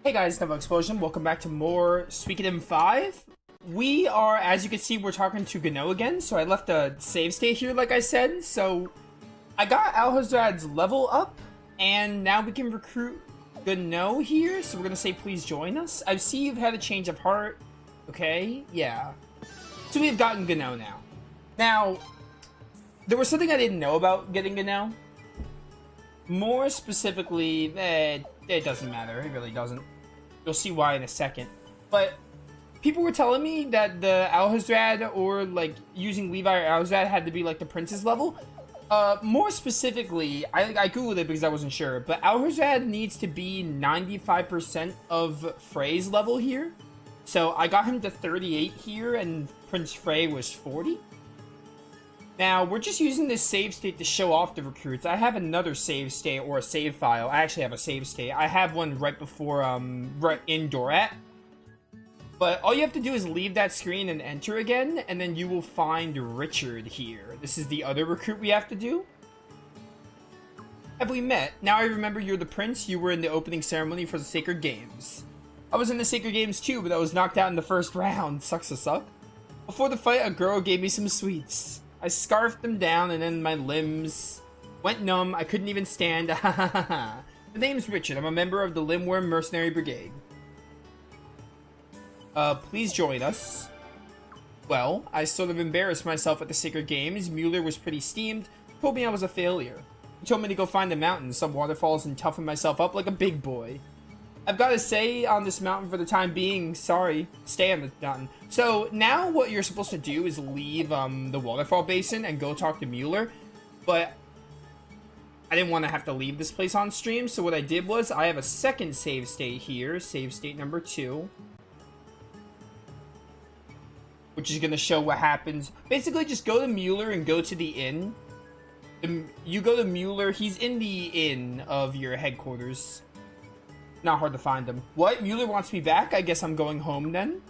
Hey guys, NovaExplosion. Welcome back to more Suikoden 5. We are, as you can see, we're talking to Gano again, so I left a save state here like I said. So I got Alhazrad's level up, and now we can recruit Gano here, so we're gonna say please join us. I see you've had a change of heart. Okay, yeah. So we've gotten Gano now. Now, there was something I didn't know about getting Gano. More specifically, it doesn't matter. It really doesn't. You'll see why in a second. But people were telling me that the Alhazrad, or like using Levi or Alhazrad, had to be like the princess level. More specifically, I googled it because I wasn't sure, but Alhazrad needs to be 95% of Frey's level here. So I got him to 38 here, and Prince Frey was 40. Now, we're just using this save state to show off the recruits. I have another save state, or a save file. I actually have a save state. I have one right before, right in Dorat. But all you have to do is leave that screen and enter again, and then you will find Richard here. This is the other recruit we have to do. Have we met? Now I remember you're the prince. You were in the opening ceremony for the Sacred Games. I was in the Sacred Games too, but I was knocked out in the first round. Sucks to suck. Before the fight, a girl gave me some sweets. I scarfed them down, and then my limbs went numb. I couldn't even stand. The name's Richard. I'm a member of the Limworm Mercenary Brigade. Please join us. Well, I sort of embarrassed myself at the Sacred Games. Mueller was pretty steamed. Told me I was a failure. He told me to go find the mountains, some waterfalls, and toughen myself up like a big boy. I've got to say on this mountain for the time being, sorry, stay on the mountain. So now what you're supposed to do is leave the waterfall basin and go talk to Mueller. But I didn't want to have to leave this place on stream, so what I did was I have a second save state here, save state number 2. Which is going to show what happens. Basically, just go to Mueller and go to the inn. You go to Mueller, he's in the inn of your headquarters. Not hard to find him. What? Mueller wants me back? I guess I'm going home then?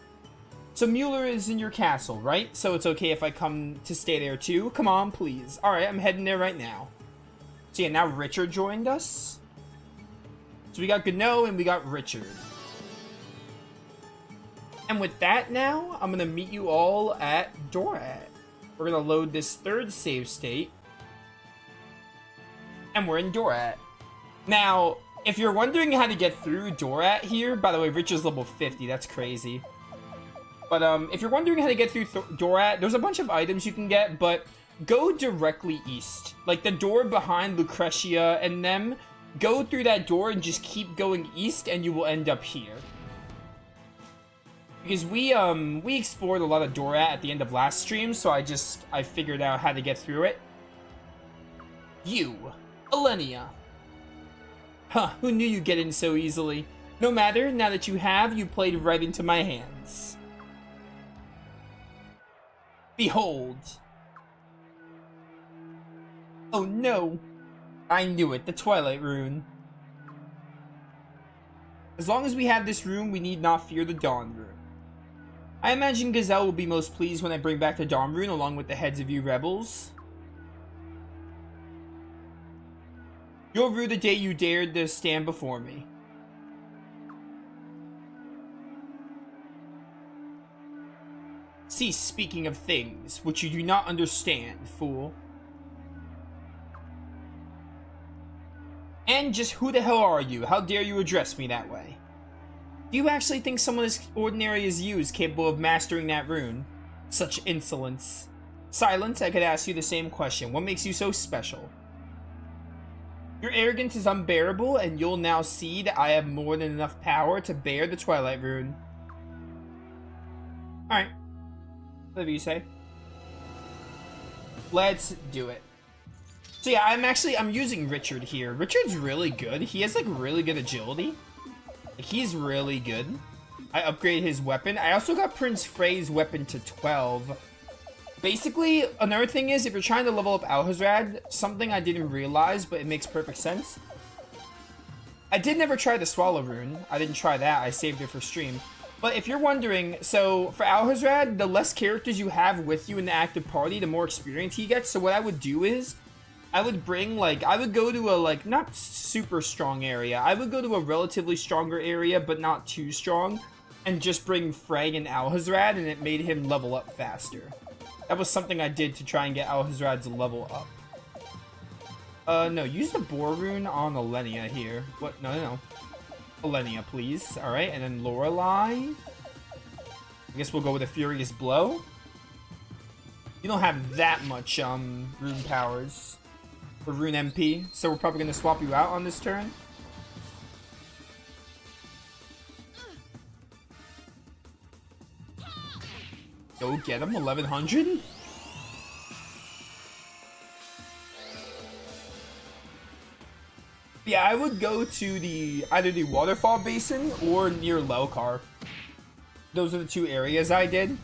So Mueller is in your castle, right? So it's okay if I come to stay there too? Come on, please. Alright, I'm heading there right now. So yeah, now Richard joined us. So we got Gano and we got Richard. And with that now, I'm going to meet you all at Dorat. We're going to load this third save state. And we're in Dorat. Now, if you're wondering how to get through Dorat here, by the way, Richard's level 50, that's crazy. But if you're wondering how to get through Dorat, there's a bunch of items you can get, but go directly east. Like the door behind Lucretia and them, go through that door and just keep going east and you will end up here. Because we explored a lot of Dorat at the end of last stream, so I figured out how to get through it. You, Alenia. Huh, who knew you'd get in so easily? No matter, now that you have, you played right into my hands. Behold. Oh no. I knew it, the Twilight Rune. As long as we have this rune, we need not fear the Dawn Rune. I imagine Gazelle will be most pleased when I bring back the Dawn Rune along with the heads of you rebels. You'll rue the day you dared to stand before me. Cease speaking of things which you do not understand, fool. And just who the hell are you? How dare you address me that way? Do you actually think someone as ordinary as you is capable of mastering that rune? Such insolence. Silence, I could ask you the same question. What makes you so special? Your arrogance is unbearable, and you'll now see that I have more than enough power to bear the Twilight Rune. Alright. Whatever you say. Let's do it. So yeah, I'm using Richard here. Richard's really good. He has like really good agility. Like, he's really good. I upgraded his weapon. I also got Prince Frey's weapon to 12. Basically, another thing is, if you're trying to level up Alhazrad, something I didn't realize, but it makes perfect sense. I did never try the Swallow Rune. I didn't try that. I saved it for stream. But if you're wondering, so for Alhazrad, the less characters you have with you in the active party, the more experience he gets. So what I would do is, I would bring, like, I would go to a, like, not super strong area. I would go to a relatively stronger area, but not too strong, and just bring Frey and Alhazrad, and it made him level up faster. That was something I did to try and get Alhazrad's level up. No, use the Boar Rune on Alenia here. What? No. Alenia, please. Alright, and then Lorelei. I guess we'll go with a Furious Blow. You don't have that much, rune powers. Or rune MP, so we're probably going to swap you out on this turn. Go get him, 1100? Yeah, I would go to either the Waterfall Basin or near Lelkar. Those are the two areas I did.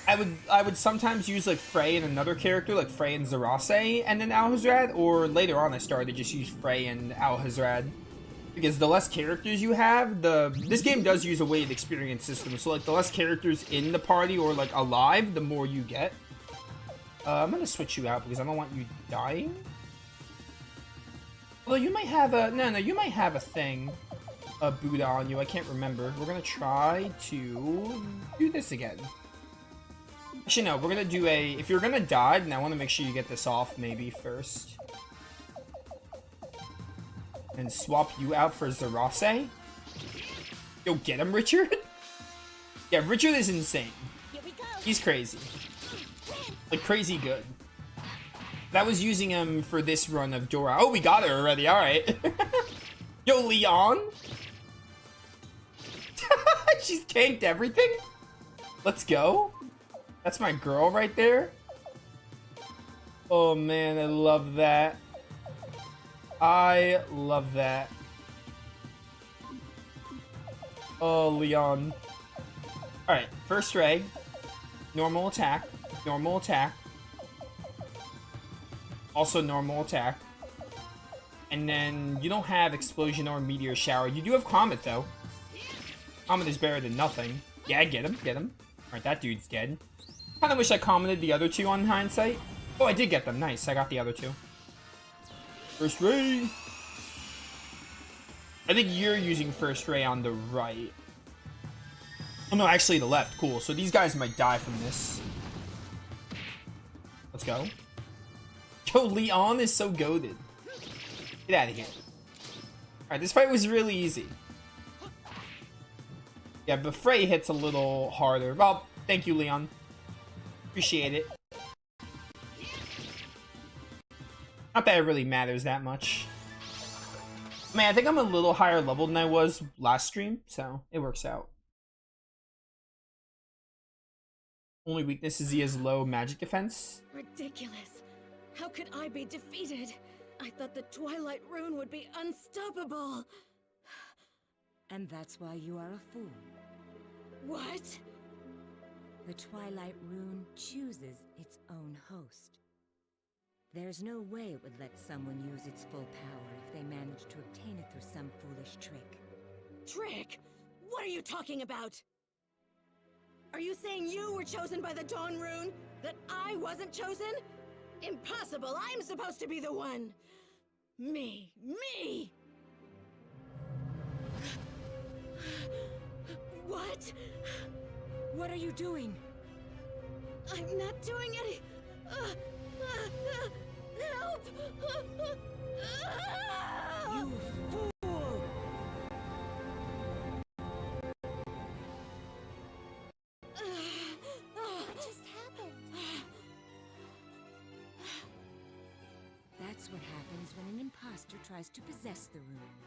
I would sometimes use like Frey and another character, like Frey and Zarase, and then Alhazrad, or later on I started to just use Frey and Alhazrad. Because the less characters you have, this game does use a weighted experience system, so like the less characters in the party or like alive, the more you get. I'm gonna switch you out because I don't want you dying. Although you might have a, no, you might have a thing, a Buddha on you, I can't remember. We're gonna try to do this again. Actually, no, we're gonna do a... If you're gonna die, then I want to make sure you get this off, maybe, first. And swap you out for Zarase. Yo, get him, Richard? Yeah, Richard is insane. He's crazy. Like, crazy good. That was using him for this run of Dora. Oh, we got her already, alright. Yo, Leon? She's tanked everything? Let's go. That's my girl right there. Oh man, I love that. I love that. Oh, Leon. Alright, first Ray. Normal attack. Normal attack. Also normal attack. And then you don't have Explosion or Meteor Shower. You do have Comet though. Comet is better than nothing. Yeah, get him, get him. Alright, that dude's dead. Kinda wish I commented the other two on hindsight. Oh, I did get them. Nice, I got the other two. First Ray. I think you're using First Ray on the right. Oh no, actually the left. Cool. So these guys might die from this. Let's go. Yo, Leon is so goated. Get out of here. Alright, this fight was really easy. Yeah, but Frey hits a little harder. Well, thank you, Leon. Appreciate it. Not that it really matters that much. Man, I think I'm a little higher level than I was last stream, so it works out. Only weakness is he has low magic defense. Ridiculous. How could I be defeated? I thought the Twilight Rune would be unstoppable. And that's why you are a fool. What? The Twilight Rune chooses its own host. There's no way it would let someone use its full power if they managed to obtain it through some foolish trick. Trick? What are you talking about? Are you saying you were chosen by the Dawn Rune? That I wasn't chosen? Impossible! I'm supposed to be the one! Me! What? What are you doing? I'm not doing any... help! You fool! What just happened? That's what happens when an imposter tries to possess the rune.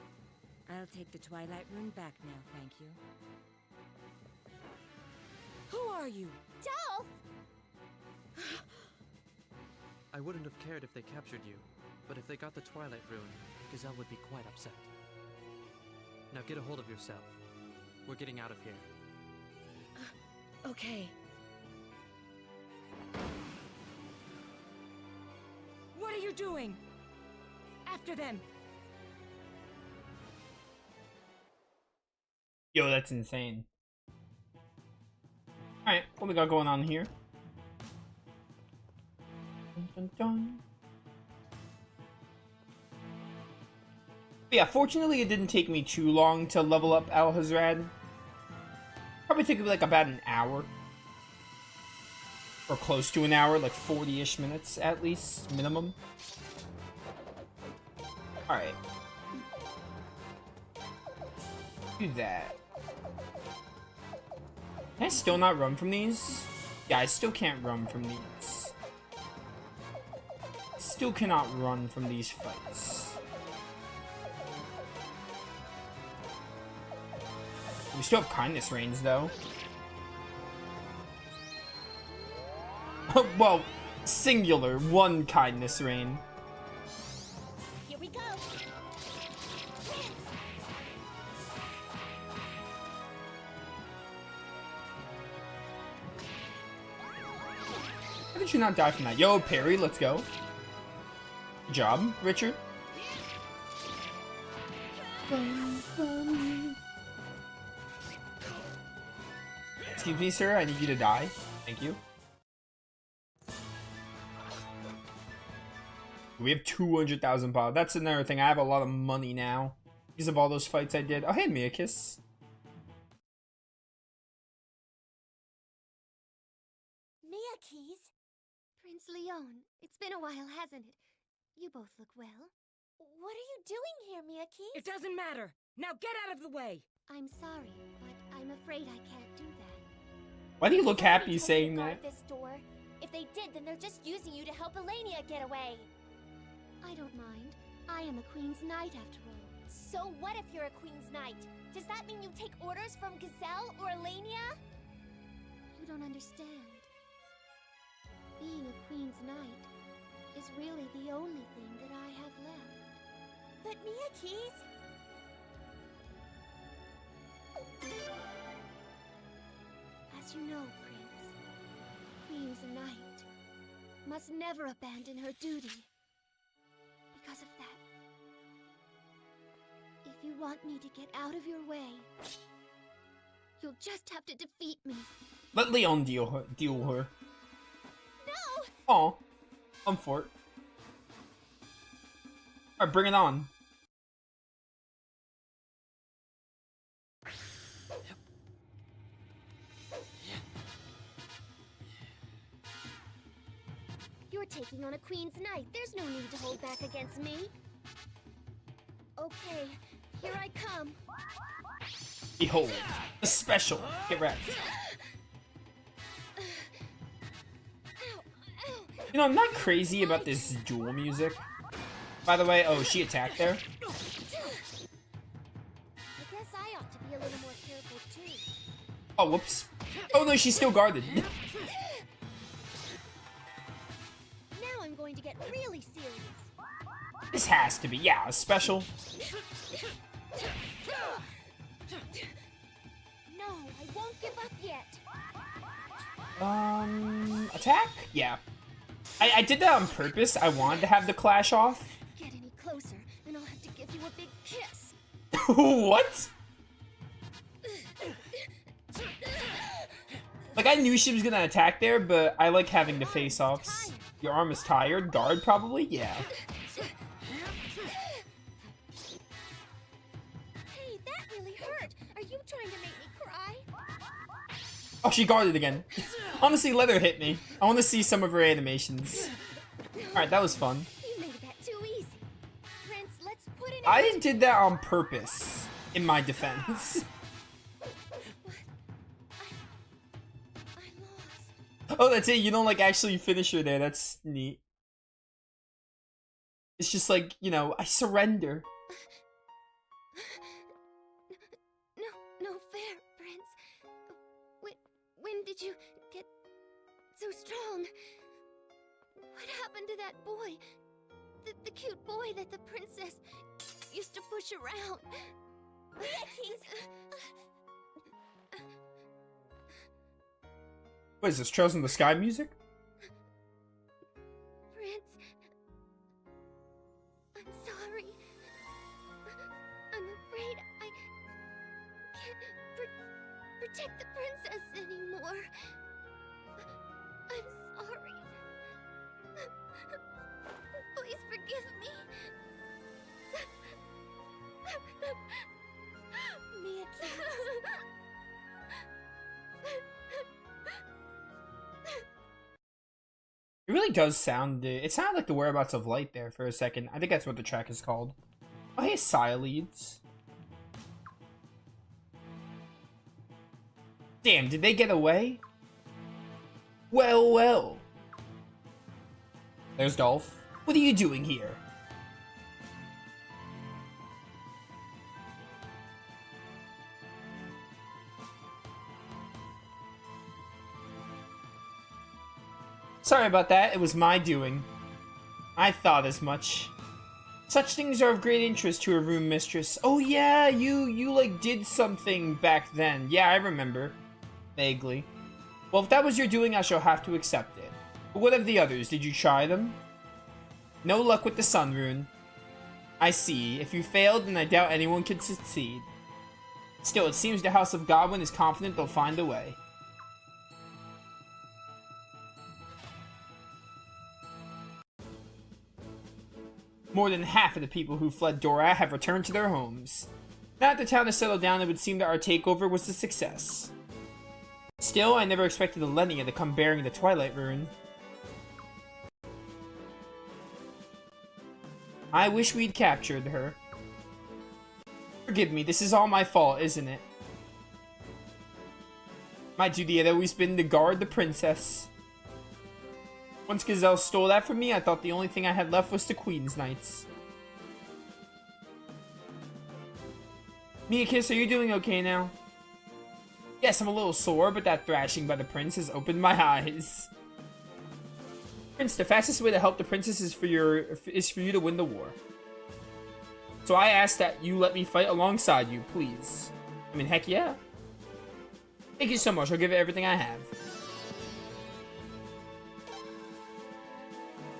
I'll take the Twilight Rune back now, thank you. Who are you? Dolph! I wouldn't have cared if they captured you, but if they got the Twilight Rune, Gazelle would be quite upset. Now get a hold of yourself. We're getting out of here. Okay. What are you doing? After them! Yo, that's insane. Alright, what we got going on here? Dun, dun, dun. But yeah, fortunately it didn't take me too long to level up Alhazrad. Probably took me like about an hour. Or close to an hour, like 40-ish minutes at least, minimum. Alright. Do that. Can I still not run from these? Yeah, I still can't run from these. Still cannot run from these fights. We still have kindness reigns, though. Well, singular, one kindness reign. Here we go. How did you not die from that? Yo, parry, let's go. Good job, Richard. Excuse me, sir, I need you to die. Thank you. We have 200,000 power. That's another thing. I have a lot of money now because of all those fights I did. Oh, hey, Miakis. Miakis? Prince Leon, it's been a while, hasn't it? You both look well. What are you doing here, Miakis? It doesn't matter! Now get out of the way! I'm sorry, but I'm afraid I can't do that. Why do you look Somebody happy told me saying to guard that? this door. If they did, then they're just using you to help Elenia get away. I don't mind. I am a Queen's Knight after all. So what if you're a Queen's Knight? Does that mean you take orders from Gazelle or Elenia? You don't understand. Being a Queen's Knight is really the only thing that I have left. But Miakis... As you know, Prince, Queen's Knight must never abandon her duty. Because of that, if you want me to get out of your way, you'll just have to defeat me. Let Leon deal her. No! Aw, I'm for it. Alright, bring it on. You're taking on a Queen's Knight. There's no need to hold back against me. Okay, here I come. Behold, the special. Get wrecked. Ow, ow. You know, I'm not crazy about this duel music. By the way, oh, she attacked there? I guess I ought to be a little more careful too. Oh, whoops. Oh no, she's still guarded. Now I'm going to get really serious. This has to be, yeah, a special. No, I won't give up yet. Attack? Yeah. I did that on purpose. I wanted to have the clash off. Get any closer, and I'll have to give you a big kiss. What? Like, I knew she was gonna attack there, but I like having the face-offs. Your arm is tired? Guard, probably? Yeah. Hey, that really hurt. Are you trying to make me cry? Oh, she guarded again. Honestly, let her hit me. I want to see some of her animations. Alright, that was fun. You made that too easy. Prince, let's put an I end did that on purpose, in my defense. I lost. Oh, that's it. You don't, like, actually finish her there. That's neat. It's just like, you know, I surrender. No fair, Prince. When did you get so strong? What happened to that boy? The cute boy that the princess used to push around. What is this, Trails in the Sky music? Prince, I'm sorry. I'm afraid I can't protect the princess anymore. I'm sorry. Please forgive me. It really does sound... It sounded like the Whereabouts of Light there for a second. I think that's what the track is called. Oh, hey, Sileads. Damn, did they get away? Well, well. There's Dolph. What are you doing here? Sorry about that, it was my doing. I thought as much. Such things are of great interest to a room mistress. Oh yeah, you like did something back then. Yeah, I remember. Vaguely. Well, if that was your doing, I shall have to accept it. But what of the others? Did you try them? No luck with the Sun Rune. I see. If you failed, then I doubt anyone could succeed. Still, it seems the House of Godwin is confident they'll find a way. More than half of the people who fled Dora have returned to their homes. Now that the town has settled down, it would seem that our takeover was a success. Still, I never expected Alenia to come bearing the Twilight Rune. I wish we'd captured her. Forgive me, this is all my fault, isn't it? My duty had always been to guard the princess. Once Gazelle stole that from me, I thought the only thing I had left was the Queen's Knights. Mia-Kiss, are you doing okay now? Yes, I'm a little sore, but that thrashing by the prince has opened my eyes. Prince, the fastest way to help the princess is for you to win the war. So I ask that you let me fight alongside you, please. I mean, heck yeah. Thank you so much, I'll give it everything I have.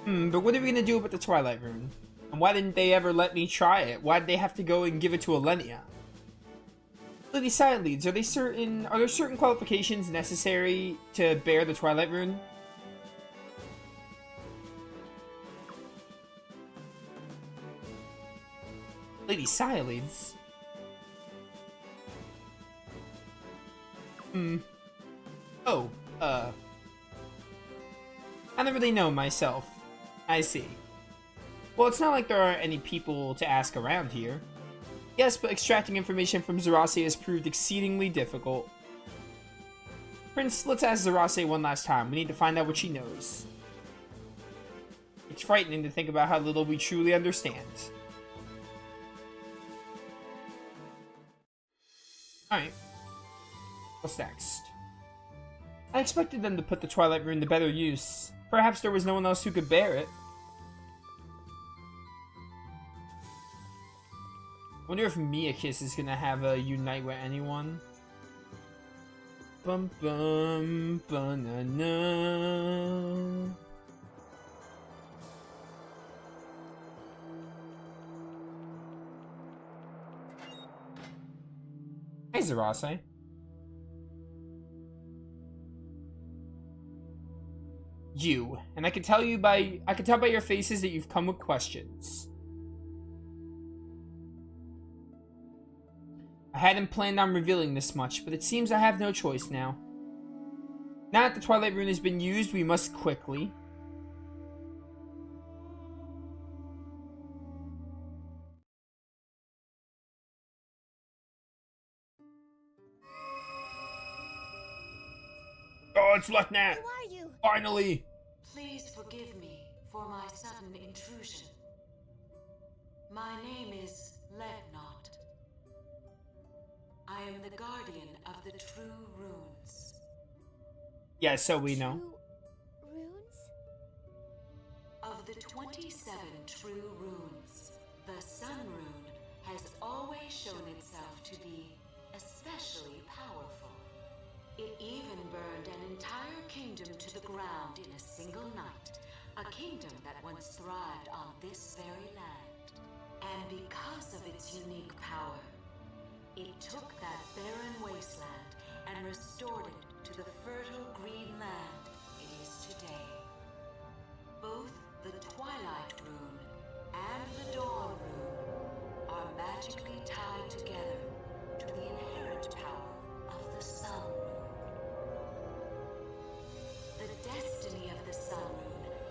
But what are we gonna do about the Twilight Rune? And why didn't they ever let me try it? Why'd they have to go and give it to Alenia? Lady Sileads, are there certain qualifications necessary to bear the Twilight Rune? Lady Sileads? Oh, I don't really know myself. I see. Well, it's not like there aren't any people to ask around here. Yes, but extracting information from Zerase has proved exceedingly difficult. Prince, let's ask Zerase one last time. We need to find out what she knows. It's frightening to think about how little we truly understand. Alright. What's next? I expected them to put the Twilight Rune to better use. Perhaps there was no one else who could bear it. Wonder if Mia-Kiss is gonna have a unite with anyone. Bum bum banana. Hey, Zerase. You, and I can tell by your faces that you've come with questions. I hadn't planned on revealing this much, but it seems I have no choice now. Now that the Twilight Rune has been used, we must quickly. Oh, it's Lucknat! Who are you? Finally! Please forgive me for my sudden intrusion. My name is Legnot. I am the guardian of the true runes. Yeah, so we know. True runes? Of the 27 true runes, the Sun Rune has always shown itself to be especially powerful. It even burned an entire kingdom to the ground in a single night, a kingdom that once thrived on this very land. And because of its unique power, it took that barren wasteland and restored it to the fertile green land it is today. Both the Twilight Rune and the Dawn Rune are magically tied together to the inherent power of the Sun Rune. The destiny of the Sun Rune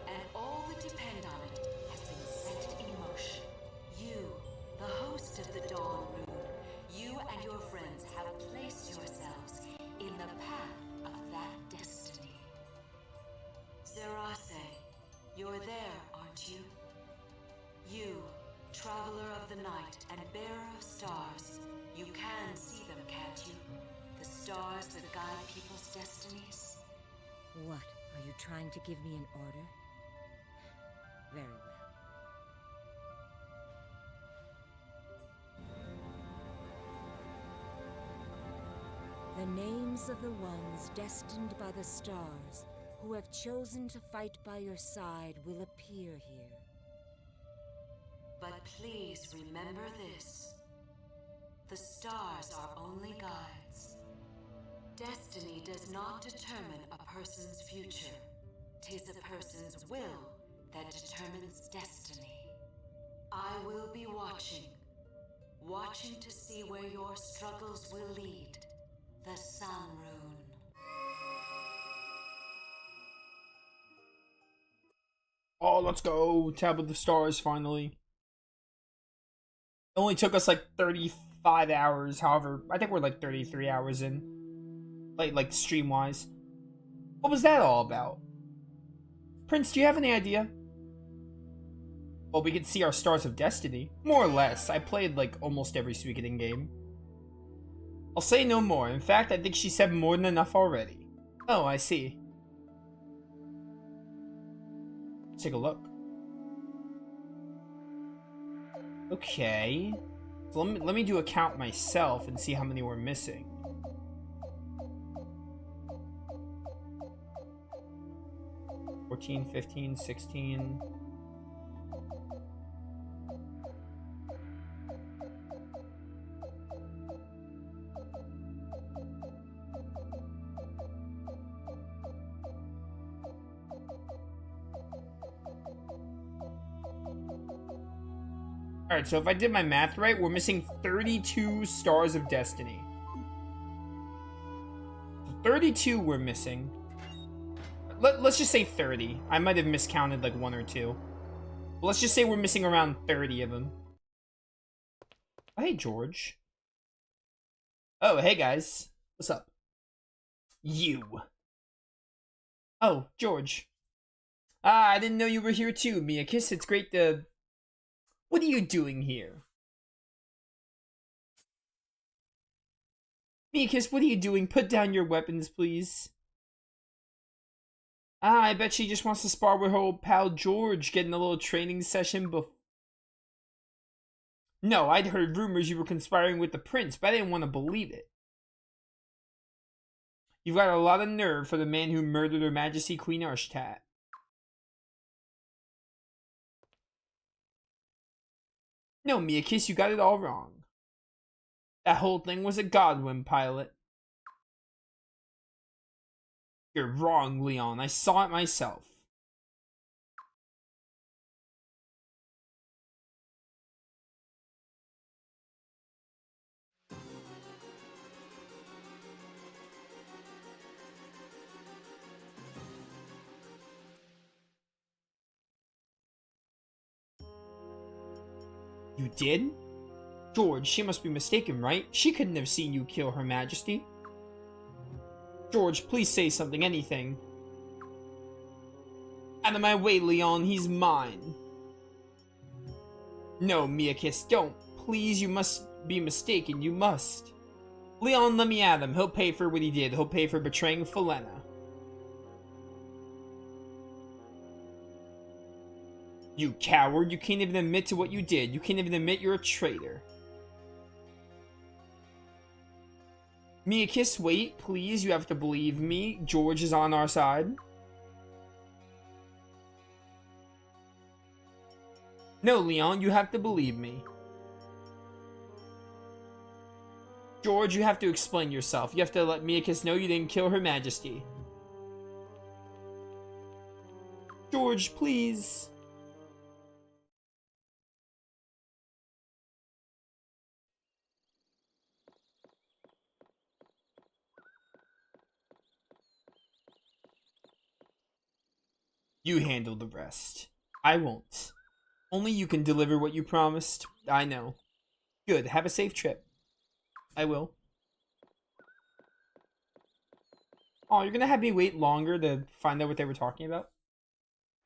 You're there, aren't you? You, traveler of the night and bearer of stars. You can see them, can't you? The stars that guide people's destinies? What? Are you trying to give me an order? Very well. The names of the ones destined by the stars who have chosen to fight by your side will appear here. But please remember this. The stars are only guides. Destiny does not determine a person's future. 'Tis a person's will that determines destiny. I will be watching. Watching to see where your struggles will lead. The Sun Rune. Oh, let's go. Tab of the Stars, finally. It only took us like 35 hours. However, I think we're like 33 hours in. Like stream-wise. What was that all about? Prince, do you have any idea? Well, we could see our Stars of Destiny. More or less. I played like almost every Suikoden game. I'll say no more. In fact, I think she said more than enough already. Oh, I see. Let's take a look. Okay. So let me do a count myself and see how many we're missing. $14, $15, $16. Alright, so if I did my math right, we're missing 32 Stars of Destiny. 32 we're missing. Let's just say 30. I might have miscounted like one or two. But let's just say we're missing around 30 of them. Oh, hey, George. Oh, hey, guys. What's up? You. Oh, George. Ah, I didn't know you were here too, Miyakis. It's great to... What are you doing here? Miyakis, what are you doing? Put down your weapons, please. Ah, I bet she just wants to spar with her old pal George, getting a little training session before... No, I'd heard rumors you were conspiring with the prince, but I didn't want to believe it. You've got a lot of nerve for the man who murdered Her Majesty Queen Arshtat. No, Miyakis, you got it all wrong. That whole thing was a Godwin pilot. You're wrong, Leon. I saw it myself. You did? George, she must be mistaken, right? She couldn't have seen you kill Her Majesty. George, please say something, anything. Out of my way, Leon, he's mine. No, Miyakis, don't. Please, you must be mistaken, you must. Leon, let me at him. He'll pay for what he did. He'll pay for betraying Felena. You coward, you can't even admit to what you did. You can't even admit you're a traitor. Miyakis, wait, please, you have to believe me. George is on our side. No, Leon, you have to believe me. George, you have to explain yourself. You have to let Miyakis know you didn't kill Her Majesty. George, please. You handle the rest. I won't. Only you can deliver what you promised. I know. Good. Have a safe trip. I will. Oh, you're gonna have me wait longer to find out what they were talking about?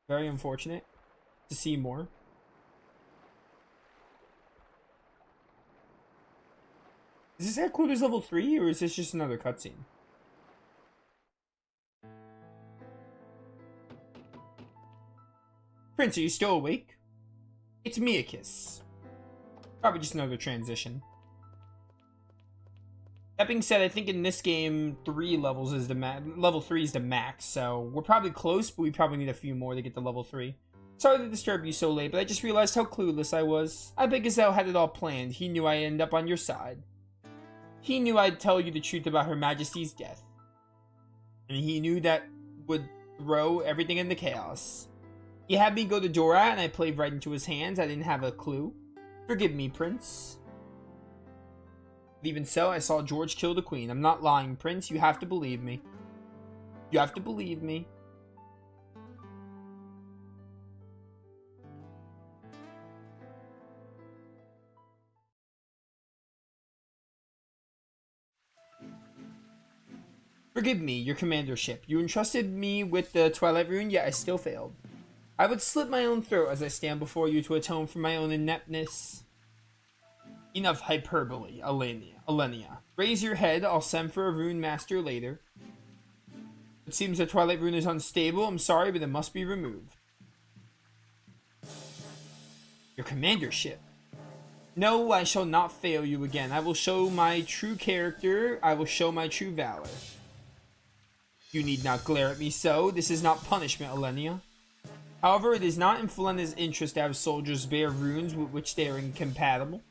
Very unfortunate to see more. Is this headquarters level 3 or is this just another cutscene? Prince, are you still awake? It's Miakis. Probably just another transition. That being said, I think in this game, 3 levels is the level 3 is the max, so we're probably close, but we probably need a few more to get to level 3. Sorry to disturb you so late, but I just realized how clueless I was. I bet Gazelle had it all planned. He knew I'd end up on your side. He knew I'd tell you the truth about Her Majesty's death. And he knew that would throw everything into chaos. He had me go to Dora, and I played right into his hands. I didn't have a clue. Forgive me, Prince. But even so, I saw George kill the Queen. I'm not lying, Prince. You have to believe me. You have to believe me. Forgive me, your commandership. You entrusted me with the Twilight Rune, yet I still failed. I would slit my own throat as I stand before you to atone for my own ineptness. Enough hyperbole, Alenia. Raise your head, I'll send for a rune master later. It seems the Twilight Rune is unstable. I'm sorry, but it must be removed. Your commandership. No, I shall not fail you again. I will show my true character. I will show my true valor. You need not glare at me so. This is not punishment, Alenia. However, it is not in Falena's interest to have soldiers bear runes with which they are incompatible.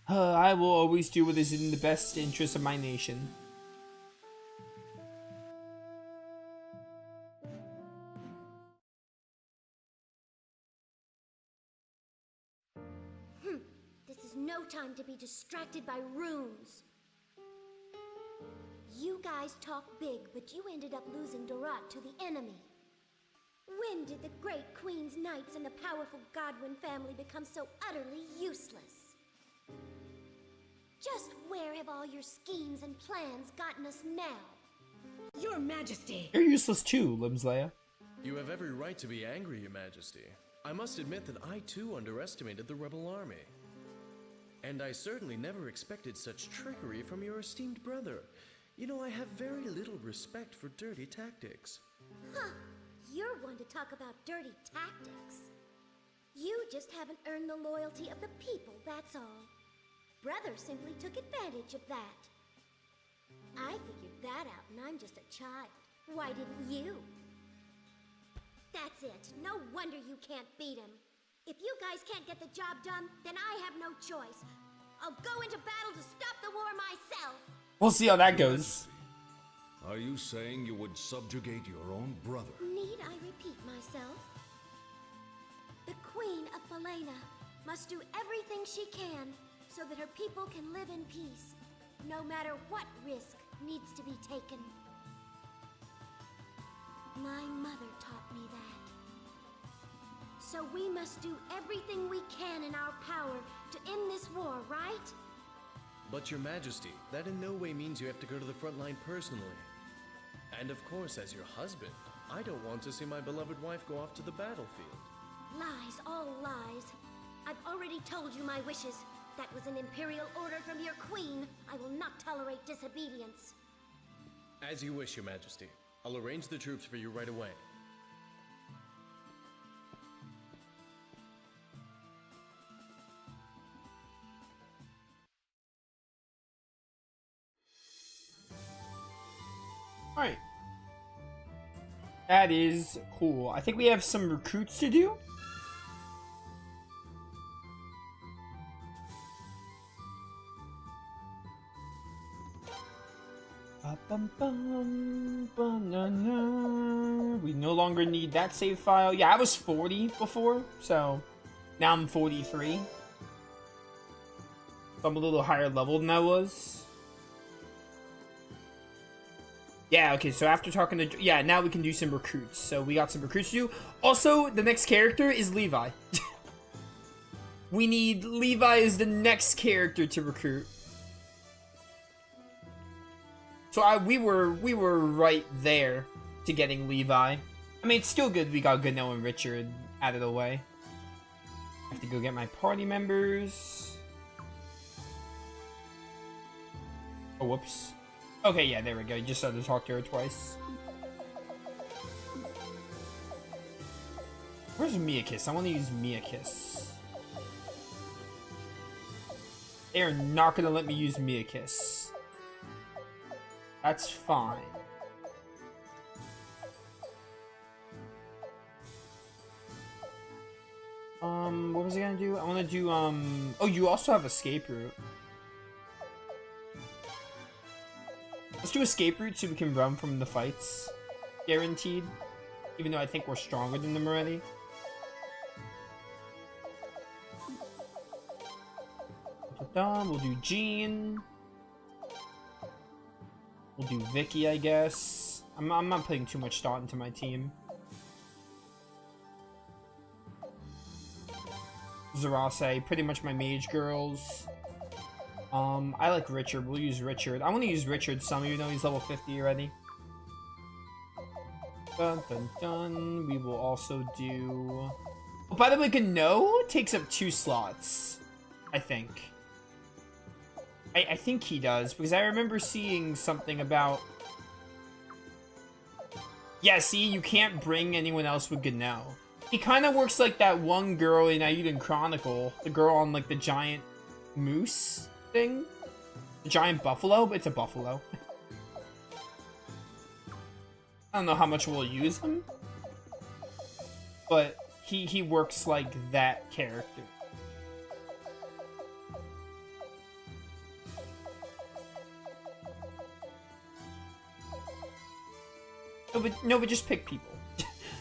I will always do what is in the best interest of my nation. This is no time to be distracted by runes. You guys talk big, but you ended up losing Dorat to the enemy. When did the great Queen's Knights and the powerful Godwin family become so utterly useless? Just where have all your schemes and plans gotten us now? Your Majesty! You're useless too, Limslaya. You have every right to be angry, Your Majesty. I must admit that I too underestimated the rebel army. And I certainly never expected such trickery from your esteemed brother. You know, I have very little respect for dirty tactics. Huh. You're one to talk about dirty tactics. You just haven't earned the loyalty of the people, that's all. Brother simply took advantage of that. I figured that out, and I'm just a child. Why didn't you? That's it. No wonder you can't beat him. If you guys can't get the job done, then I have no choice. I'll go into battle to stop the war myself. We'll see how that goes. Are you saying you would subjugate your own brother? Need I repeat myself? The Queen of Falena must do everything she can so that her people can live in peace, no matter what risk needs to be taken. My mother taught me that. So we must do everything we can in our power to end this war, right? But Your Majesty, that in no way means you have to go to the front line personally. And of course, as your husband, I don't want to see my beloved wife go off to the battlefield. Lies, all lies. I've already told you my wishes. That was an imperial order from your queen. I will not tolerate disobedience. As you wish, Your Majesty. I'll arrange the troops for you right away. Alright. That is cool. I think we have some recruits to do. We no longer need that save file. Yeah, I was 40 before, so now I'm 43. So I'm a little higher level than I was. Yeah, okay, so after talking to... Yeah, now we can do some recruits. So we got some recruits to do. Also, the next character is Levi. We need... Levi is the next character to recruit. So we were right there to getting Levi. I mean, it's still good we got Gano and Richard out of the way. I have to go get my party members. Oh, whoops. Okay, yeah, there we go. You just had to talk to her twice. Where's Miakiss? I want to use Miakiss. They are not going to let me use Miakiss. That's fine. What was I gonna do? I want to do, oh, you also have escape route. Let's do escape route so we can run from the fights. Guaranteed. Even though I think we're stronger than them already. We'll do Jean. We'll do Vicky, I guess. I'm not putting too much thought into my team. Zarase, pretty much my mage girls. I like Richard. We'll use Richard. I want to use Richard some, even though he's level 50 already. Dun dun dun. We will also do... Oh, by the way, Gano takes up 2 slots, I think. I think he does, because I remember seeing something about... Yeah, see, you can't bring anyone else with Gano. He kind of works like that one girl in Aiden Chronicle. The girl on, like, the giant moose thing. The giant buffalo, but it's a buffalo. I don't know how much we'll use him. But he works like that character. No, but just pick people.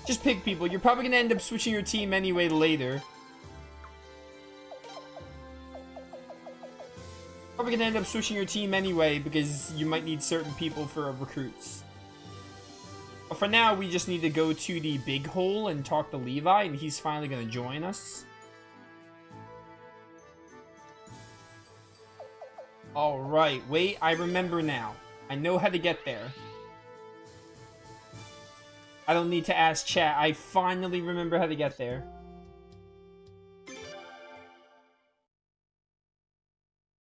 Just pick people. You're probably gonna end up switching your team anyway later. Probably gonna end up switching your team anyway because you might need certain people for recruits. But for now, we just need to go to the big hole and talk to Levi, and he's finally gonna join us. Alright, wait, I remember now. I know how to get there. I don't need to ask chat. I finally remember how to get there.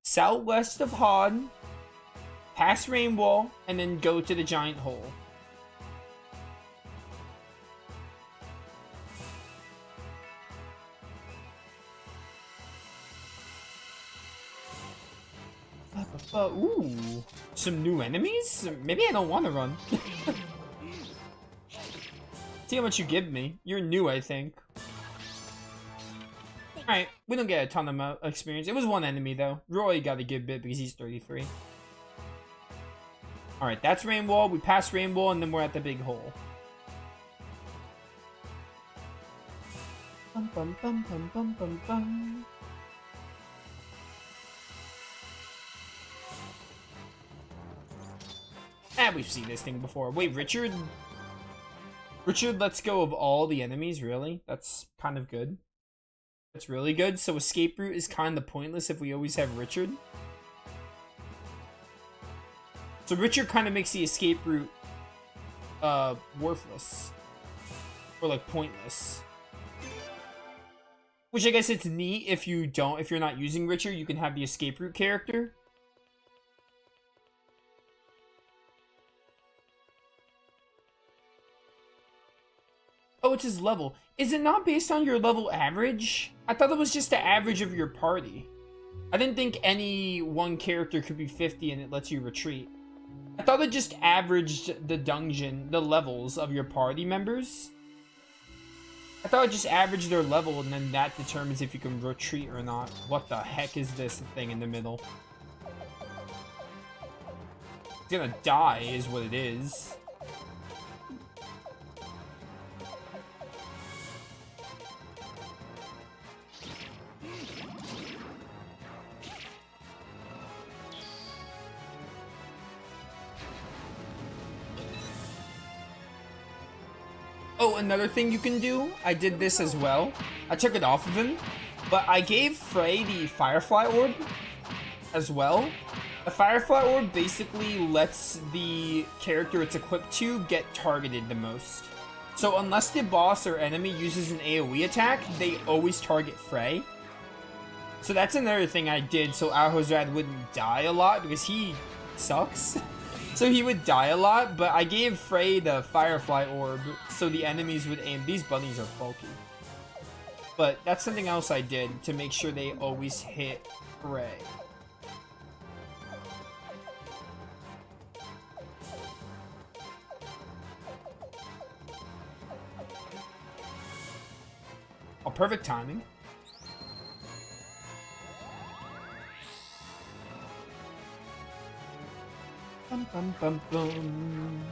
Southwest of Hod, past Rainwall, and then go to the giant hole. Ooh, some new enemies? Maybe I don't want to run. See how much you give me. You're new, I think. Alright, we don't get a ton of experience. It was one enemy, though. Roy got a good bit because he's 33. Alright, that's Rainwall. We passed Rainwall, and then we're at the big hole. Bum, bum, bum, bum, bum, bum, bum. Ah, we've seen this thing before. Wait, Richard? Richard lets go of all the enemies, really? That's kind of good. That's really good. So escape route is kind of pointless if we always have Richard. So Richard kind of makes the escape route worthless. Or like pointless. Which I guess it's neat if you're not using Richard, you can have the escape route character. Oh, it's his level. Is it not based on your level average? I thought it was just the average of your party. I didn't think any one character could be 50 and it lets you retreat. I thought it just averaged the levels of your party members. I thought it just averaged their level and then that determines if you can retreat or not. What the heck is this thing in the middle? It's gonna die is what it is. Oh, another thing you can do, I did this as well. I took it off of him, but I gave Frey the Firefly Orb as well. The Firefly Orb basically lets the character it's equipped to get targeted the most. So unless the boss or enemy uses an AoE attack, they always target Frey. So that's another thing I did so Alhozrad wouldn't die a lot, because he sucks. So he would die a lot, but I gave Frey the Firefly Orb so the enemies would aim. These bunnies are bulky. But that's something else I did to make sure they always hit Frey. Oh, perfect timing. Bum, bum, bum, bum.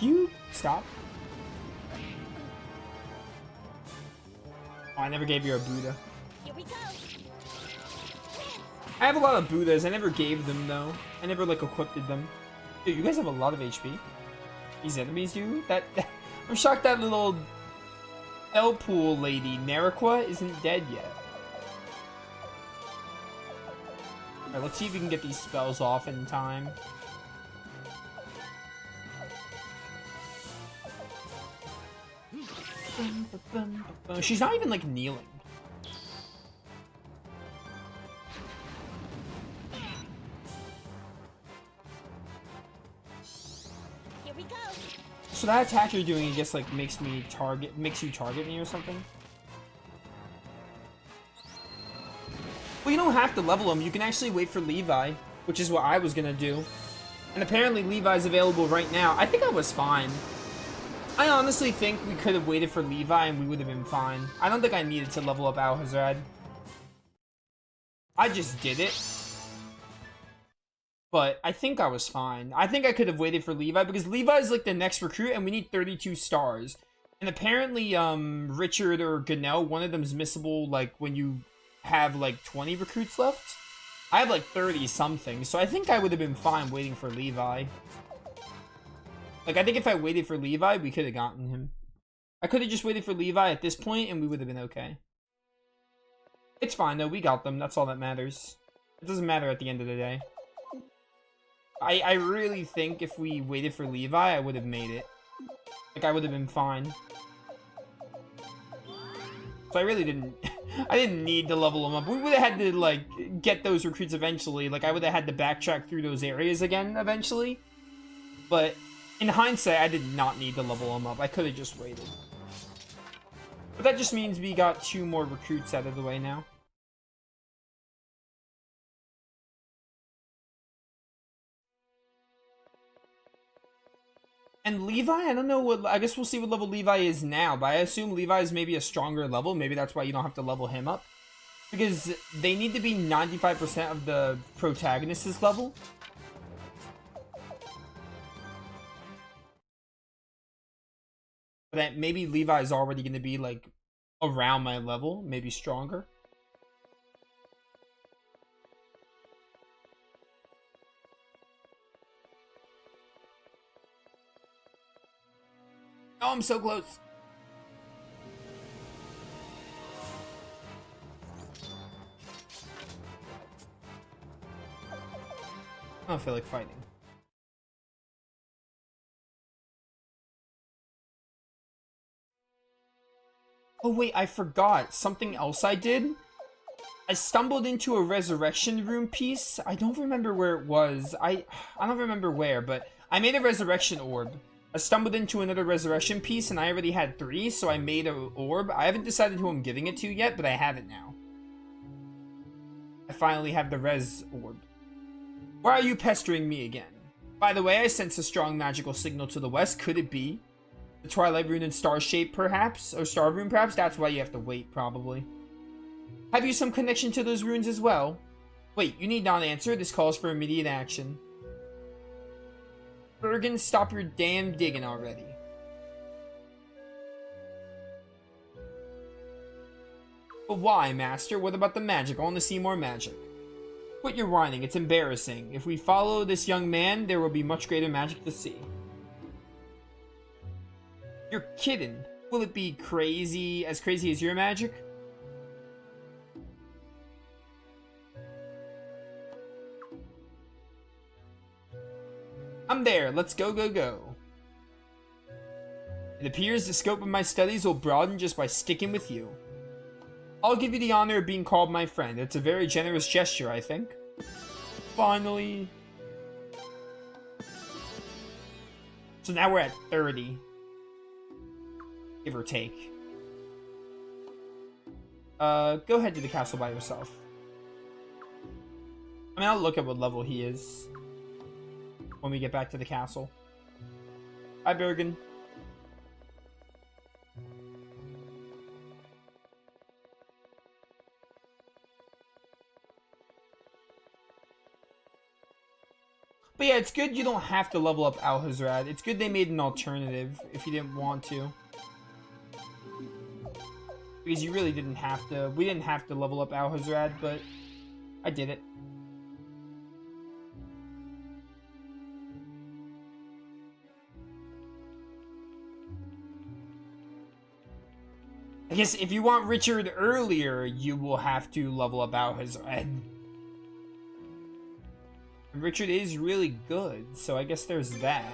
You stop. Oh, I never gave you a Buddha. Here we go. I have a lot of Buddhas. I never gave them though. I never like equipped them. Dude, you guys have a lot of HP. These enemies do that. I'm shocked that little L-Pool lady, Naraqua, isn't dead yet. Alright, let's see if we can get these spells off in time. She's not even, like, kneeling. Here we go. So that attack you're doing, I guess, like, makes you target me or something? Well, you don't have to level him. You can actually wait for Levi, which is what I was gonna do. And apparently Levi's available right now. I think I was fine. I honestly think we could have waited for Levi and we would have been fine. I don't think I needed to level up Alhazard. I just did it. But I think I was fine. I think I could have waited for Levi because Levi's like the next recruit and we need 32 stars. And apparently, Richard or Ganell, one of them's missable like when you have like 20 recruits left. I have like 30 something, so I think I would have been fine waiting for Levi. Like, I think if I waited for Levi, we could have gotten him. I could have just waited for Levi at this point, and we would have been okay. It's fine, though. We got them. That's all that matters. It doesn't matter at the end of the day. I really think if we waited for Levi, I would have made it. Like, I would have been fine. So I really didn't... I didn't need to level them up. We would have had to, like, get those recruits eventually. Like, I would have had to backtrack through those areas again eventually. But... in hindsight, I did not need to level them up. I could have just waited. But that just means we got 2 more recruits out of the way now. And Levi, I don't know what... I guess we'll see what level Levi is now. But I assume Levi is maybe a stronger level. Maybe that's why you don't have to level him up. Because they need to be 95% of the protagonist's level. That maybe Levi's already going to be, like, around my level. Maybe stronger. Oh, I'm so close. I don't feel like fighting. Oh wait, I forgot. Something else I did? I stumbled into a resurrection room piece. I don't remember where it was. I don't remember where, but I made a resurrection orb. I stumbled into another resurrection piece and I already had 3, so I made an orb. I haven't decided who I'm giving it to yet, but I have it now. I finally have the res orb. Why are you pestering me again? By the way, I sense a strong magical signal to the west. Could it be the Twilight Rune and Star Shape, perhaps? Or Star Rune, perhaps? That's why you have to wait, probably. Have you some connection to those runes as well? Wait, you need not answer. This calls for immediate action. Bergen, stop your damn digging already. But why, Master? What about the magic? I want to see more magic. Quit your whining. It's embarrassing. If we follow this young man, there will be much greater magic to see. You're kidding. Will it be crazy as your magic? I'm I'm there. Let's go, go, go. It appears the scope of my studies will broaden just by sticking with you. I'll give you the honor of being called my friend. It's a very generous gesture, I think. Finally. So now we're at 30. Give or take. Go ahead to the castle by yourself. I mean, I'll look at what level he is when we get back to the castle. Hi, Bergen. But yeah, it's good you don't have to level up Alhazrad. It's good they made an alternative if you didn't want to. Because you really didn't have to. We didn't have to level up Alhazrad, but I did it. I guess if you want Richard earlier, you will have to level up Alhazrad. Richard is really good, so I guess there's that.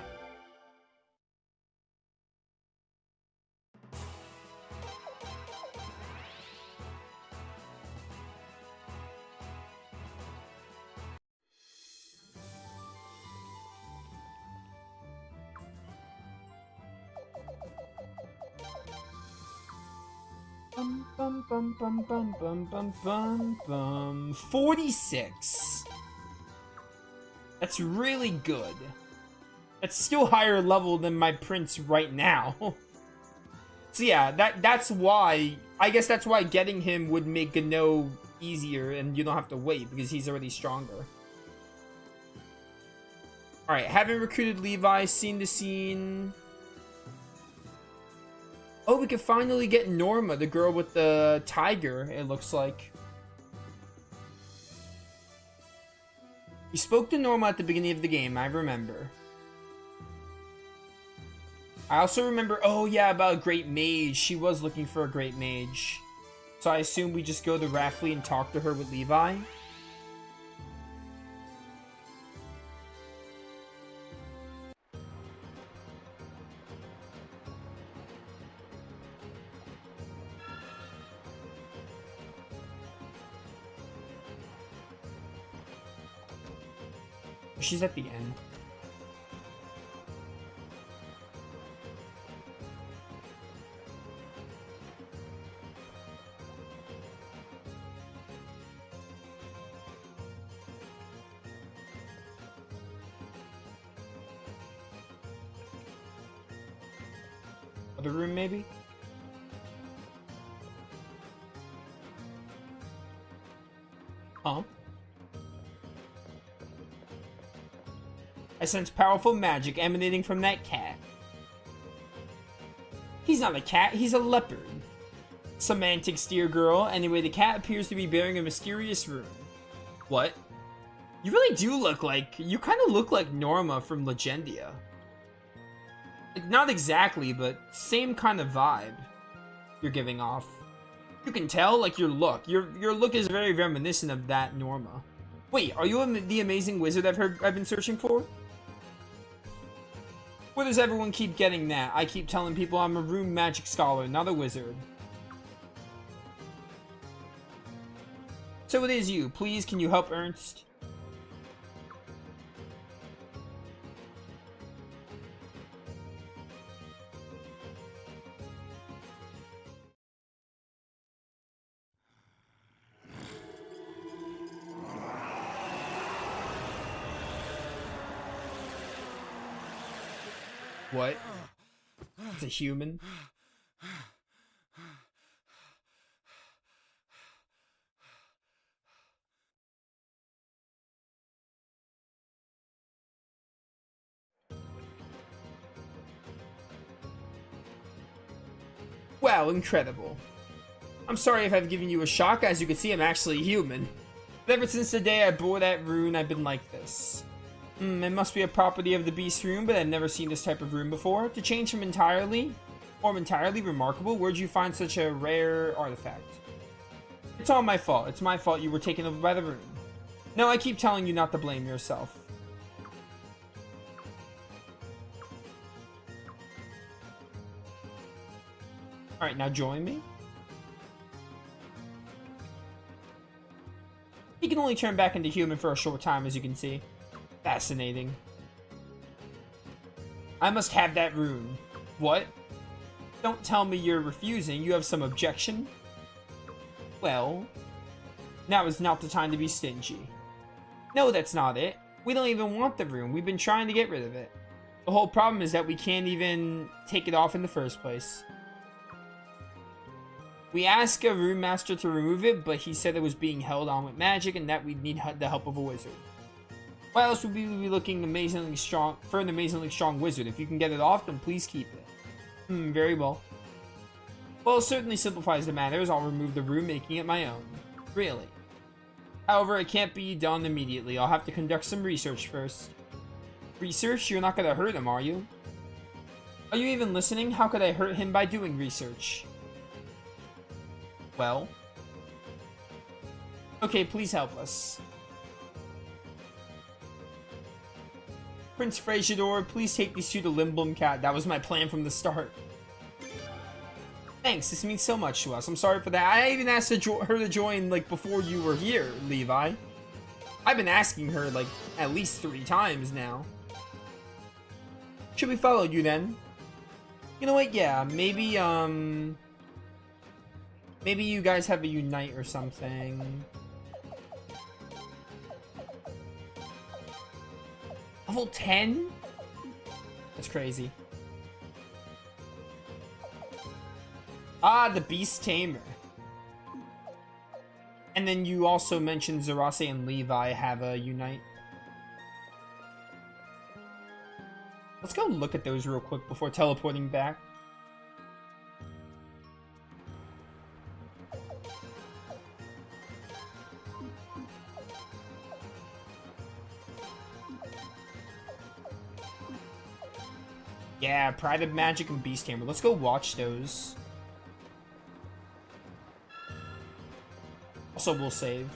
Bum bum bum bum bum bum bum bum bum. 46. That's really good. That's still higher level than my prince right now. So yeah, that's why. I guess that's why getting him would make Gano easier, and you don't have to wait because he's already stronger. All right, having recruited Levi, scene to scene. Oh, we can finally get Norma, the girl with the tiger, it looks like. We spoke to Norma at the beginning of the game, I remember. I also remember, oh yeah, about a great mage. She was looking for a great mage. So I assume we just go to Raffley and talk to her with Levi. She's at the end. Other room, maybe? Huh? I sense powerful magic emanating from that cat. He's not a cat, he's a leopard. Semantics, dear girl. Anyway, the cat appears to be bearing a mysterious rune. What? You really do look like... You kind of look like Norma from Legendia. Like, not exactly, but same kind of vibe you're giving off. You can tell, like, your look. Your look is very reminiscent of that Norma. Wait, are you the amazing wizard I've been searching for? Where does everyone keep getting that? I keep telling people I'm a rune magic scholar, not a wizard. So it is you. Please, can you help Ernst? What? It's a human? Wow, incredible. I'm sorry if I've given you a shock. As you can see, I'm actually human. But ever since the day I bore that rune, I've been like this. It must be a property of the Beast Rune, but I've never seen this type of rune before. To change from entirely remarkable, where'd you find such a rare artifact? It's all my fault. It's my fault you were taken over by the rune. No, I keep telling you not to blame yourself. Alright, now join me. He can only turn back into human for a short time, as you can see. Fascinating. I must have that rune. What? Don't tell me you're refusing. You have some objection? Well, now is not the time to be stingy. No, that's not it. We don't even want the rune. We've been trying to get rid of it. The whole problem is that we can't even take it off in the first place. We asked a rune master to remove it, but he said it was being held on with magic and that we'd need the help of a wizard. Why else would we be looking amazingly strong for an amazingly strong wizard? If you can get it off, then please keep it. Very well. Well, it certainly simplifies the matters. I'll remove the rune, making it my own. Really. However, it can't be done immediately. I'll have to conduct some research first. Research? You're not gonna hurt him, are you? Are you even listening? How could I hurt him by doing research? Well? Okay, please help us. Prince Frasiador, please take these two to Limblum Cat. That was my plan from the start. Thanks, this means so much to us. I'm sorry for that. I even asked her to join, like, before you were here, Levi. I've been asking her, like, at least 3 times now. Should we follow you, then? You know what, yeah, maybe, maybe you guys have a unite or something. Level 10? That's crazy. Ah, the Beast Tamer. And then you also mentioned Zarase and Levi have a unite. Let's go look at those real quick before teleporting back. Yeah, Pride of Magic and Beast Tamer. Let's go watch those. Also, we'll save.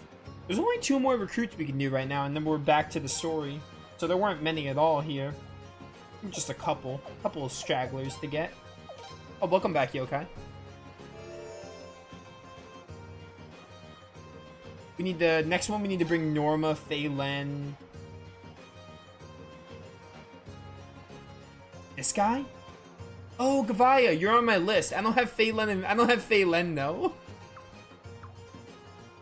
There's only 2 more recruits we can do right now, and then we're back to the story. So there weren't many at all here. Just a couple of stragglers to get. Oh, welcome back, Yokai. We need the next one. We need to bring Norma, Phelan. This guy? Oh, Gavaya, you're on my list. I don't have Phelan and I don't have Phelan though.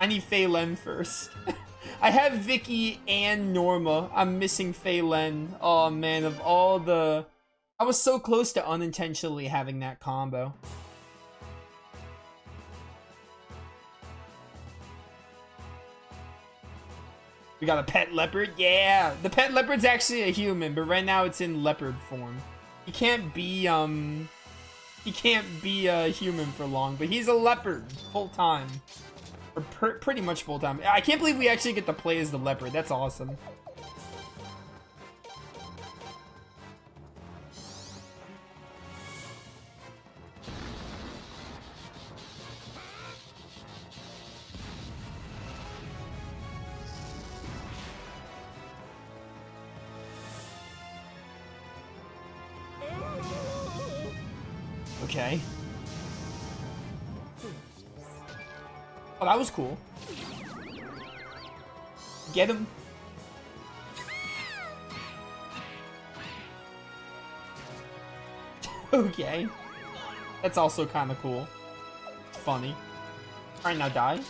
I need Phelan first. I have Vicky and Norma. I'm missing Phelan. Oh man, of all the... I was so close to unintentionally having that combo. We got a pet leopard? Yeah! The pet leopard's actually a human, but right now it's in leopard form. He can't be a human for long, but he's a leopard full-time. Or pretty much full-time. I can't believe we actually get to play as the leopard. That's awesome. Okay. Oh, that was cool. Get him. Okay. That's also kind of cool. Funny. Alright, now die.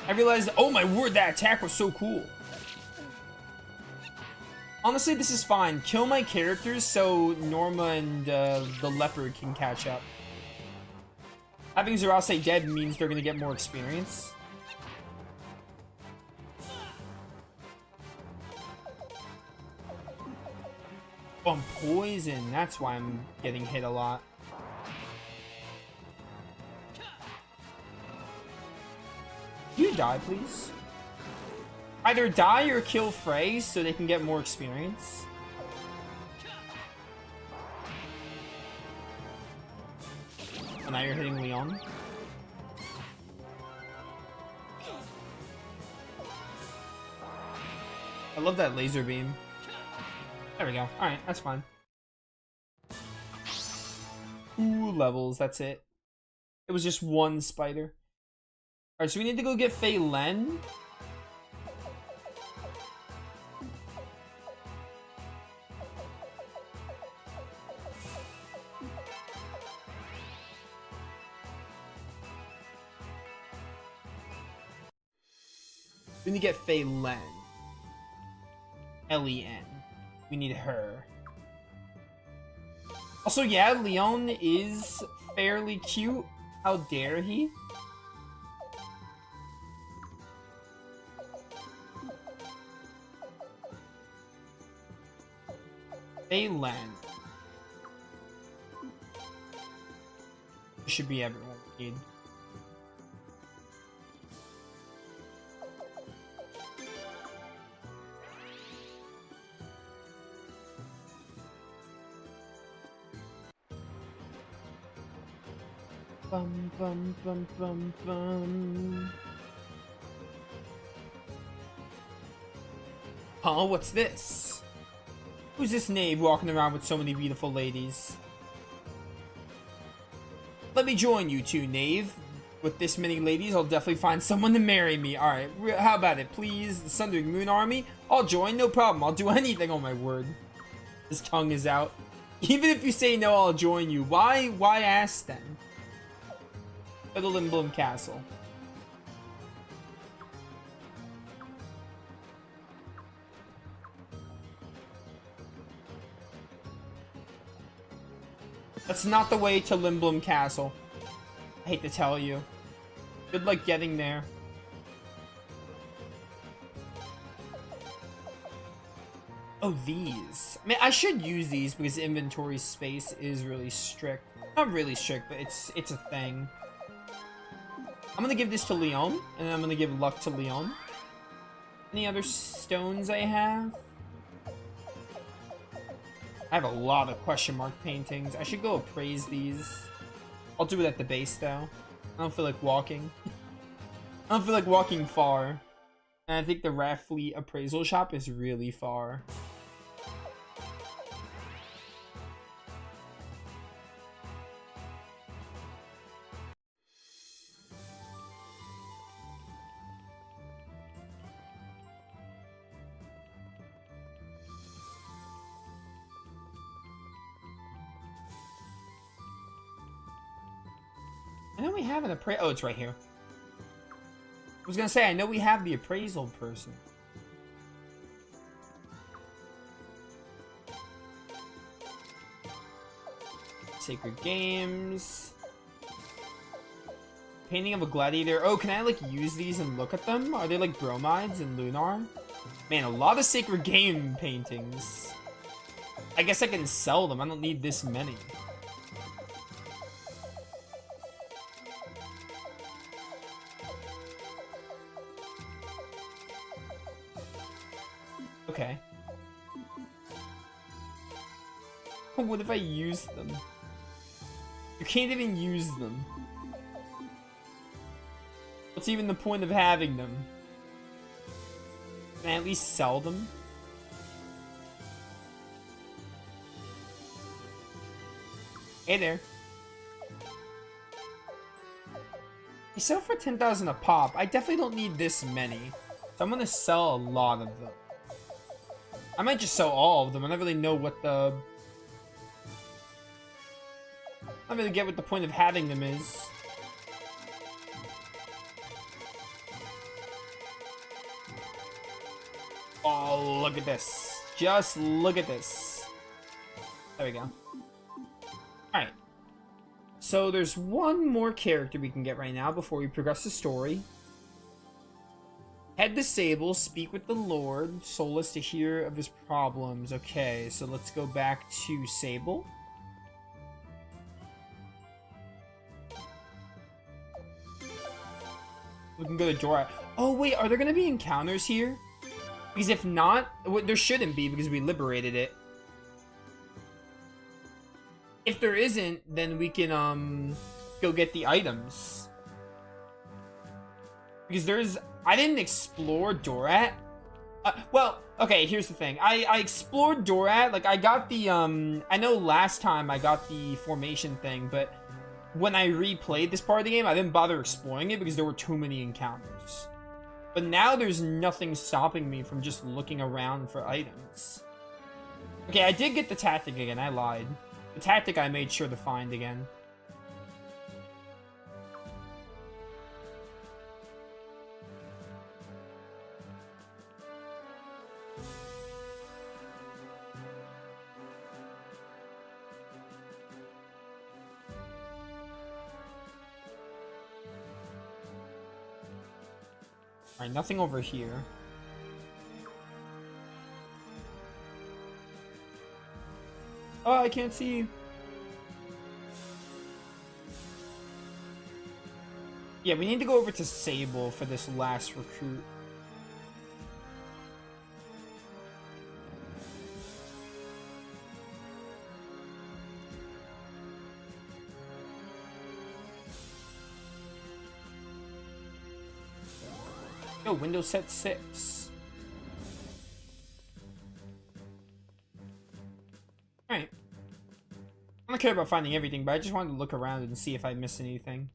I realized, oh my word, that attack was so cool. Honestly, this is fine. Kill my characters so Norma and the leopard can catch up. Having Zarase dead means they're gonna get more experience. Oh, I'm poison. That's why I'm getting hit a lot. You die, please. Either die or kill Frey so they can get more experience. Oh, now you're hitting Leon. I love that laser beam. There we go. Alright, that's fine. 2 levels, that's it. It was just 1 spider. Alright, so we need to go get Fei Len. We need to get Fei Len. L-E-N. We need her. Also, yeah, Leon is fairly cute. How dare he? Fei Len. Should be everyone we need. Bum bum bum bum bum. Huh? What's this? Who's this knave walking around with so many beautiful ladies? Let me join you two, knave. With this many ladies, I'll definitely find someone to marry me. Alright, how about it? Please, the Sundering Moon Army? I'll join, no problem. I'll do anything, on my word. His tongue is out. Even if you say no, I'll join you. Why ask then? Go to Lindblom Castle. That's not the way to Lindblom Castle. I hate to tell you. Good luck getting there. Oh, these. I mean, I should use these because inventory space is really strict. Not really strict, but it's a thing. I'm gonna give this to Leon, and then I'm gonna give luck to Leon. Any other stones I have? I have a lot of question mark paintings. I should go appraise these. I'll do it at the base, though. I don't feel like walking. I don't feel like walking far. And I think the Raffleet appraisal shop is really far. I know we have an appraisal. Oh, it's right here. I was gonna say, I know we have the appraisal person. Sacred Games. Painting of a gladiator. Oh, can I, like, use these and look at them? Are they, like, bromides and lunar? Man, a lot of Sacred Game paintings. I guess I can sell them. I don't need this many. Okay. What if I use them? You can't even use them. What's even the point of having them? Can I at least sell them? Hey there. They sell for 10,000 a pop. I definitely don't need this many. So I'm gonna sell a lot of them. I might just sell all of them. I don't really know what the... I don't really get what the point of having them is. Oh, look at this. Just look at this. There we go. Alright. So there's one more character we can get right now before we progress the story. Head to Sable, speak with the Lord, Solus to hear of his problems. Okay, so let's go back to Sable. We can go to Dora. Oh wait, are there gonna be encounters here? Because if not, there shouldn't be because we liberated it. If there isn't, then we can go get the items. Because I didn't explore Dorat. Well, okay, here's the thing. I explored Dorat. Like, I got the, I know last time I got the formation thing, but when I replayed this part of the game, I didn't bother exploring it because there were too many encounters. But now there's nothing stopping me from just looking around for items. Okay, I did get the tactic again. I lied. The tactic I made sure to find again. Alright, nothing over here. Oh, I can't see you. Yeah, we need to go over to Sable for this last recruit. Yo, Windows set 6. Alright. I don't care about finding everything, but I just wanted to look around and see if I missed anything.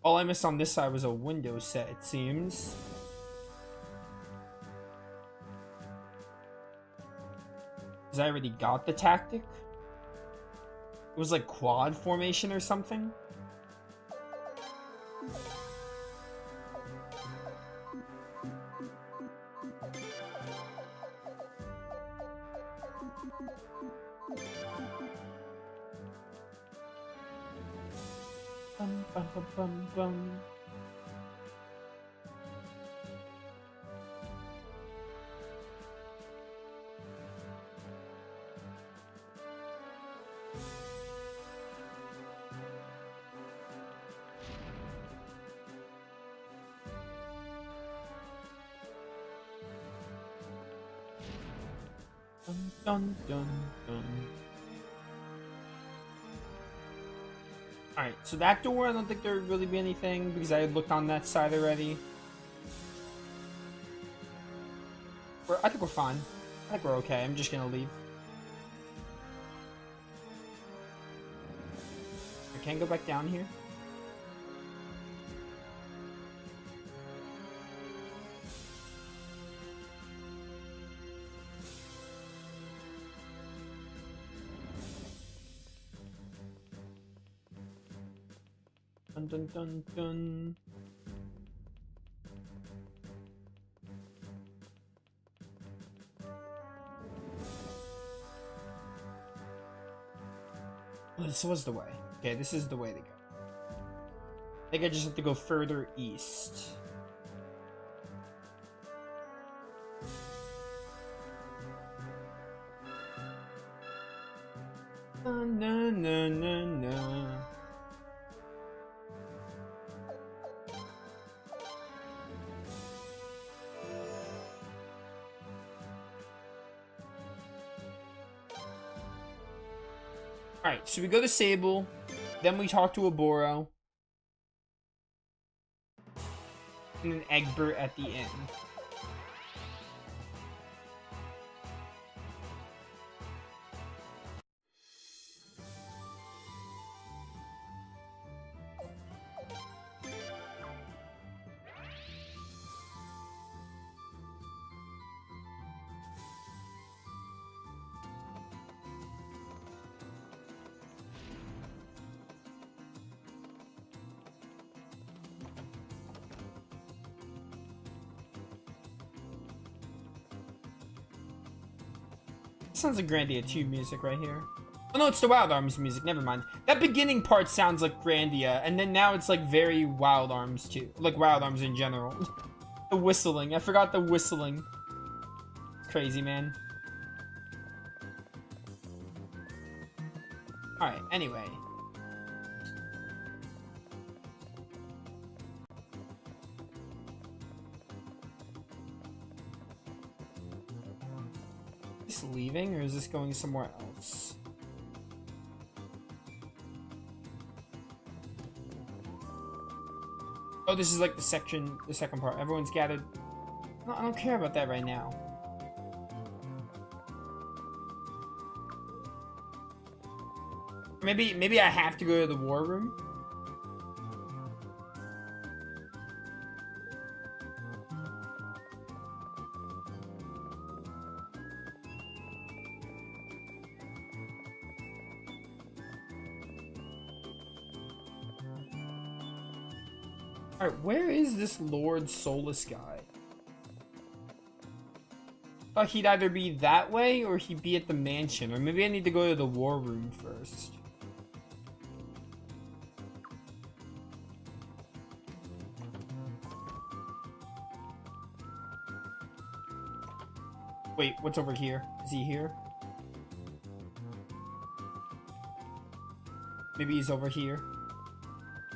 All I missed on this side was a Windows set, it seems. Because I already got the tactic? It was like quad formation or something? Bum, bum, bum, bum, bum. Dun, dun, dun, dun. Alright, so that door, I don't think there would really be anything, because I had looked on that side already. I think we're fine. I think we're okay. I'm just gonna leave. I can't go back down here. Dun dun dun dun. Oh, this was the way. Okay, this is the way to go. I think I just have to go further east. Na na na na na. Alright, so we go to Sable, then we talk to Oboro, and then Egbert at the end. Sounds like Grandia 2 music right here. Oh no, it's the Wild Arms music, never mind. That beginning part sounds like Grandia, and then now it's like very Wild Arms too. Like Wild Arms in general. The whistling, I forgot the whistling. Crazy, man. Alright, anyway. Is this leaving or is this going somewhere else? Oh, this is like the second part. Everyone's gathered. I don't care about that right now. Maybe I have to go to the war room? Alright, where is this Lord Solus guy? I thought he'd either be that way or he'd be at the mansion. Or maybe I need to go to the war room first. Wait, what's over here? Is he here? Maybe he's over here.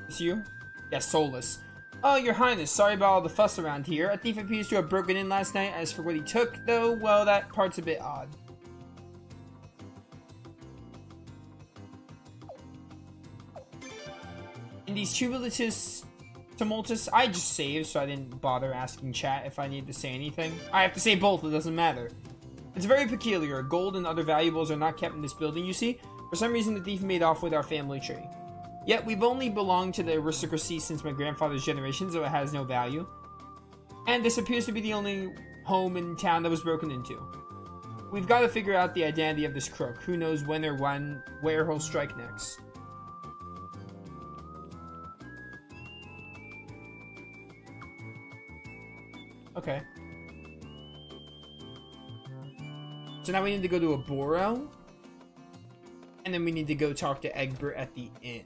Is you? Yes, Solus. Oh, your highness, sorry about all the fuss around here. A thief appears to have broken in last night. As for what he took, though, well, that part's a bit odd. In these tumultuous... I just saved, so I didn't bother asking chat if I need to say anything. I have to say both, it doesn't matter. It's very peculiar. Gold and other valuables are not kept in this building, you see. For some reason, the thief made off with our family tree. Yet, we've only belonged to the aristocracy since my grandfather's generation, so it has no value. And this appears to be the only home in town that was broken into. We've got to figure out the identity of this crook. Who knows when or where he'll strike next. Okay. So now we need to go to Aboro. And then we need to go talk to Egbert at the inn.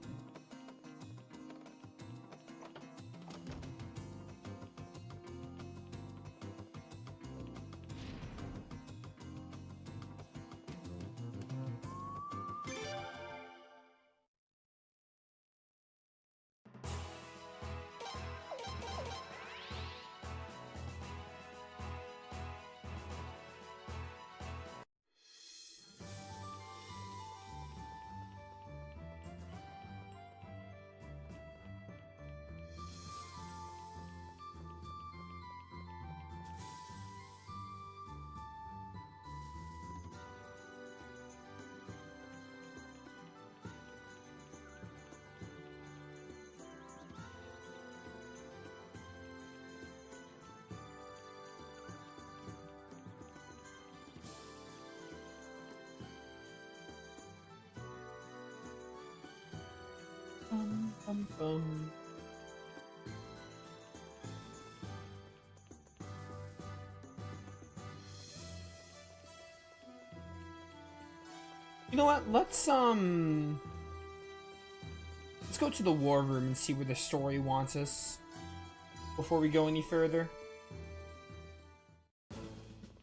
Bum, bum. You know what? Let's go to the war room and see where the story wants us before we go any further.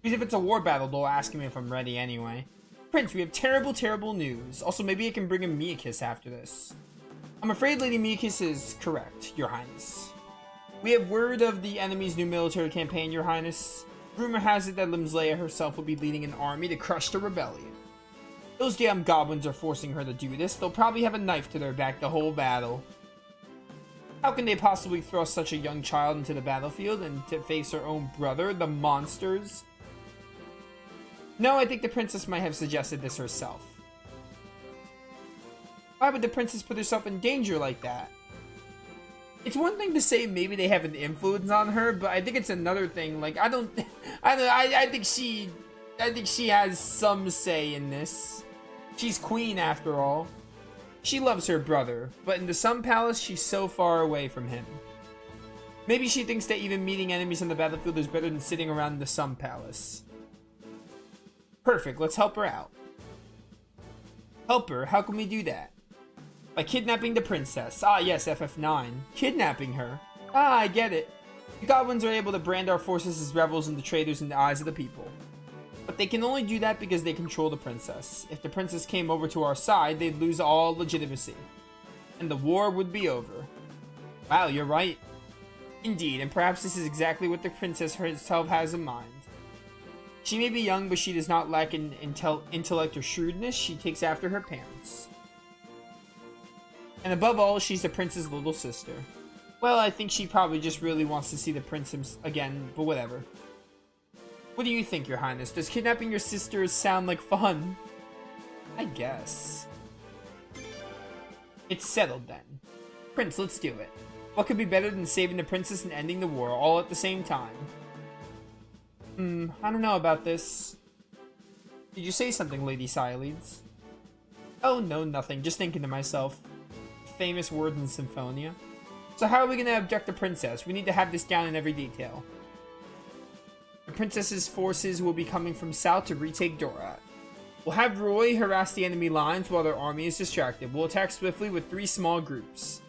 Because if it's a war battle, they'll ask me if I'm ready anyway. Prince, we have terrible, terrible news. Also, maybe I can bring him Miakis after this. I'm afraid Lady Miakis is correct, Your Highness. We have word of the enemy's new military campaign, Your Highness. Rumor has it that Limslea herself will be leading an army to crush the rebellion. Those damn goblins are forcing her to do this. They'll probably have a knife to their back the whole battle. How can they possibly thrust such a young child into the battlefield and to face her own brother, the monsters? No, I think the princess might have suggested this herself. Why would the princess put herself in danger like that? It's one thing to say maybe they have an influence on her, but I think it's another thing. Like, I think she has some say in this. She's queen after all. She loves her brother, but in the Sun Palace, she's so far away from him. Maybe she thinks that even meeting enemies on the battlefield is better than sitting around the Sun Palace. Perfect, let's help her out. Help her? How can we do that? By kidnapping the princess. Ah, yes, FF9. Kidnapping her. Ah, I get it. The goblins are able to brand our forces as rebels and the traitors in the eyes of the people. But they can only do that because they control the princess. If the princess came over to our side, they'd lose all legitimacy. And the war would be over. Wow, you're right. Indeed, and perhaps this is exactly what the princess herself has in mind. She may be young, but she does not lack in intellect or shrewdness. She takes after her parents. And above all, she's the prince's little sister. Well, I think she probably just really wants to see the prince again, but whatever. What do you think, Your Highness? Does kidnapping your sisters sound like fun? I guess. It's settled then. Prince, let's do it. What could be better than saving the princess and ending the war all at the same time? I don't know about this. Did you say something, Lady Siledes? Oh no, nothing. Just thinking to myself. Famous words in Symphonia. So how are we gonna abduct the princess? We need to have this down in every detail. The princess's forces will be coming from south to retake Dorat. We'll have Roy harass the enemy lines while their army is distracted. We'll attack swiftly with 3 small groups.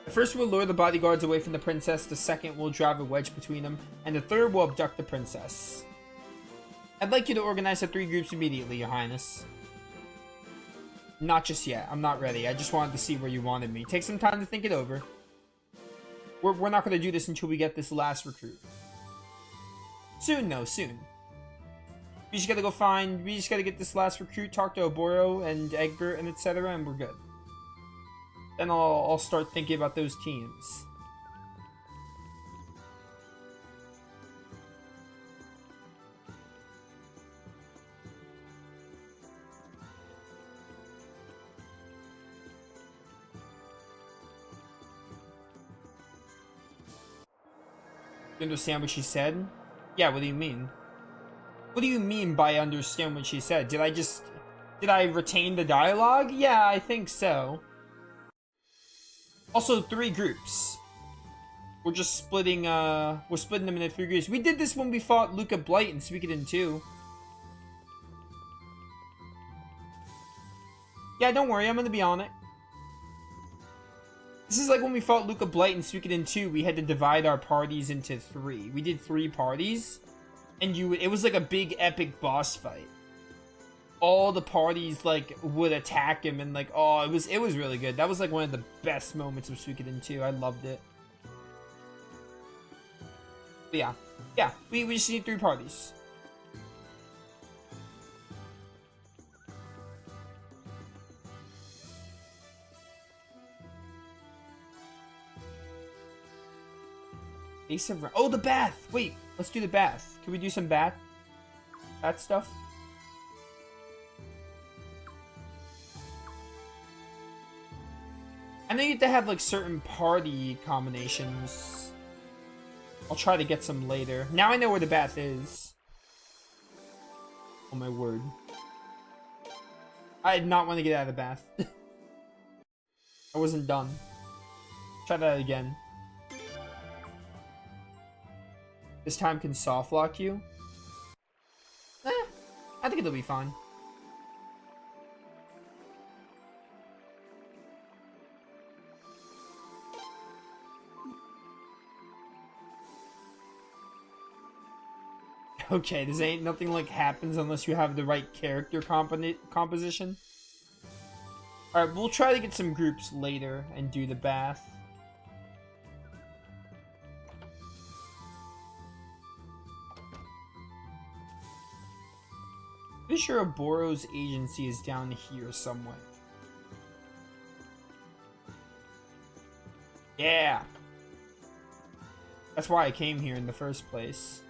The first will lure the bodyguards away from the princess, the second will drive a wedge between them, and the third will abduct the princess. I'd like you to organize the 3 groups immediately, Your Highness. Not just yet. I'm not ready. I just wanted to see where you wanted me. Take some time to think it over. We're not going to do this until we get this last recruit. Soon, no, soon. We just gotta go we just gotta get this last recruit, talk to Oboro and Egbert and etc., and we're good. Then I'll start thinking about those teams. You understand what she said? Yeah, what do you mean? What do you mean by understand what she said? Did I retain the dialogue? Yeah, I think so. Also, 3 groups. We're just splitting, we're splitting them into 3 groups. We did this when we fought Luca Blight in Suikoden 2. Yeah, don't worry, I'm gonna be on it. This is like when we fought Luca Blight in Suikoden 2, we had to divide our parties into 3. We did 3 parties, and it was like a big epic boss fight. All the parties like would attack him, and like, oh, it was really good. That was like one of the best moments of Suikoden 2. I loved it. But yeah, we just need 3 parties. Ace of... Oh, the bath! Wait, let's do the bath. Can we do some bath stuff? I know you have to have, like, certain party combinations. I'll try to get some later. Now I know where the bath is. Oh, my word. I did not want to get out of the bath. I wasn't done. Try that again. This time can soft lock you? I think it'll be fine. Okay, this ain't nothing like happens unless you have the right character composition. Alright, we'll try to get some groups later and do the bath. Pretty sure Oboro's agency is down here somewhere. Yeah! That's why I came here in the first place.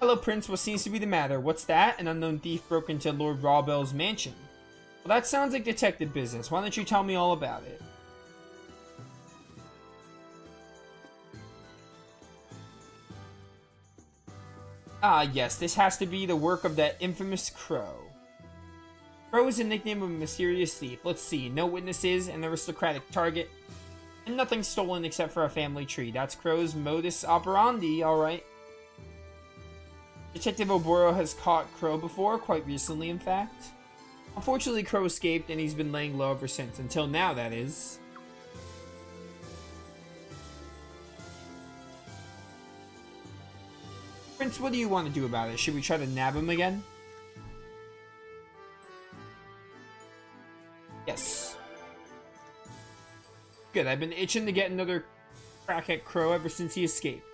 Hello, Prince. What seems to be the matter? What's that? An unknown thief broke into Lord Rawbell's mansion. Well, that sounds like detective business. Why don't you tell me all about it? Ah, yes. This has to be the work of that infamous Crow. Crow is a nickname of a mysterious thief. Let's see. No witnesses, an aristocratic target, and nothing stolen except for a family tree. That's Crow's modus operandi, alright. Detective Oboro has caught Crow before, quite recently in fact. Unfortunately, Crow escaped and he's been laying low ever since. Until now, that is. Prince, what do you want to do about it? Should we try to nab him again? Yes. Good, I've been itching to get another crack at Crow ever since he escaped.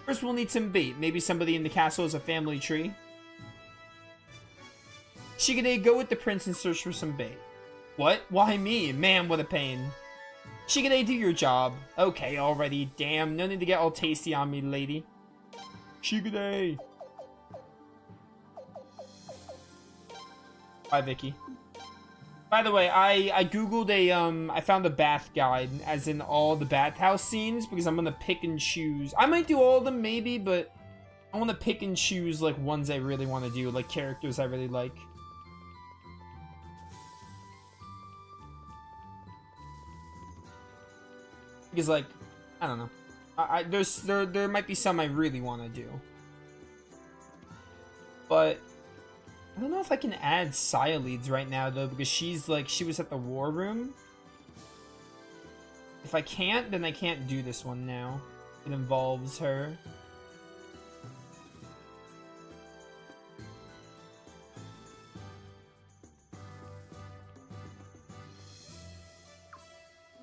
First, we'll need some bait. Maybe somebody in the castle has a family tree. Shigade, go with the prince and search for some bait. What? Why me? Man, what a pain. Shigade, do your job. Okay, already. Damn, no need to get all tasty on me, lady. Shigade! Bye, Vicky. By the way, I googled I found a bath guide, as in all the bathhouse scenes, because I'm gonna pick and choose. I might do all of them, maybe, but I want to pick and choose, like, ones I really want to do, like, characters I really like. Because, like, I don't know. There might be some I really want to do. But I don't know if I can add Saya leads right now, though, because she's, like, she was at the war room. If I can't, then I can't do this one now. It involves her.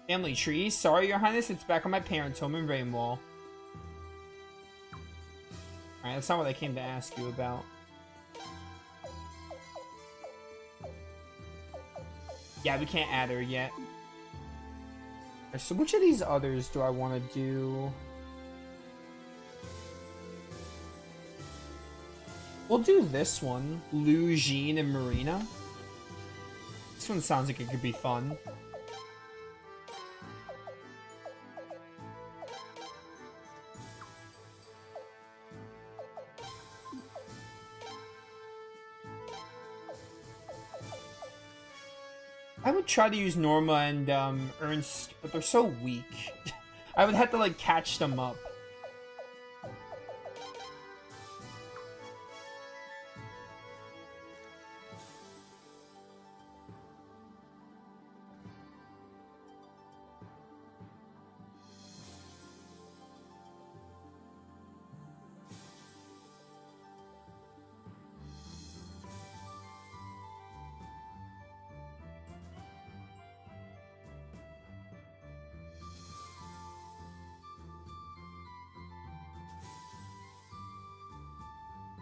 Family tree. Sorry, Your Highness, it's back on my parents' home in Rainwall. Alright, that's not what I came to ask you about. Yeah, we can't add her yet. So which of these others do I want to do? We'll do this one. Lou, Jean, and Marina. This one sounds like it could be fun. I would try to use Norma and Ernst, but they're so weak. I would have to, like, catch them up.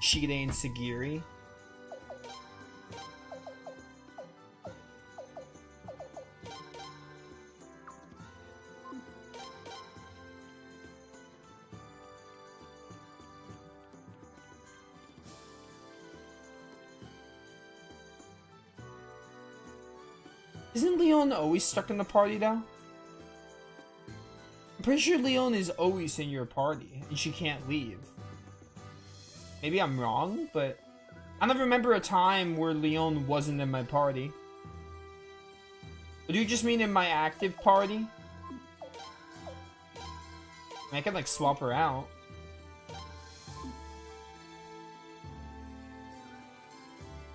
Shigade and Sagiri. Isn't Leon always stuck in the party, though? I'm pretty sure Leon is always in your party, and she can't leave. Maybe I'm wrong, but I don't remember a time where Leon wasn't in my party. Or do you just mean in my active party? I can, like, swap her out.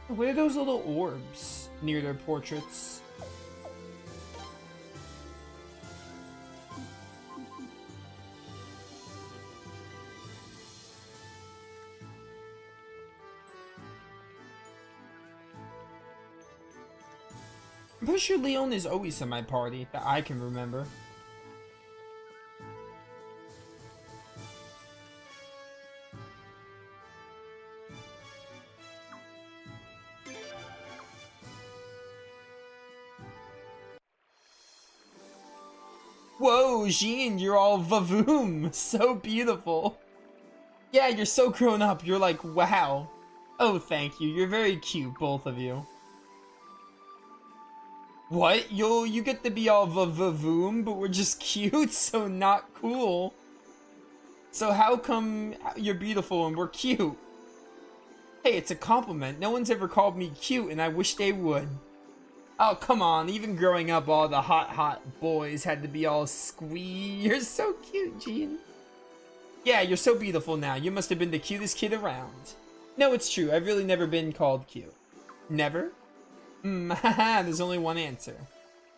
What are those little orbs near their portraits? I'm pretty sure Leon is always in my party, that I can remember. Whoa, Jean, you're all vavoom! So beautiful! Yeah, you're so grown up, you're like, wow. Oh, thank you, you're very cute, both of you. What? You get to be all vavoom, but we're just cute, so not cool. So how come you're beautiful and we're cute? Hey, it's a compliment. No one's ever called me cute, and I wish they would. Oh, come on. Even growing up, all the hot boys had to be all squee. You're so cute, Jean. Yeah, you're so beautiful now. You must have been the cutest kid around. No, it's true. I've really never been called cute. Never? Haha, there's only one answer.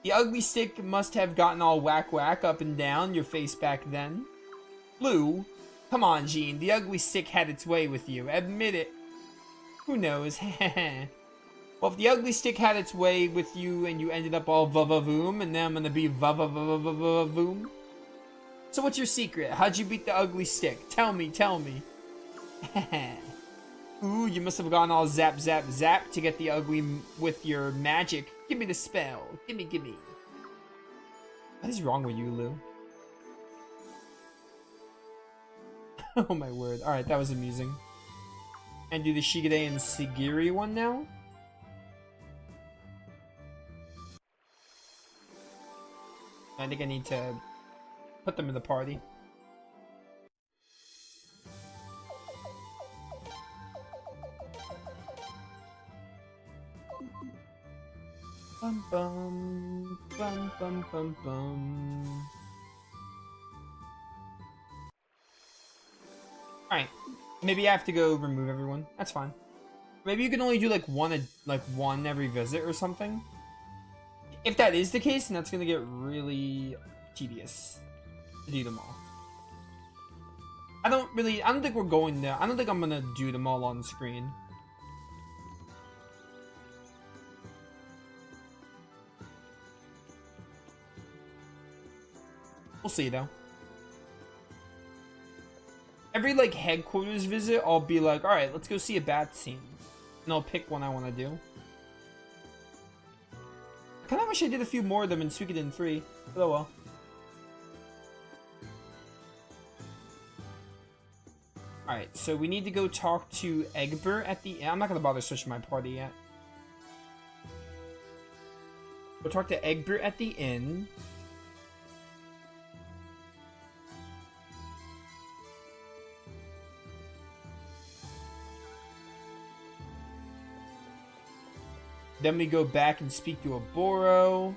The ugly stick must have gotten all whack up and down your face back then. Lou, come on, Jean. The ugly stick had its way with you. Admit it. Who knows? Well, if the ugly stick had its way with you and you ended up all vavavoom, and now I'm gonna be vavavavavavoom. So what's your secret? How'd you beat the ugly stick? Tell me. Ooh, you must have gone all zap, zap, zap to get the ugly with your magic. Give me the spell. Gimme, gimme. What is wrong with you, Lou? Oh my word. Alright, that was amusing. And do the Shigide and Sigiri one now? I think I need to put them in the party. Bum bum bum bum bum bum. Alright. Maybe I have to go remove everyone. That's fine. Maybe you can only do like one every visit or something. If that is the case, then that's gonna get really tedious to do them all. I don't think we're going there. I don't think I'm gonna do them all on screen. We'll see though. Every like headquarters visit, I'll be like, alright, let's go see a bat scene. And I'll pick one I want to do. I kind of wish I did a few more of them in Suikoden 3. But oh well. Alright, so we need to go talk to Egbert at the... I'm not going to bother switching my party yet. We'll talk to Egbert at the inn. Then we go back and speak to Oboro.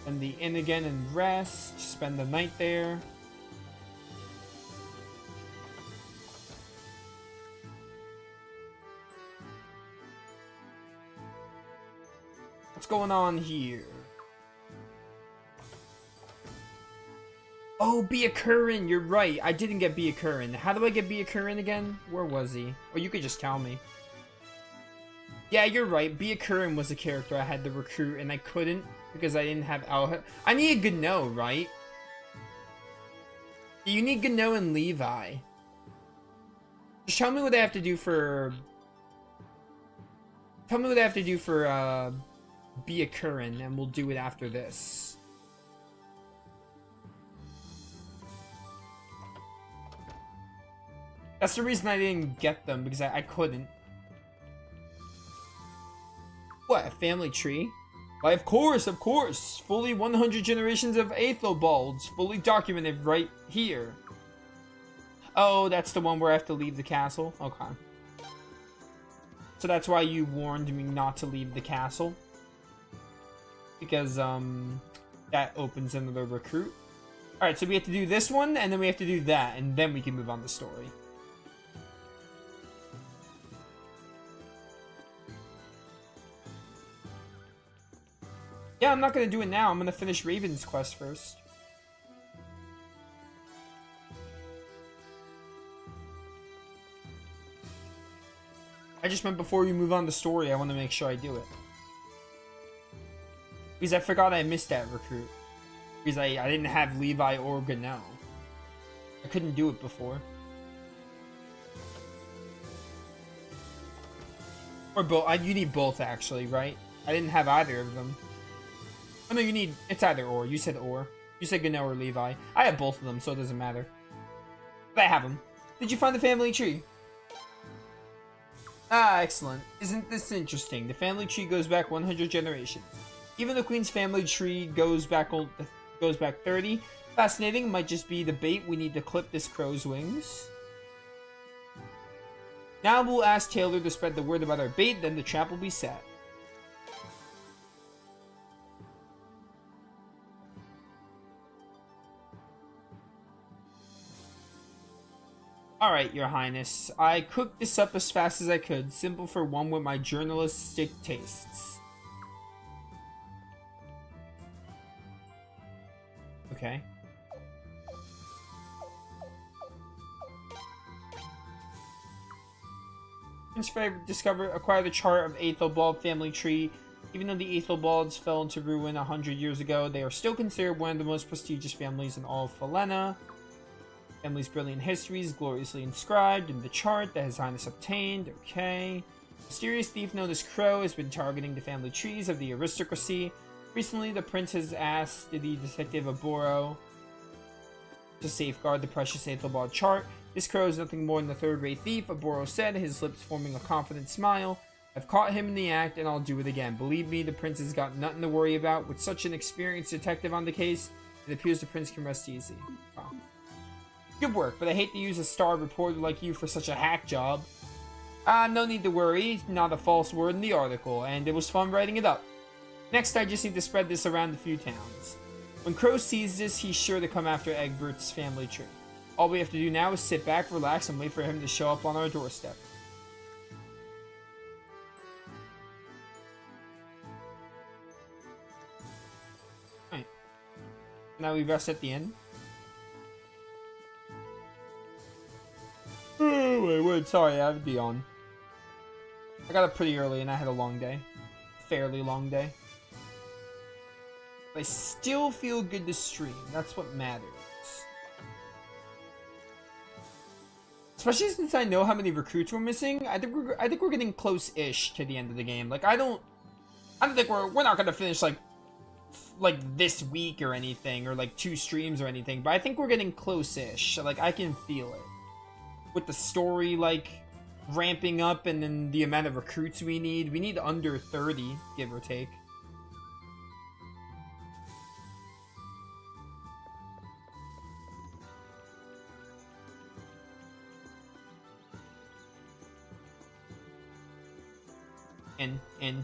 And the inn again and rest. Spend the night there. What's going on here? Oh, Byakuren, you're right. I didn't get Byakuren. How do I get Byakuren again? Where was he? Or you could just tell me. Yeah, you're right. Byakuren was a character I had to recruit, and I couldn't because I didn't have Alha. I need Gano, right? You need Gano and Levi. Just tell me what I have to do for... Tell me what I have to do for, Byakuren, and we'll do it after this. That's the reason I didn't get them, because I couldn't. What, a family tree? Why, of course, of course! Fully 100 generations of Aethelbalds, fully documented right here. Oh, that's the one where I have to leave the castle? Okay. So that's why you warned me not to leave the castle? Because, that opens another recruit. Alright, so we have to do this one, and then we have to do that, and then we can move on the story. Yeah, I'm not gonna do it now. I'm gonna finish Raven's quest first. I just meant before we move on the story, I want to make sure I do it. Because I forgot I missed that recruit. Because I didn't have Levi or Gano. I couldn't do it before. Or both. You need both, actually, right? I didn't have either of them. Oh no, you need... It's either or. You said or. You said Gano or Levi. I have both of them, so it doesn't matter. But I have them. Did you find the family tree? Ah, excellent. Isn't this interesting? The family tree goes back 100 generations. Even the Queen's family tree goes back 30. Fascinating. Might just be the bait we need to clip this crow's wings. Now we'll ask Taylor to spread the word about our bait, then the trap will be set. Alright, Your Highness. I cooked this up as fast as I could. Simple for one with my journalistic tastes. Okay. Prince Fair acquired the chart of Aethelbald family tree. Even though the Aethelbalds fell into ruin 100 years ago, they are still considered one of the most prestigious families in all of Falena. Family's brilliant history is gloriously inscribed in the chart that His Highness obtained. Okay. Mysterious thief known as Crow has been targeting the family trees of the aristocracy. Recently, the prince has asked the detective Aboro to safeguard the precious Aethelbald chart. This Crow is nothing more than a third-rate thief, Aboro said, his lips forming a confident smile. I've caught him in the act, and I'll do it again. Believe me, the prince has got nothing to worry about. With such an experienced detective on the case, it appears the prince can rest easy. Wow. Good work, but I hate to use a star reporter like you for such a hack job. No need to worry, not a false word in the article, and it was fun writing it up. Next, I just need to spread this around a few towns. When Crow sees this, he's sure to come after Egbert's family tree. All we have to do now is sit back, relax, and wait for him to show up on our doorstep. Alright. Now we rest at the inn. Oh, wait, sorry, I have to be on. I got up pretty early and I had a long day. Fairly long day. But I still feel good to stream. That's what matters. Especially since I know how many recruits we're missing. I think we're getting close-ish to the end of the game. Like I don't think we're not gonna finish like this week or anything, or like 2 streams or anything. But I think we're getting close-ish. Like I can feel it. With the story, like, ramping up and then the amount of recruits we need under 30, give or take. In.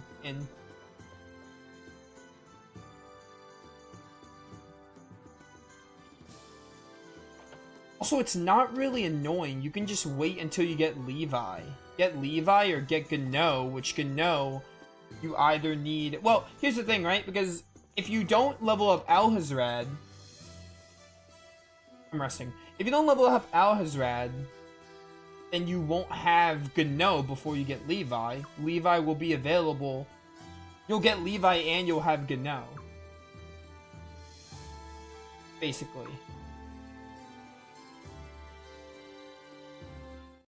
Also, it's not really annoying. You can just wait until you get Levi. Get Levi or get Gano, which Gano you either need... Well, here's the thing, right? Because if you don't level up Alhazrad... I'm resting. If you don't level up Alhazrad, then you won't have Gano before you get Levi. Levi will be available. You'll get Levi and you'll have Gano. Basically.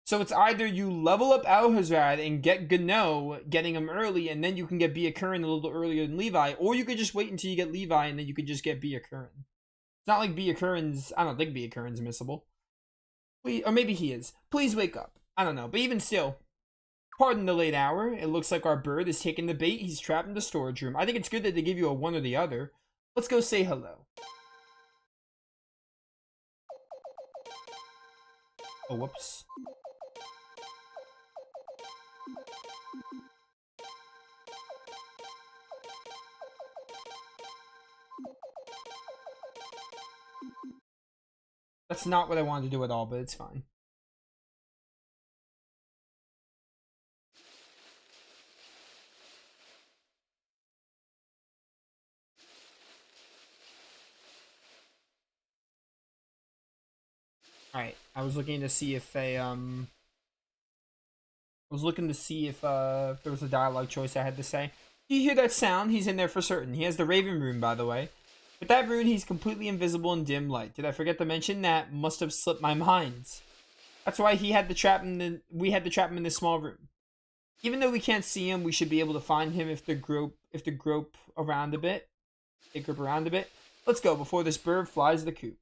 So it's either you level up Alhazrad and get Gano, getting him early, and then you can get Byakuran a little earlier than Levi, or you could just wait until you get Levi and then you could just get Byakuran. It's not like Byakuran's... I don't think Byakuran's missable. Or maybe he is. Please wake up. I don't know, but even still, pardon the late hour. It looks like our bird is taking the bait. He's trapped in the storage room. I think it's good that they give you a one or the other. Let's go say hello. Oh, whoops. That's not what I wanted to do at all, but it's fine. Alright, I was looking to see if there was a dialogue choice I had to say. Do you hear that sound? He's in there for certain. He has the Raven rune, by the way. With that rune, he's completely invisible in dim light. Did I forget to mention that? Must have slipped my mind. That's why we had to trap him in this small room. Even though we can't see him, we should be able to find him if they grope around a bit. Let's go before this bird flies the coop.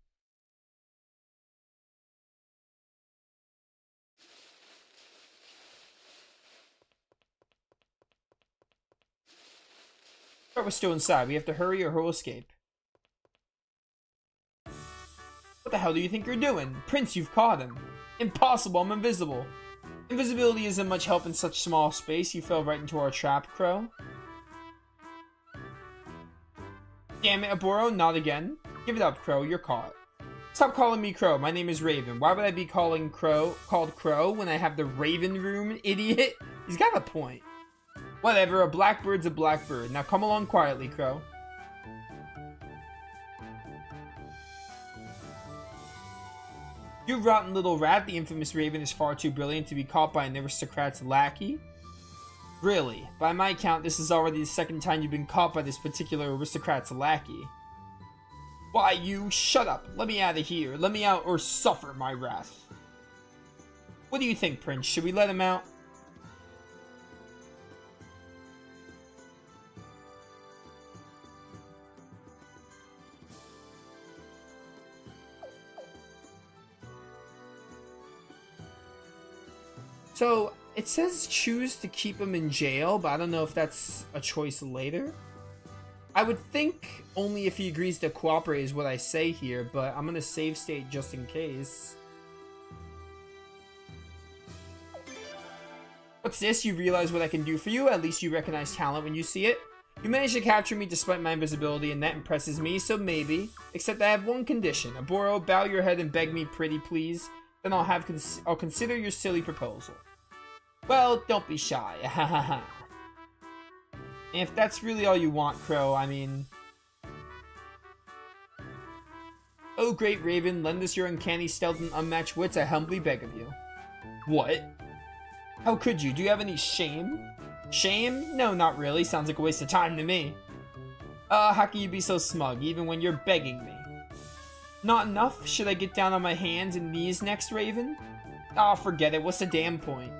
But we're still inside. We have to hurry or he'll escape. What the hell do you think you're doing? Prince, you've caught him. Impossible, I'm invisible. Invisibility isn't much help in such small space. You fell right into our trap, Crow. Damn it, Aboro, not again. Give it up, Crow, you're caught. Stop calling me Crow, my name is Raven. Why would I be called Crow when I have the Raven room, idiot? He's got a point. Whatever, a blackbird's a blackbird. Now come along quietly, Crow. You rotten little rat, the infamous Raven is far too brilliant to be caught by an aristocrat's lackey. Really, by my count, this is already the second time you've been caught by this particular aristocrat's lackey. Why, you shut up. Let me out of here. Let me out or suffer my wrath. What do you think, Prince? Should we let him out? So, it says choose to keep him in jail, but I don't know if that's a choice later. I would think only if he agrees to cooperate is what I say here, but I'm gonna save state just in case. What's this? You realize what I can do for you? At least you recognize talent when you see it. You managed to capture me despite my invisibility, and that impresses me, so maybe. Except I have one condition. Aburo, bow your head and beg me pretty, please. Then I'll consider your silly proposal. Well, don't be shy. And if that's really all you want, Crow, I mean... Oh, great Raven, lend us your uncanny stealth and unmatched wits, I humbly beg of you. What? How could you? Do you have any shame? Shame? No, not really. Sounds like a waste of time to me. How can you be so smug, even when you're begging me? Not enough? Should I get down on my hands and knees next, Raven? Ah, forget it. What's the damn point?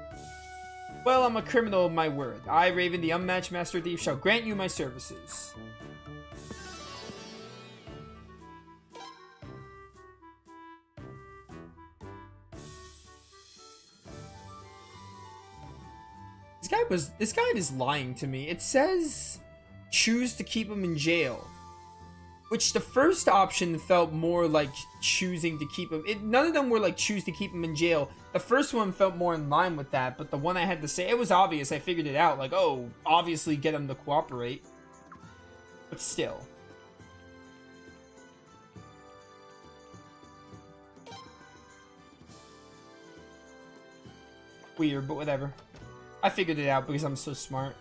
Well, I'm a criminal of my word. I, Raven, the unmatched master thief, shall grant you my services. This guy is lying to me. It says choose to keep him in jail. Which the first option felt more like choosing to keep him. None of them were like choose to keep him in jail. The first one felt more in line with that, but the one I had to say, it was obvious. I figured it out. Like, oh, obviously get him to cooperate. But still. Weird, but whatever. I figured it out because I'm so smart.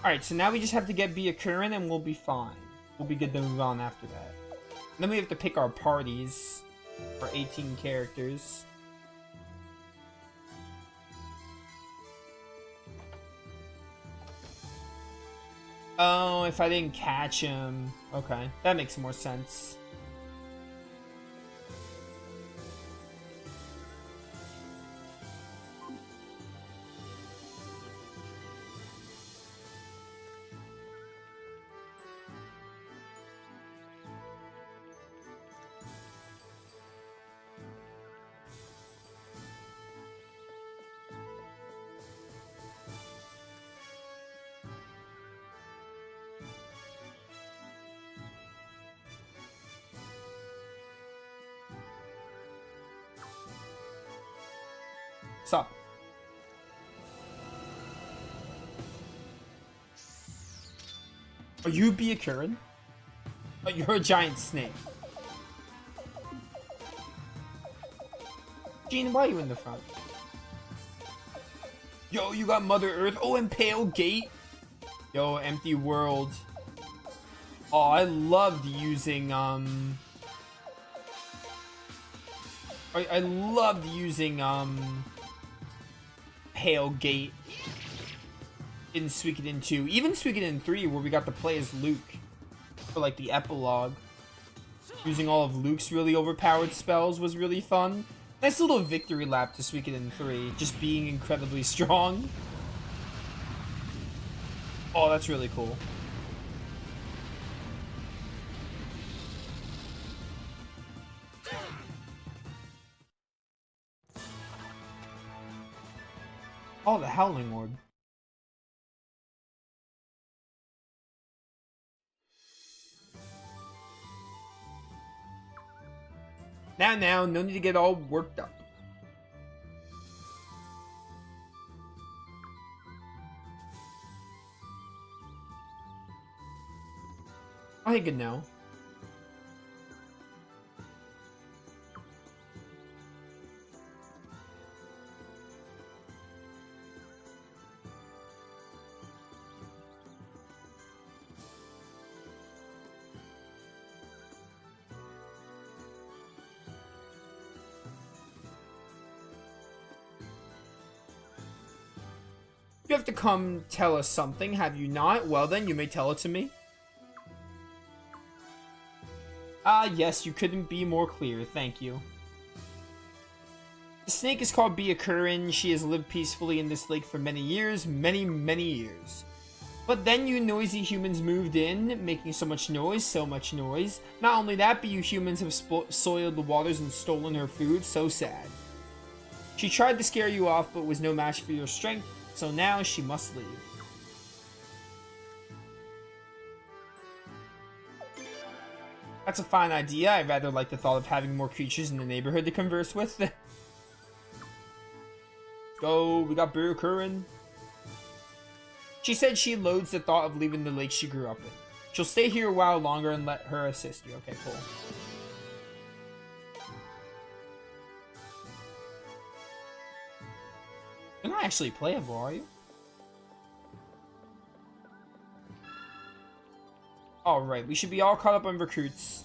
Alright, so now we just have to get Byakuren and we'll be fine. We'll be good to move on after that. Then we have to pick our parties for 18 characters. Oh, if I didn't catch him. Okay, that makes more sense. What's up? Are you Byakuren? Oh, you're a giant snake. Gene, why are you in the front? Yo, you got Mother Earth. Oh, and Pale Gate. Yo, Empty World. Oh, I loved using, I loved using, Pale Gate in Suikoden 2. Even Suikoden 3, where we got to play as Luke for, like, the epilogue. Using all of Luke's really overpowered spells was really fun. Nice little victory lap to Suikoden 3, just being incredibly strong. Oh, that's really cool. Oh, the Howling Orb. Now, no need to get all worked up. I could know. You have to come tell us something, have you not? Well then, you may tell it to me. Ah, yes, you couldn't be more clear, thank you. The snake is called Byakuren. She has lived peacefully in this lake for many years, many years. But then you noisy humans moved in, making so much noise, so much noise. Not only that, but you humans have soiled the waters and stolen her food, so sad. She tried to scare you off, but was no match for your strength, so now she must leave. That's a fine idea. I rather like the thought of having more creatures in the neighborhood to converse with. Go, we got Byakuren. She said she loathes the thought of leaving the lake she grew up in. She'll stay here a while longer and let her assist you. Okay, cool. You're not actually playable, are you? Alright, we should be all caught up on recruits.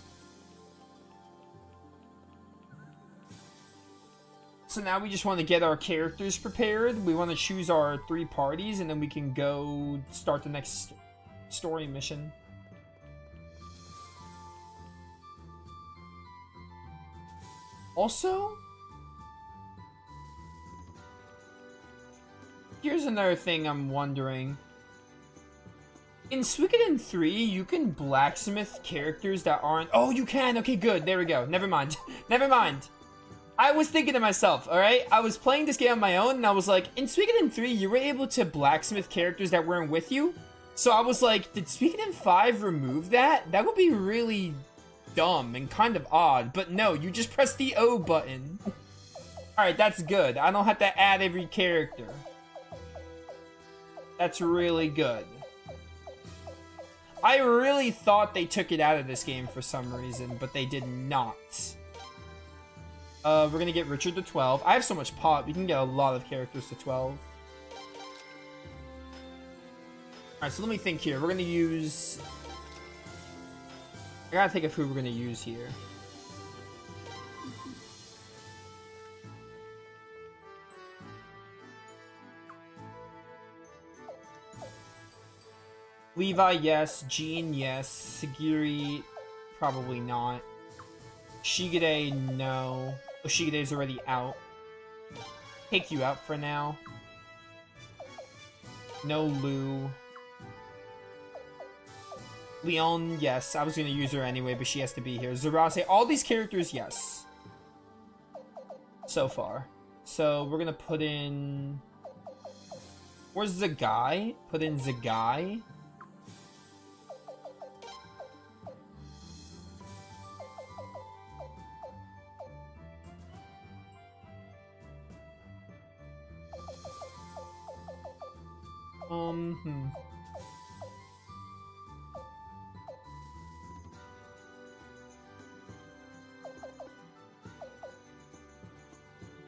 So now we just want to get our characters prepared. We want to choose our 3 parties, and then we can go start the next story mission. Also, here's another thing I'm wondering. In Suikoden 3, you can blacksmith characters that aren't... Oh, you can! Okay, good. There we go. Never mind. Never mind. I was thinking to myself, alright? I was playing this game on my own, and I was like, in Suikoden 3, you were able to blacksmith characters that weren't with you. So I was like, did Suikoden 5 remove that? That would be really dumb and kind of odd. But no, you just press the O button. Alright, that's good. I don't have to add every character. That's really good. I really thought they took it out of this game for some reason, but they did not. We're gonna get Richard to 12. I have so much pot, we can get a lot of characters to 12. Alright, so let me think here. We're gonna use... I gotta think of who we're gonna use here. Levi, yes. Jean, yes. Sagiri, probably not. Shigide, no. Oh, Shigide's already out. Take you out for now. No Lou. Leon, yes. I was gonna use her anyway, but she has to be here. Zarase, all these characters, yes. So far. So, we're gonna put in... Where's Zagai? Put in Zagai.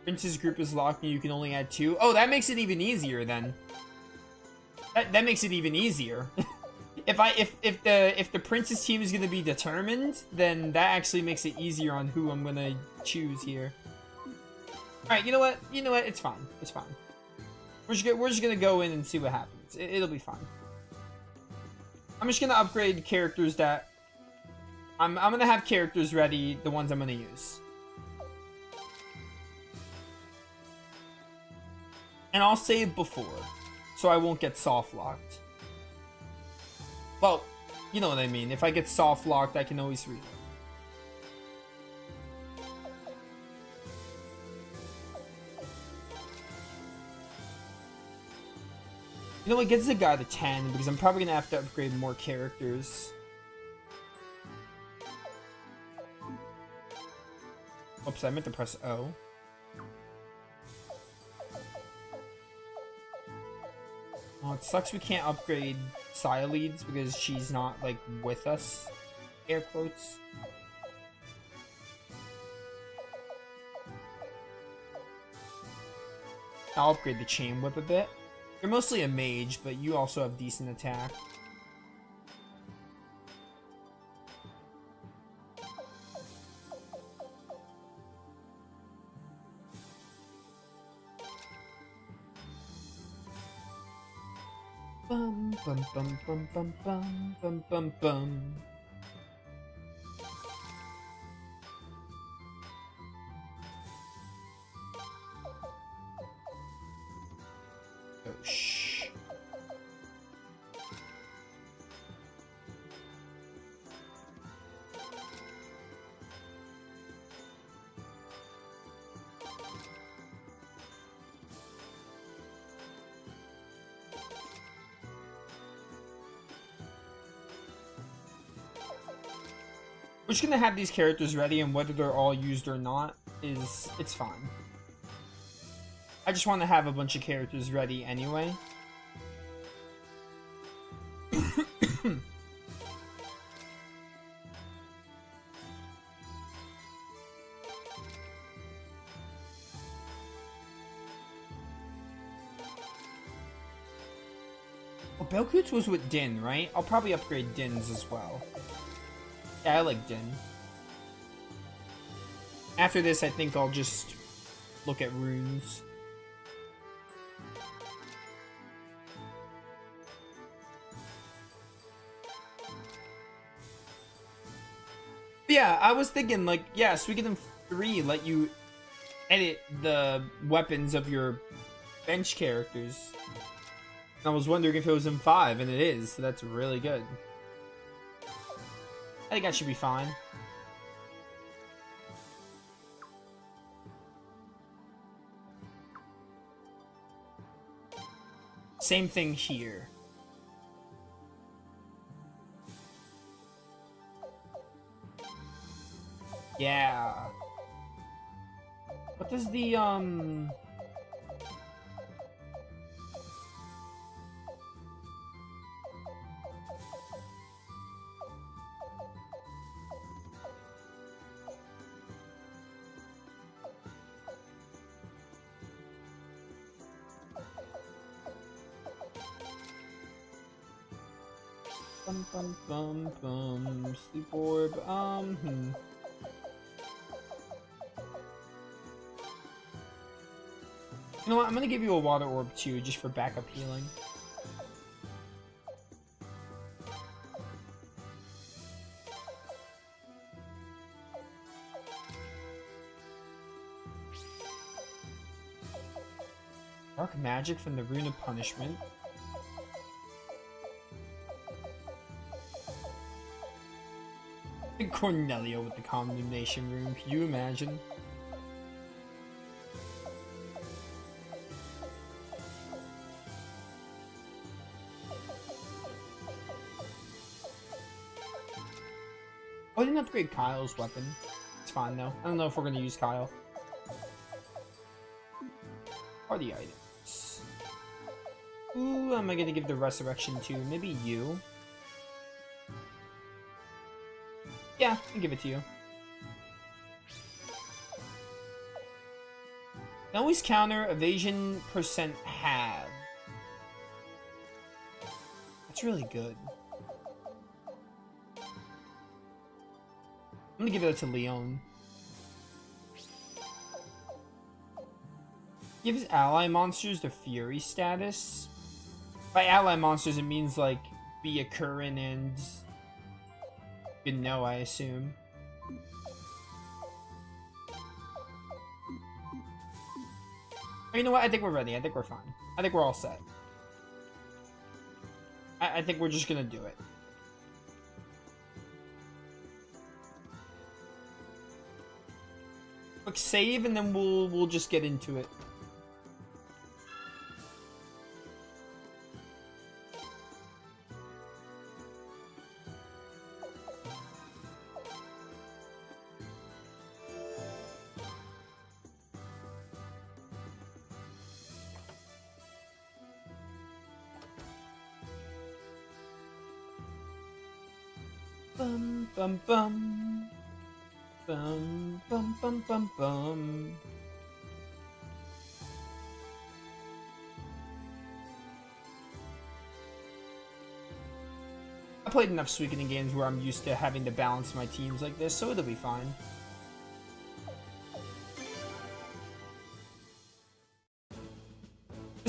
Prince's group is locked and you can only add 2. Oh, that makes it even easier then. That makes it even easier. if the Prince's team is gonna be determined, then that actually makes it easier on who I'm gonna choose here. Alright, you know what? You know what? It's fine. It's fine. We're just gonna go in and see what happens. It'll be fine. I'm just gonna upgrade characters that... I'm gonna have characters ready, the ones I'm gonna use. And I'll save before, so I won't get soft-locked. Well, you know what I mean. If I get soft-locked, I can always reload. You know what, gets the guy to 10, because I'm probably gonna have to upgrade more characters. Oops, I meant to press O. Oh, it sucks we can't upgrade Sialeeds because she's not, like, with us. Air quotes. I'll upgrade the Chain Whip a bit. You're mostly a mage, but you also have decent attack. Bum bum bum bum bum bum bum bum bum. Oh shh. We're just gonna have these characters ready, and whether they're all used or not it's fine. I just want to have a bunch of characters ready anyway. Well, Belkut's was with Din, right? I'll probably upgrade Din's as well. Yeah, I like Din. After this, I think I'll just look at runes. But yeah, I was thinking, like, yeah, Suikoden 3 let you edit the weapons of your bench characters. And I was wondering if it was in 5, and it is, so that's really good. I think that should be fine. Same thing here. Yeah. What does the, Bum bum bum bum. Sleep orb. You know what? I'm gonna give you a water orb too, just for backup healing. Dark magic from the Rune of Punishment. Cornelio with the condemnation rune. Can you imagine? Oh, I didn't upgrade Kyle's weapon. It's fine though. I don't know if we're gonna use Kyle. Party items. Who am I gonna give the resurrection to? Maybe you? Yeah, I'll give it to you. Can always counter evasion percent half. That's really good. I'm gonna give it to Leon. Gives ally monsters the Fury status. By ally monsters, it means like Byakuren and no, I assume. You know what? I think we're ready. I think we're fine. I think we're all set. I think we're just gonna do it. Quick save, and then we'll just get into it. Bum bum bum. Bum bum bum bum bum. I played enough Suikoden games where I'm used to having to balance my teams like this, so it'll be fine.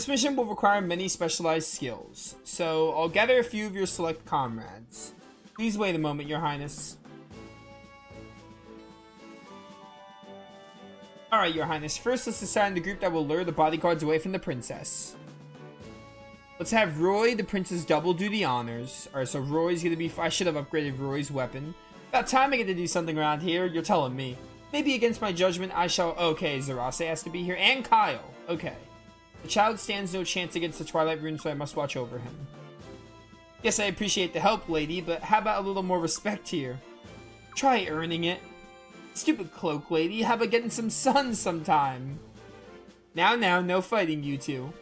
This mission will require many specialized skills, so I'll gather a few of your select comrades. Please wait a moment, Your Highness. Alright, Your Highness. First, let's assign the group that will lure the bodyguards away from the princess. Let's have Roy, the princess, double do the honors. Alright, so Roy's gonna be... I should have upgraded Roy's weapon. About time I get to do something around here. You're telling me. Maybe against my judgment, I shall... Okay, Zarase has to be here. And Kyle. Okay. The child stands no chance against the Twilight Rune, so I must watch over him. Yes, I appreciate the help, lady, but how about a little more respect here? Try earning it. Stupid cloak lady, how about getting some sun sometime? Now, no fighting, you two.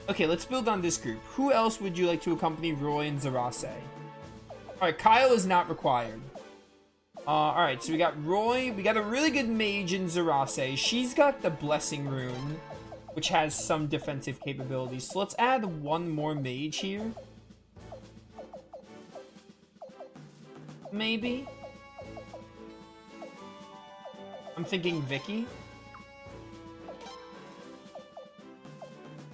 Okay, let's build on this group. Who else would you like to accompany Roy and Zarase? Alright, Kyle is not required. Alright, so we got Roy. We got a really good mage in Zarase. She's got the Blessing Rune, which has some defensive capabilities. So let's add one more mage here. Maybe? I'm thinking Vicky.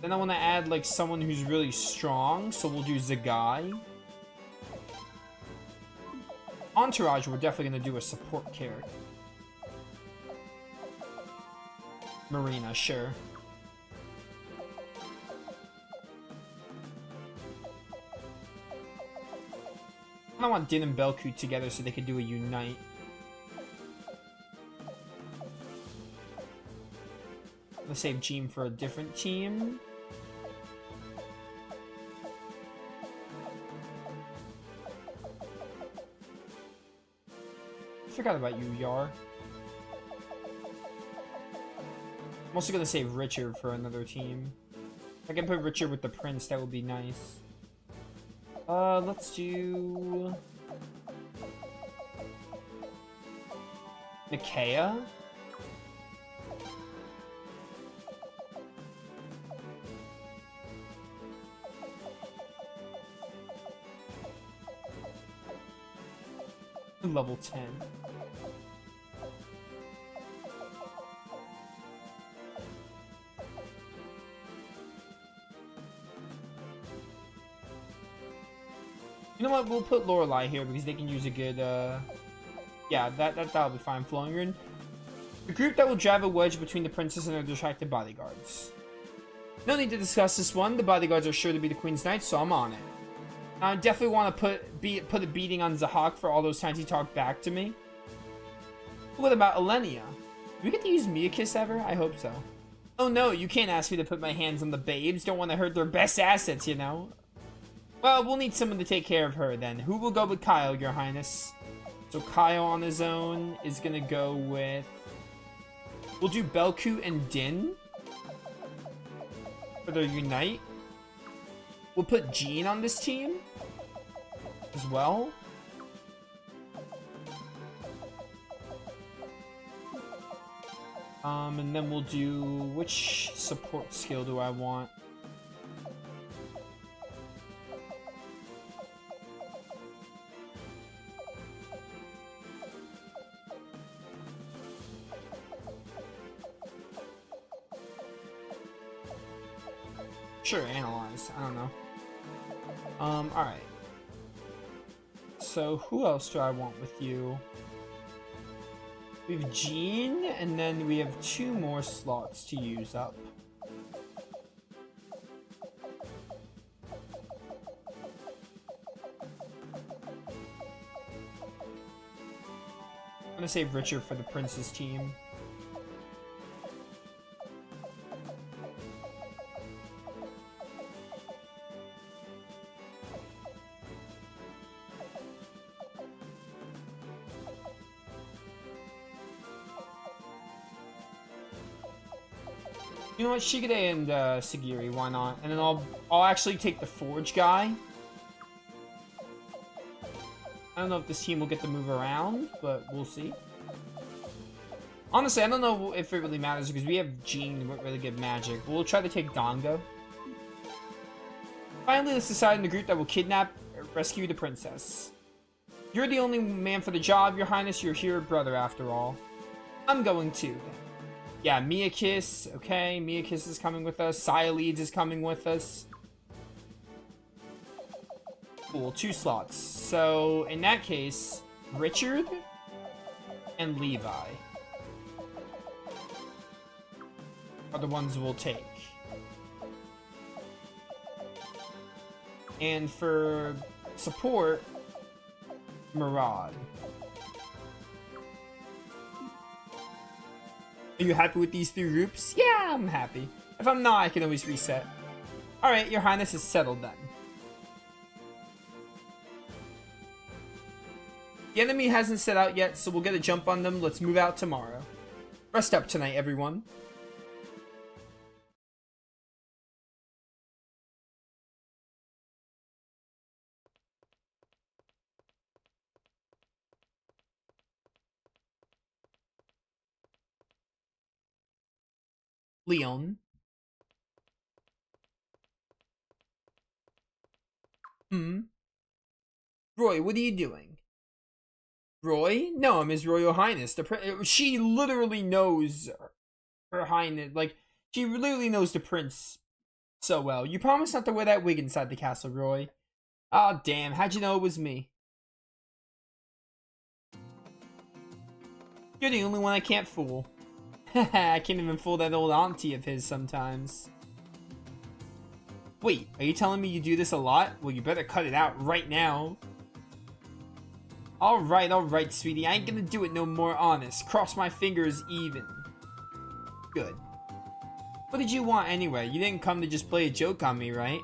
Then I want to add like someone who's really strong, so we'll do Zagai. Entourage, we're definitely going to do a support character. Marina, sure. I want Din and Belku together so they can do a unite. I'm gonna save Jean for a different team. I forgot about you, Yar. I'm also gonna save Richard for another team. If I can put Richard with the Prince, that would be nice. Let's do... Nikea? Level 10. You know what? We'll put Lorelei here because they can use a good, yeah, that'll be fine. Flowing Rune. The group that will drive a wedge between the princess and her distracted bodyguards. No need to discuss this one. The bodyguards are sure to be the Queen's Knights, so I'm on it. I definitely want to put a beating on Zahak for all those times he talked back to me. What about Elenia? Do we get to use Miakiss ever? I hope so. Oh no, you can't ask me to put my hands on the babes. Don't want to hurt their best assets, you know? Well, we'll need someone to take care of her then. Who will go with Kyle, Your Highness? So Kyle on his own is gonna go with... We'll do Belku and Din for their unite. We'll put Jean on this team as well. And then we'll do... Which support skill do I want? Sure, analyze. I don't know. Alright. So, who else do I want with you? We have Jean, and then we have 2 more slots to use up. I'm gonna save Richard for the Prince's team. You know what, Shigide and Sagiri, why not? And then I'll actually take the Forge guy. I don't know if this team will get to move around, but we'll see. Honestly, I don't know if it really matters because we have Jean with really good magic. We'll try to take Dongo. Finally, let's decide in the group that will kidnap or rescue the princess. You're the only man for the job, Your Highness. You're here, brother, after all. I'm going too, then. Yeah, Miyakis. Okay, Miyakis is coming with us. Sialeeds is coming with us. Cool, 2 slots. So, in that case, Richard and Levi are the ones we'll take. And for support, Murad. Are you happy with these 3 groups? Yeah, I'm happy. If I'm not, I can always reset. Alright, your highness is settled then. The enemy hasn't set out yet, so we'll get a jump on them. Let's move out tomorrow. Rest up tonight, everyone. Leon. Roy, what are you doing? Roy? No, I'm His Royal Highness. She literally knows her highness. Like, she literally knows the prince so well. You promised not to wear that wig inside the castle, Roy. Aw, damn. How'd you know it was me? You're the only one I can't fool. I can't even fool that old auntie of his sometimes. Wait, are you telling me you do this a lot? Well, you better cut it out right now. Alright, sweetie. I ain't gonna do it no more, honest. Cross my fingers even. Good. What did you want anyway? You didn't come to just play a joke on me, right?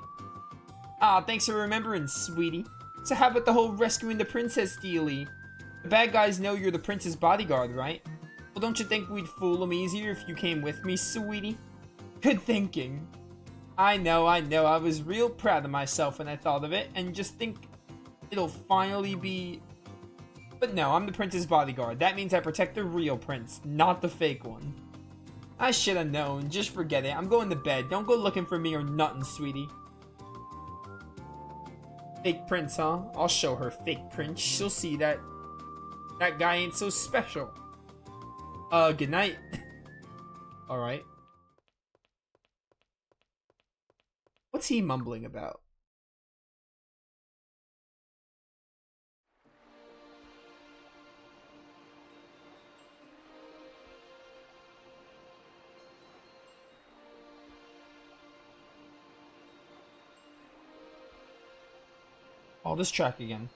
Ah, thanks for remembering, sweetie. So how about the whole rescuing the princess dealie? The bad guys know you're the prince's bodyguard, right? Well, don't you think we'd fool them easier if you came with me, sweetie? Good thinking. I know. I was real proud of myself when I thought of it, and just think it'll finally be... But no, I'm the prince's bodyguard. That means I protect the real prince, not the fake one. I should have known. Just forget it. I'm going to bed. Don't go looking for me or nothing, sweetie. Fake prince, huh? I'll show her fake prince. She'll see that that guy ain't so special. Good night. Alright. What's he mumbling about? All this track again.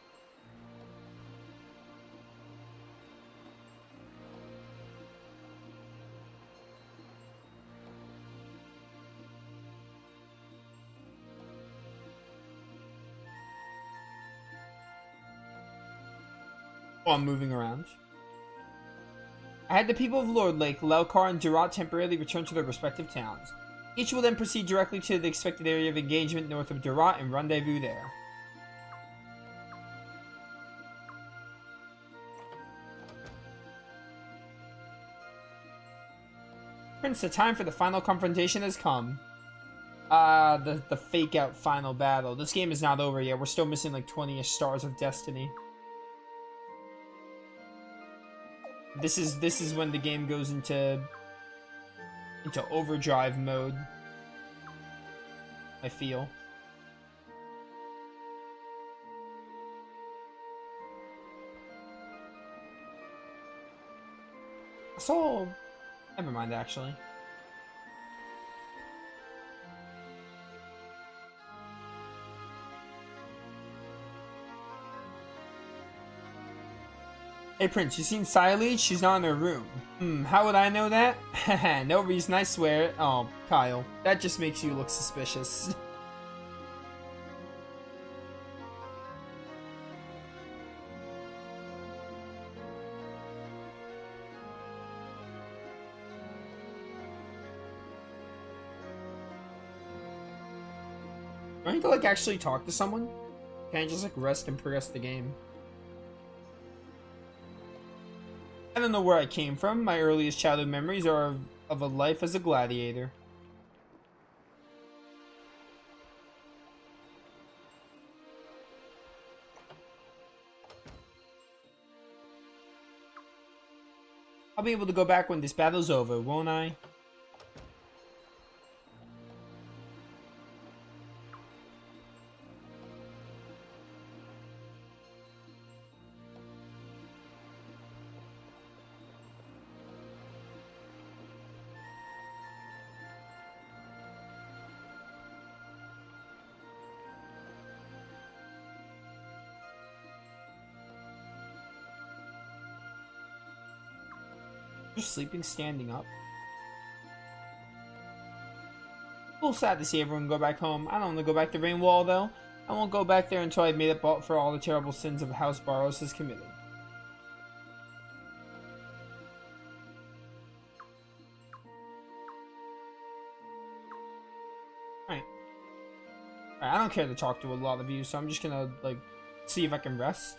Oh, I'm moving around. I had the people of Lord Lake, Lelkar, and Durat temporarily return to their respective towns. Each will then proceed directly to the expected area of engagement north of Durat and rendezvous there. Prince, the time for the final confrontation has come. The fake out final battle. This game is not over yet. We're still missing like 20-ish stars of destiny. This is when the game goes into overdrive mode. I feel. So, never mind actually. Hey Prince, you seen Sialeeds? She's not in her room. How would I know that? Haha, no reason, I swear. Oh, Kyle, that just makes you look suspicious. Do I need to like actually talk to someone? Can I just like rest and progress the game? I don't know where I came from. My earliest childhood memories are of a life as a gladiator. I'll be able to go back when this battle's over, won't I? You're sleeping standing up? A little sad to see everyone go back home. I don't want to go back to Rainwall though. I won't go back there until I've made up for all the terrible sins of House Barrows has committed. Alright. I don't care to talk to a lot of you, so I'm just gonna, like, see if I can rest.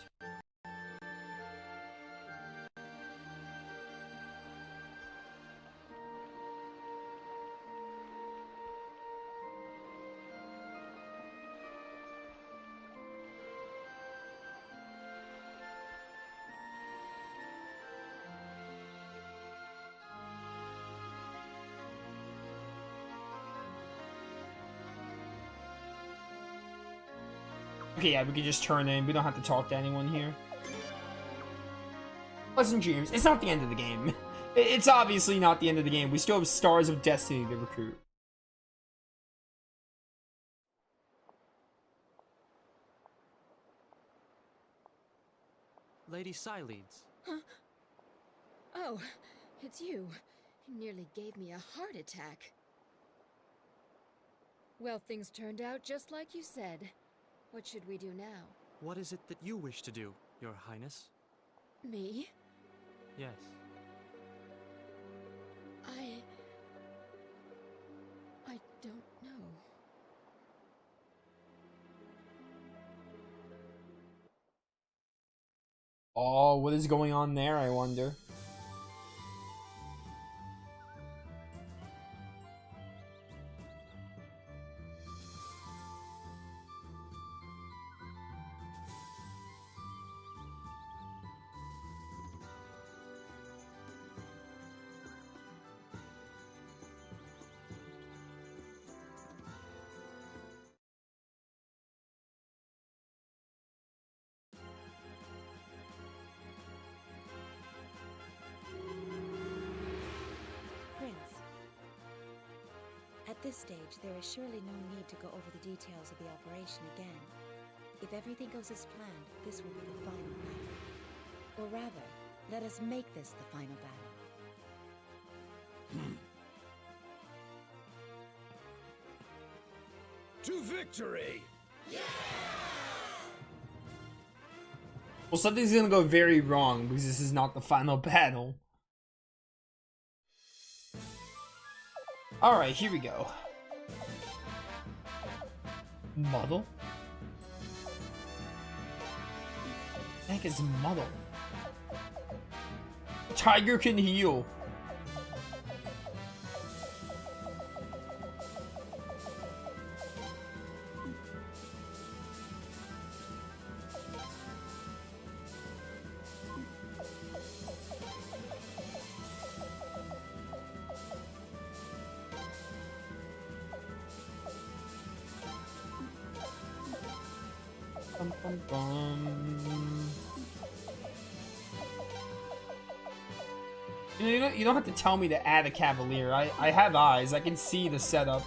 Okay, yeah, we can just turn in. We don't have to talk to anyone here. Pleasant dreams. It's not the end of the game. It's obviously not the end of the game. We still have Stars of Destiny to recruit. Lady Sileeds. Huh? Oh, it's you. You nearly gave me a heart attack. Well, things turned out just like you said. What should we do now? What is it that you wish to do, Your Highness? Me? Yes. I don't know. Oh, what is going on there, I wonder? At this stage, there is surely no need to go over the details of the operation again. If everything goes as planned, this will be the final battle. Or rather, let us make this the final battle. To victory! Well, something's gonna go very wrong because this is not the final battle. Alright, here we go. Muddle? What the heck is Muddle? Tiger can heal. Bum, bum, bum. You don't have to tell me to add a Cavalier. I have eyes. I can see the setup.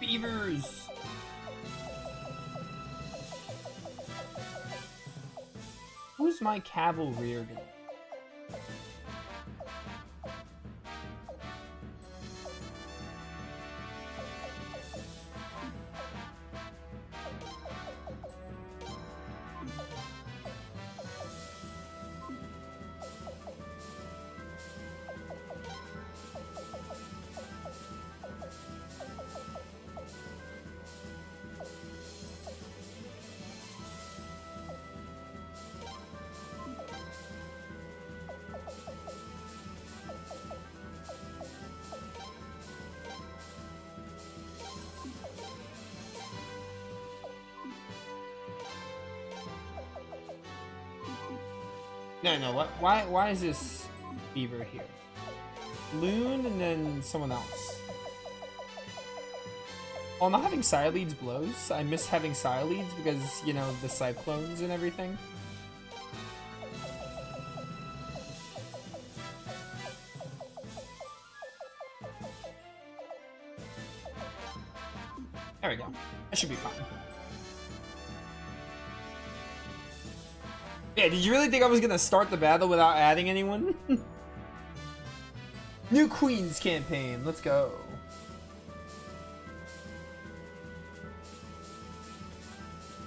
Beavers! Who's my cavalry gonna? No, what? Why is this beaver here? Loon and then someone else. Oh, not having Psyleads blows. I miss having Psyleads because, you know, the cyclones and everything. There we go. That should be fine. Yeah, did you really think I was gonna start the battle without adding anyone? New Queens campaign, let's go.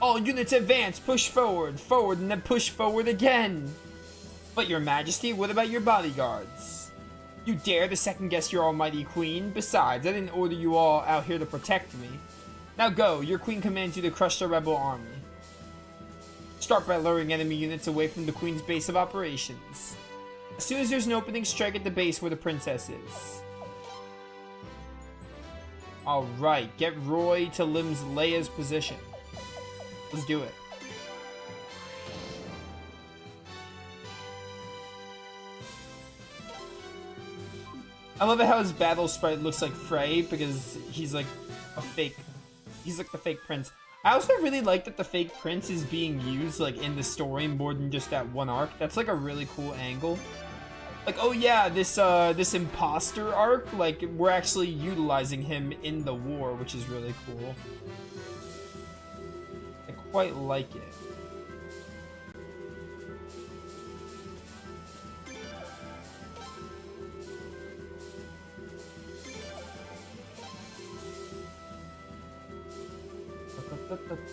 All units advance, push forward, forward, and then push forward again. But your majesty, what about your bodyguards? You dare to second guess your almighty queen? Besides, I didn't order you all out here to protect me. Now go, your queen commands you to crush the rebel army. Start by luring enemy units away from the queen's base of operations. As soon as there's an opening, strike at the base where the princess is. Alright, get Roy to Lim's Leia's position. Let's do it. I love it how his battle sprite looks like Frey because he's like a fake. He's like the fake prince. I also really like that the fake prince is being used like in the story more than just that one arc. That's like a really cool angle. Like, oh yeah, this imposter arc, like we're actually utilizing him in the war, which is really cool. I quite like it.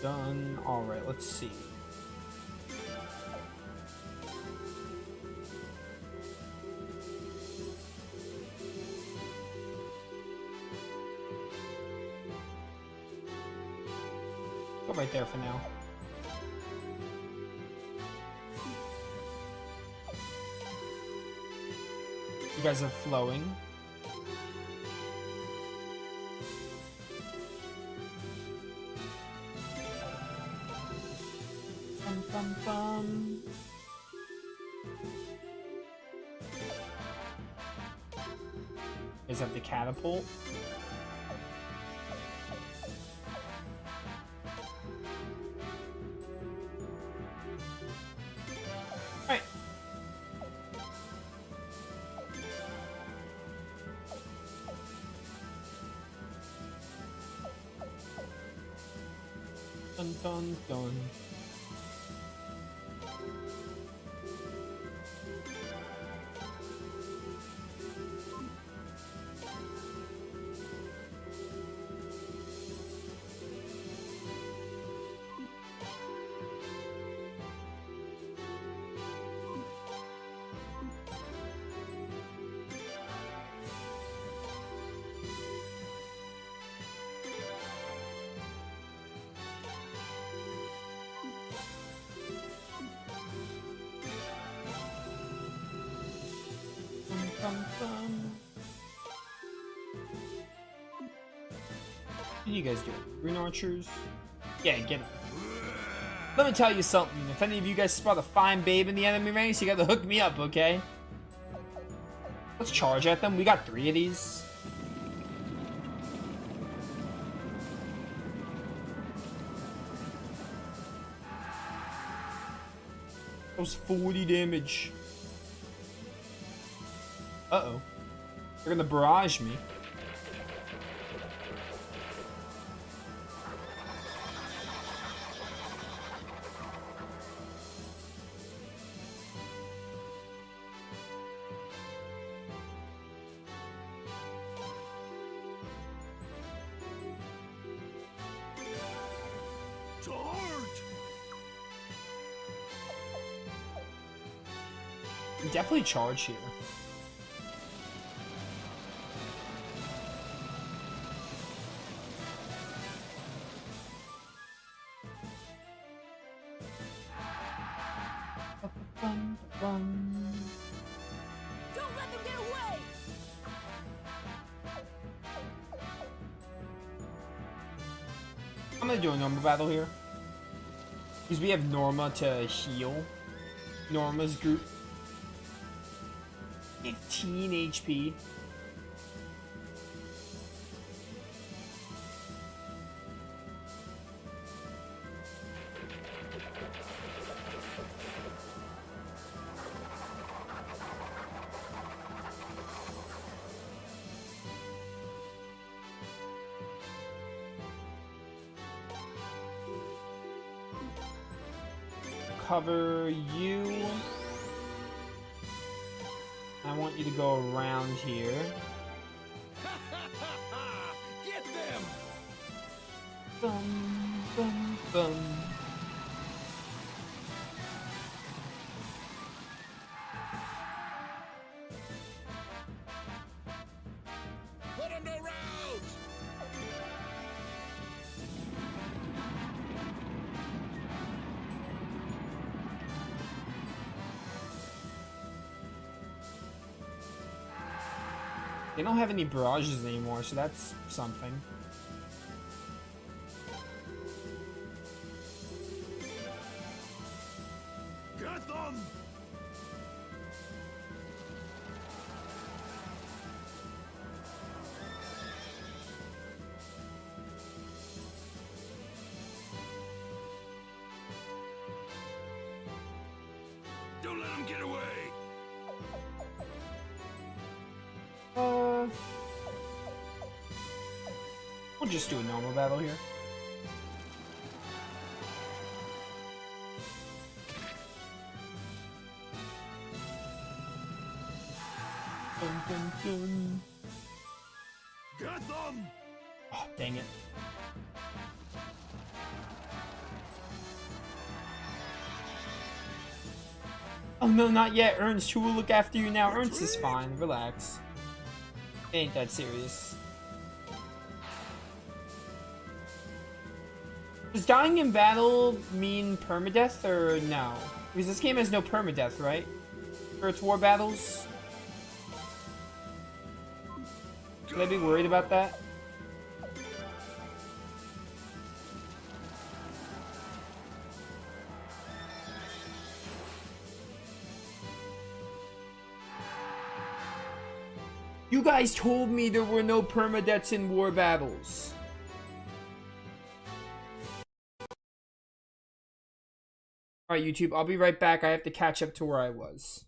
Done. Alright, let's see. Go right there for now. You guys are flowing. Bum, bum. Is that the catapult? Alright. Dun dun dun. What are you guys doing? Rune archers? Yeah, get them. Let me tell you something. If any of you guys spot a fine babe in the enemy ranks, you gotta hook me up, okay? Let's charge at them. We got 3 of these. That was 40 damage. Uh-oh. They're gonna barrage me. Definitely charge here. Don't let them get away! I'm gonna do a normal battle here. Because we have Norma to heal. Norma's group. 15 HP. Cover you. I want you to go around here. Get them! Bum, bum, bum. Put them to rout! They don't have any barrages anymore, so that's something. Get them! Don't let them get away! We'll just do a normal battle here. Dun, dun, dun. Get them! Oh, dang it. Oh no, not yet. Ernst, who will look after you now? Ernst is fine. Relax. It ain't that serious. Does dying in battle mean permadeath or no? Because this game has no permadeath, right? For its war battles? Should I be worried about that? You guys told me there were no permadeaths in war battles. Alright, YouTube, I'll be right back. I have to catch up to where I was.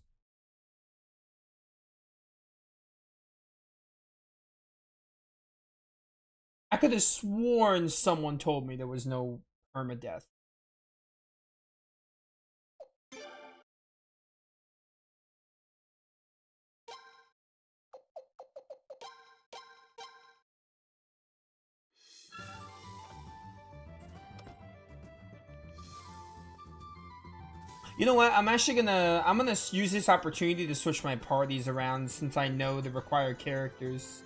I could have sworn someone told me there was no permadeath. You know what? I'm gonna use this opportunity to switch my parties around since I know the required characters.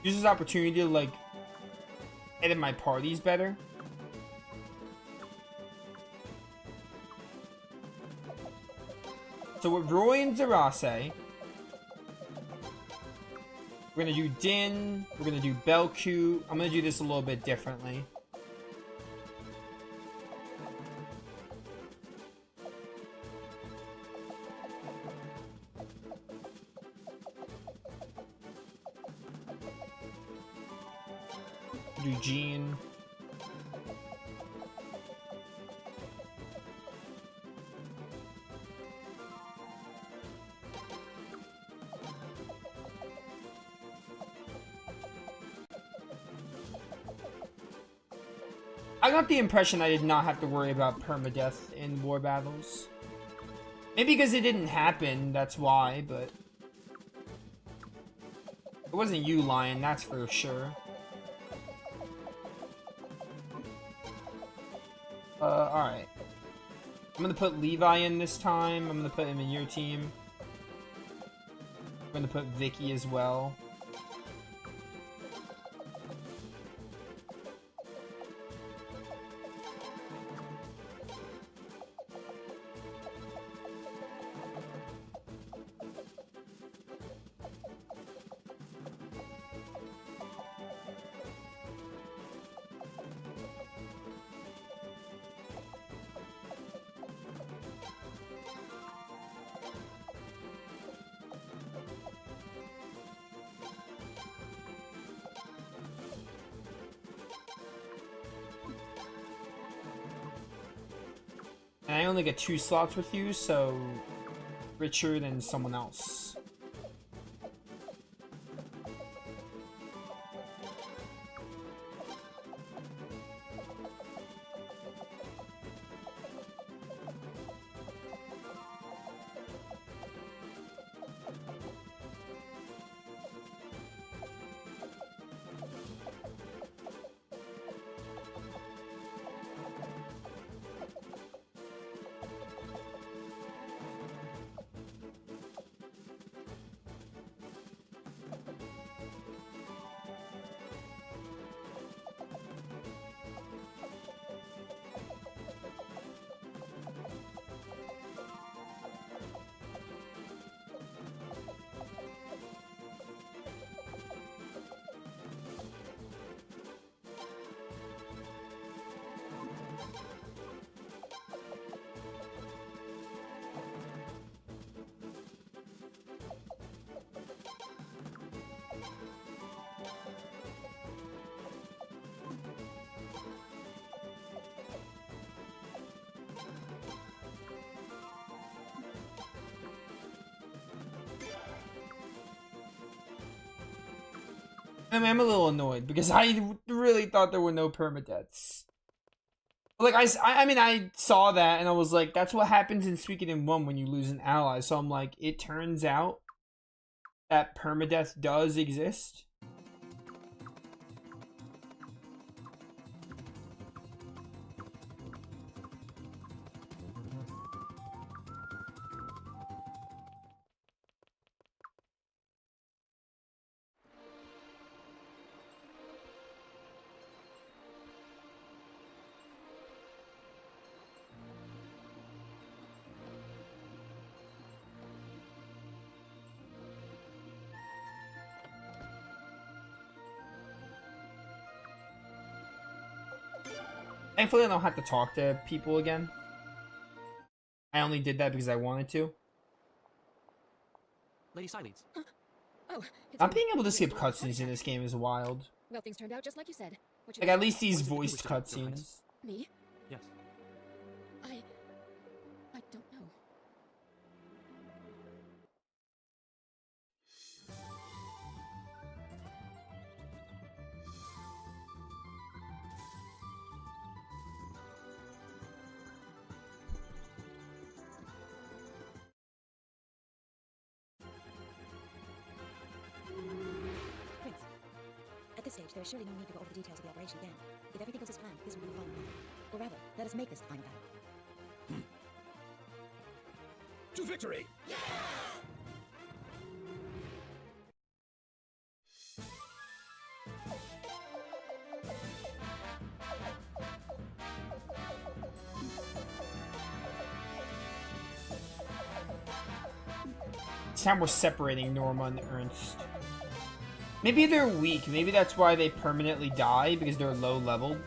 Use this opportunity to like edit my parties better. So with Roy and Zarase, we're gonna do Din, we're gonna do Belcute. I'm gonna do this a little bit differently. Do Jean. I got the impression I did not have to worry about permadeath in war battles. Maybe because it didn't happen, that's why, but... It wasn't you, Lion, that's for sure. Alright. I'm gonna put Levi in this time. I'm gonna put him in your team. I'm gonna put Vicky as well. I only get 2 slots with you, so richer than someone else. I mean, I'm a little annoyed because I really thought there were no permadeaths. Like, I mean, I saw that and I was like, that's what happens in Suikoden 1 when you lose an ally. So I'm like, it turns out that permadeath does exist. Thankfully, I don't have to talk to people again. I only did that because I wanted to. Lady Silenes. Oh, Not being able to skip cutscenes in this game is wild. Well, things turned out just like you said. What you Like, at least these What did you voiced distinguish your cutscenes. me? Yes. I don't know. Prince, at this stage, there is surely no need to go over the details of the operation again. If everything goes as planned, this will be the final battle. Or rather, let us make this the final battle. To victory! This time we're separating Norma and Ernst. Maybe they're weak. Maybe that's why they permanently die, because they're low leveled.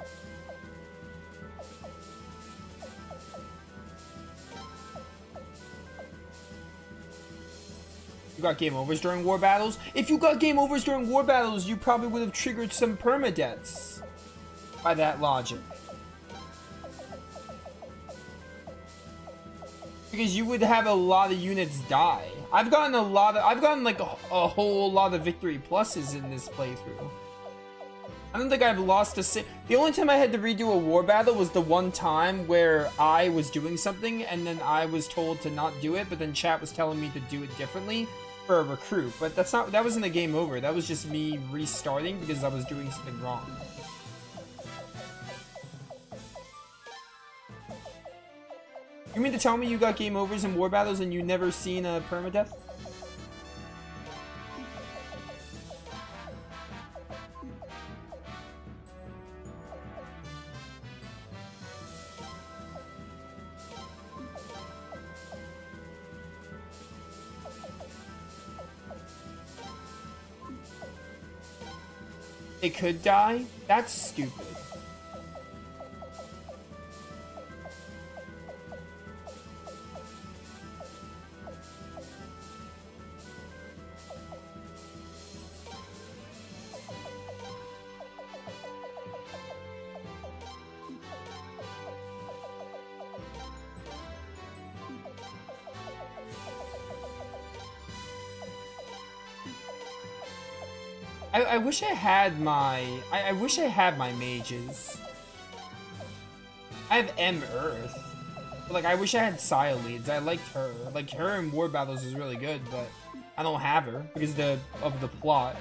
You got game overs during war battles? If you got game overs during war battles, you probably would have triggered some permadeaths. By that logic. Because you would have a lot of units die. I've gotten like a whole lot of victory pluses in this playthrough. I don't think I've lost a the only time I had to redo a war battle was the one time where I was doing something and then I was told to not do it, but then chat was telling me to do it differently for a recruit. But that wasn't a game over. That was just me restarting because I was doing something wrong. You mean to tell me you got game overs in war battles and you never seen a permadeath? They could die? That's stupid. I wish I had my... I wish I had my mages. I have M Earth. But, like, I wish I had Psyleads. I liked her. Like, her in War Battles is really good, but I don't have her because of the plot.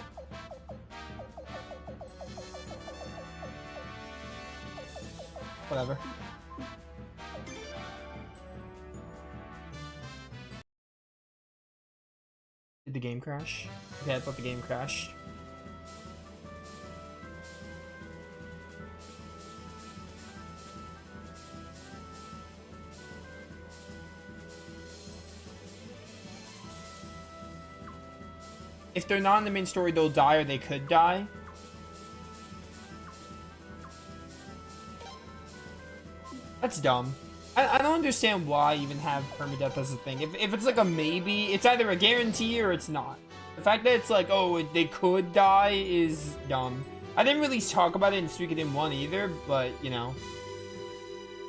Whatever. Did the game crash? Okay, I thought the game crashed. If they're not in the main story, they'll die or they could die. That's dumb. I don't understand why even have permadeath as a thing. If it's like a maybe, it's either a guarantee or it's not. The fact that it's like, oh, they could die is dumb. I didn't really talk about it in Suikoden 1 either, but, you know.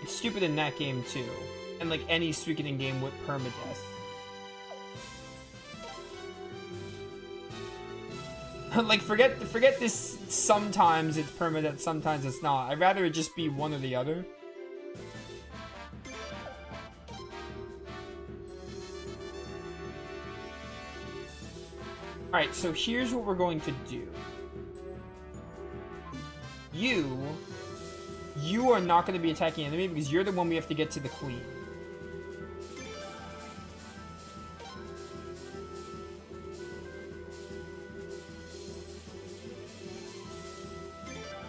It's stupid in that game too. And like any Suikoden game with permadeath. Like, forget this, sometimes it's permadeath, sometimes it's not. I'd rather it just be one or the other. Alright, so here's what we're going to do. You are not going to be attacking enemy because you're the one we have to get to the queen.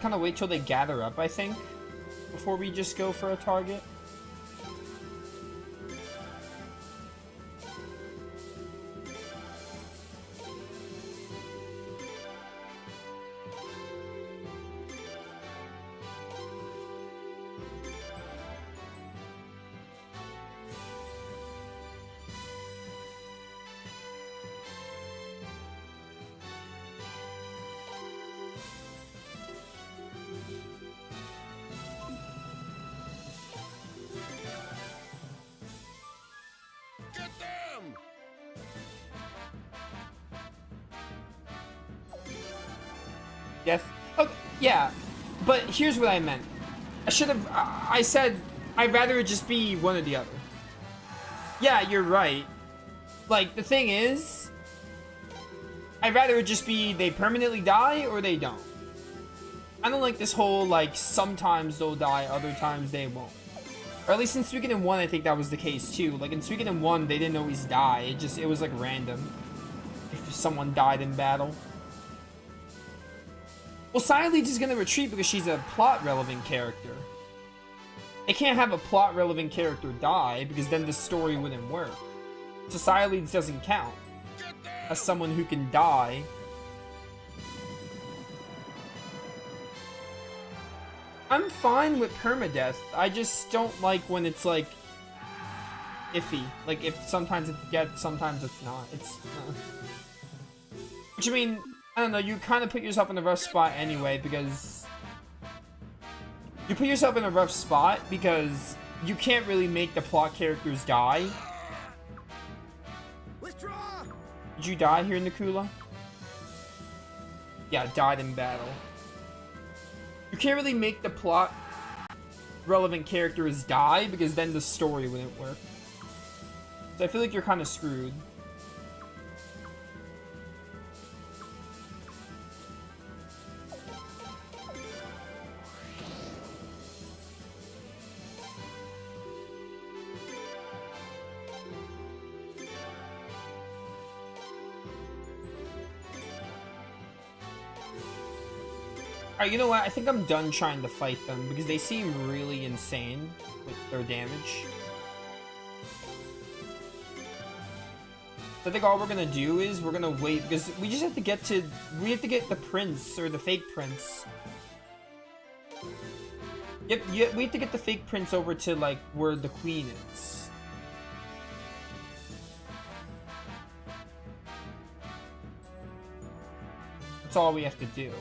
Kind of wait till they gather up, I think, before we just go for a target. Yes. Oh, yeah. But here's what I meant. I should have... I said I'd rather it just be one or the other. Yeah, you're right. Like, the thing is... I'd rather it just be they permanently die or they don't. I don't like this whole, like, sometimes they'll die, other times they won't. Or at least in Suikoden 1, I think that was the case, too. Like, in Suikoden 1, they didn't always die. It was, like, random. If someone died in battle. Well, Psyleads is gonna retreat because she's a plot-relevant character. They can't have a plot-relevant character die, because then the story wouldn't work. So Psyleads doesn't count as someone who can die. I'm fine with permadeath. I just don't like when it's, like, iffy. Like, if sometimes it's get, sometimes it's not. It's... Which, I mean... I don't know, you kind of put yourself in a rough spot anyway, because... You put yourself in a rough spot because you can't really make the plot characters die. Withdraw! Did you die here, Nakula? Yeah, died in battle. You can't really make the plot relevant characters die because then the story wouldn't work. So I feel like you're kind of screwed. Alright, you know what? I think I'm done trying to fight them because they seem really insane with their damage. So I think all we're gonna do is we're gonna wait because we just have to get to... We have to get the prince, or the fake prince. Yep, we have to get the fake prince over to, like, where the queen is. That's all we have to do.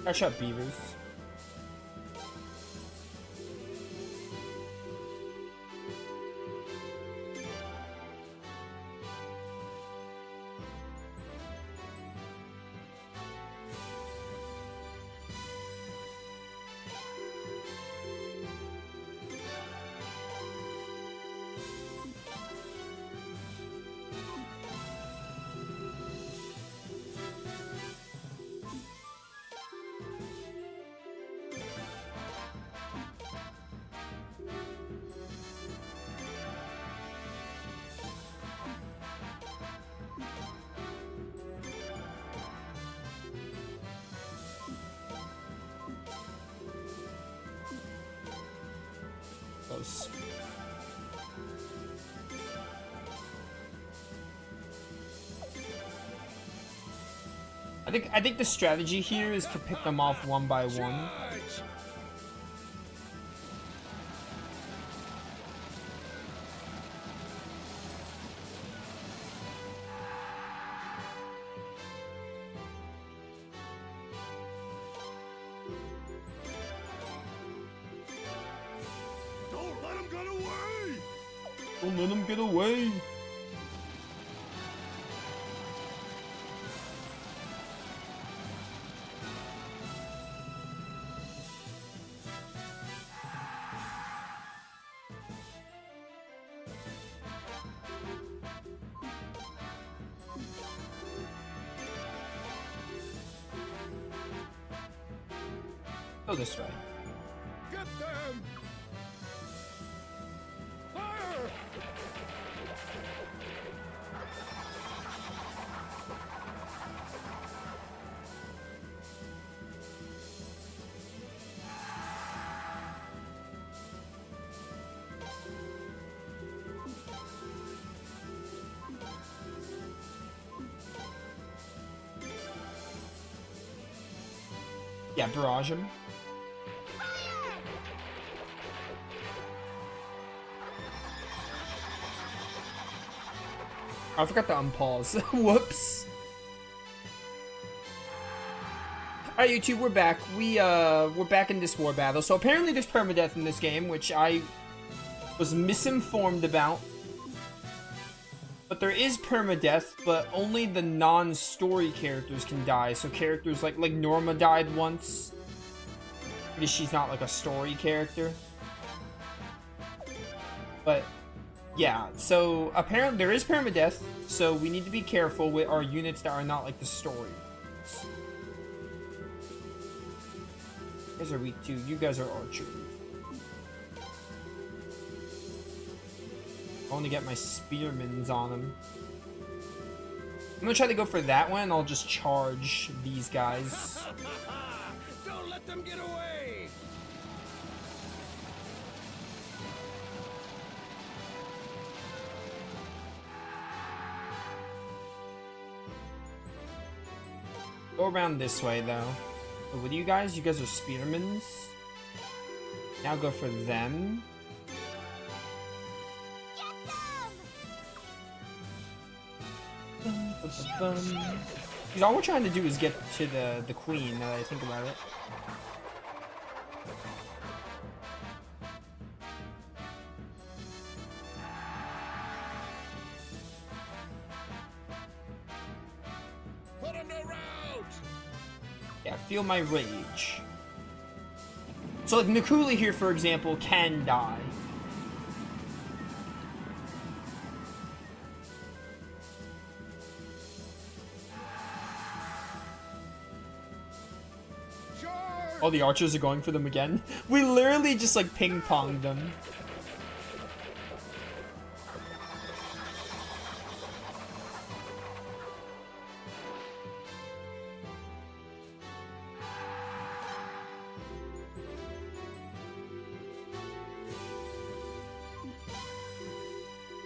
I shot beavers. Close. I think the strategy here is to pick them off one by one. Don't let him get away! Don't let him get away! Go this way. Get them! Fire! Yeah, barrage him. I forgot to unpause. Whoops. Alright, YouTube, we're back. We're back in this war battle. So apparently there's permadeath in this game, which I was misinformed about. But there is permadeath, but only the non-story characters can die. So characters like Norma died once. Because she's not like a story character. But yeah, so apparently there is permadeath, so we need to be careful with our units that are not like the story. You guys are weak too. You guys are archery. I want to get my spearmans on them. I'm gonna try to go for that one. I'll just charge these guys. Don't let them get away! Go around this way though. But with you guys are spearmans. Now go for them. Because all we're trying to do is get to the queen, now that I think about it. Put him to rout! Yeah, feel my rage. So like Nakuli here, for example, can die. All the archers are going for them again. We literally just like ping-ponged them.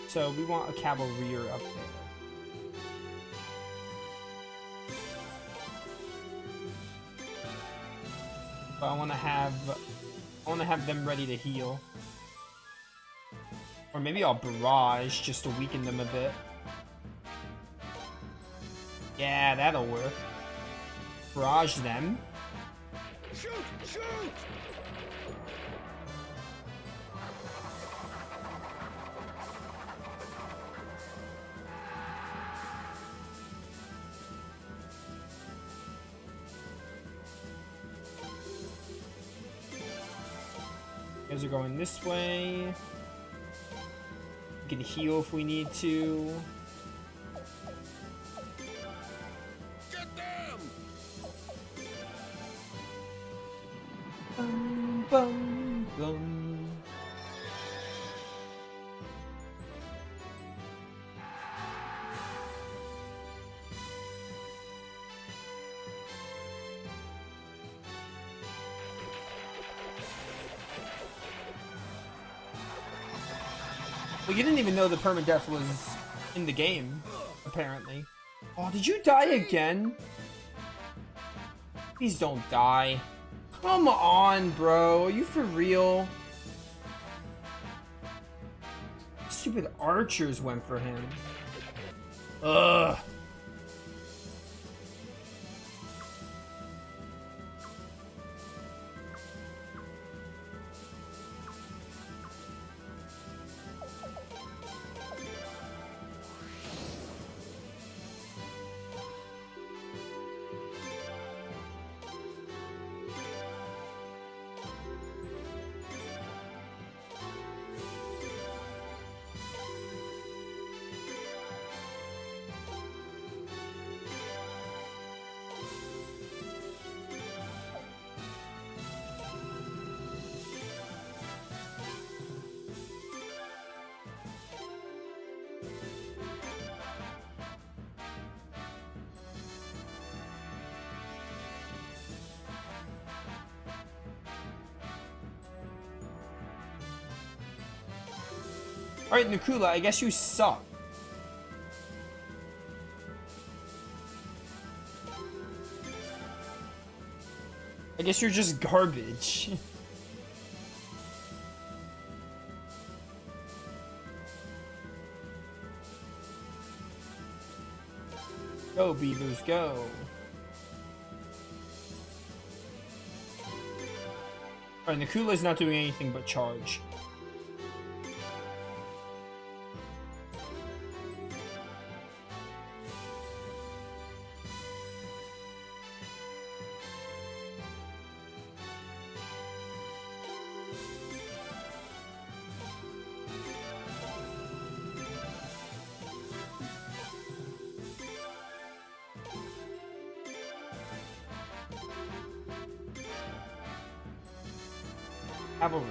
So we want a cavalier up there. But I want to have them ready to heal. Or maybe I'll barrage just to weaken them a bit. Yeah, that'll work. Barrage them. Shoot! Shoot! Guys are going this way. We can heal if we need to. Get them! Bum, bum, bum. Well, you didn't even know the permadeath was in the game, apparently. Oh, did you die again? Please don't die. Come on, bro. Are you for real? Stupid archers went for him. Ugh. Alright, Nakula, I guess you suck. I guess you're just garbage. Go, Beavers, go. Alright, Nakula's not doing anything but charge. Cavalry.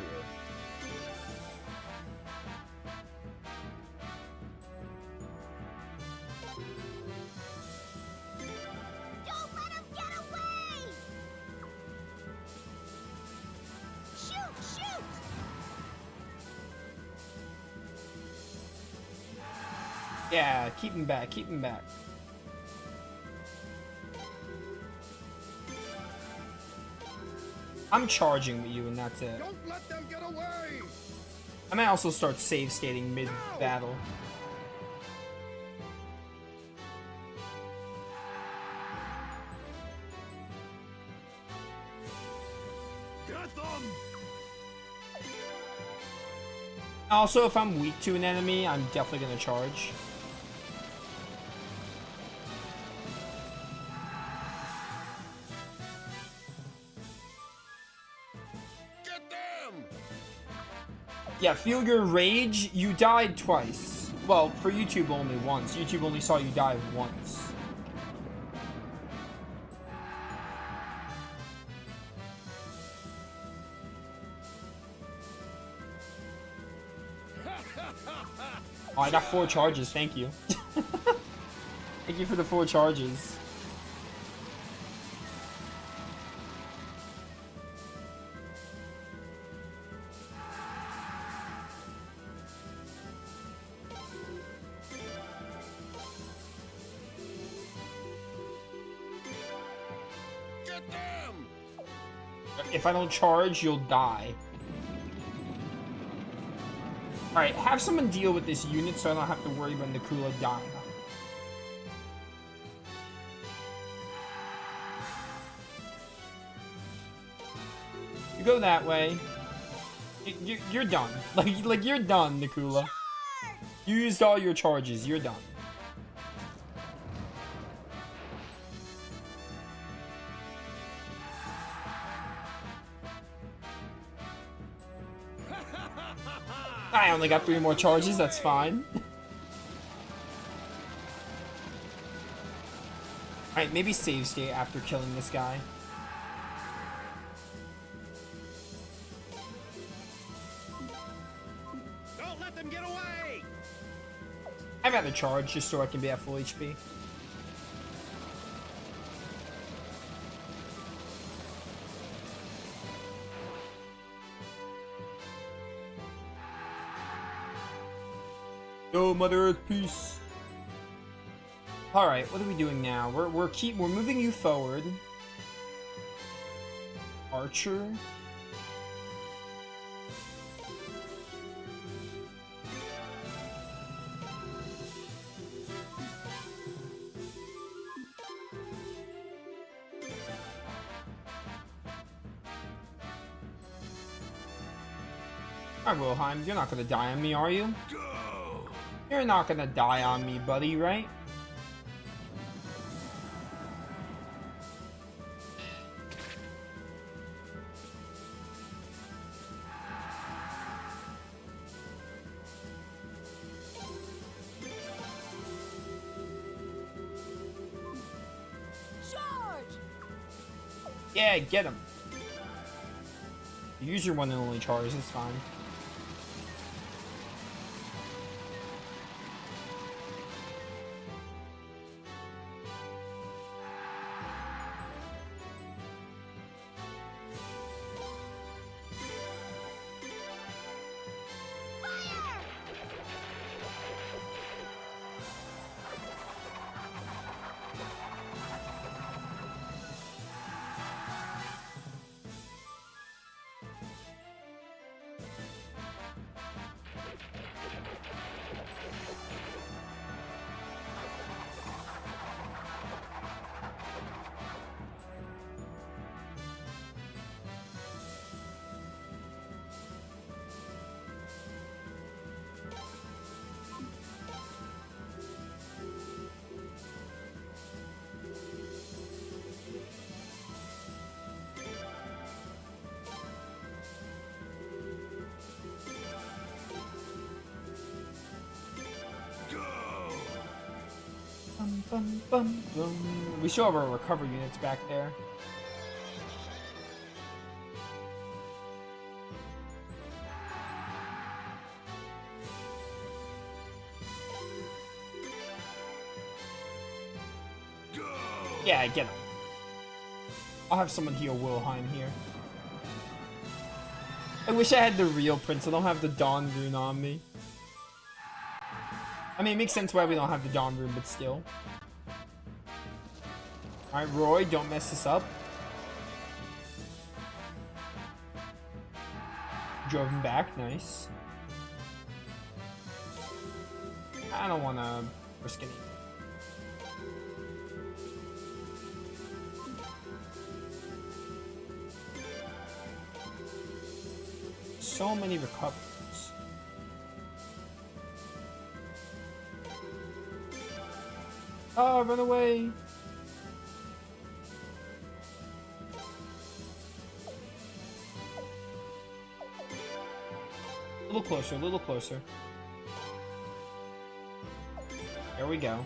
Don't let him get away! Shoot! Shoot! Yeah, keep him back, keep him back. I'm charging with you and that's it. Don't let them get away! I might also start save skating mid-battle. Get them! Also, if I'm weak to an enemy, I'm definitely gonna charge. Get them! Yeah, feel your rage. You died twice. Well, for YouTube only once. YouTube only saw you die once. Oh, I got 4 charges. Thank you. Thank you for the 4 charges. Get them! If I don't charge, you'll die. Alright, have someone deal with this unit so I don't have to worry about Nakula dying. You go that way. You're done. Like you're done, Nikula. You used all your charges. You're done. I only got 3 more charges. That's fine. Alright, maybe save state after killing this guy. Don't let them get away! I'd rather charge just so I can be at full HP. Yo, Mother Earth, peace. All right, what are we doing now? We're moving you forward. Archer. Alright, Wilhelm, you're not gonna die on me, are you? You're not gonna die on me, buddy, right? Yeah, get him. Use your one and only charge, it's fine. Bum, bum, bum. We still have our recovery units back there. Yeah, get him. I'll have someone heal Wilhelm here. I wish I had the real prince. I don't have the Dawn rune on me. I mean, it makes sense why we don't have the Dawn rune, but still. Alright, Roy, don't mess this up. Drove him back, nice. I don't want to risk anything. So many recovers. Oh, run away! A little closer, a little closer. There we go.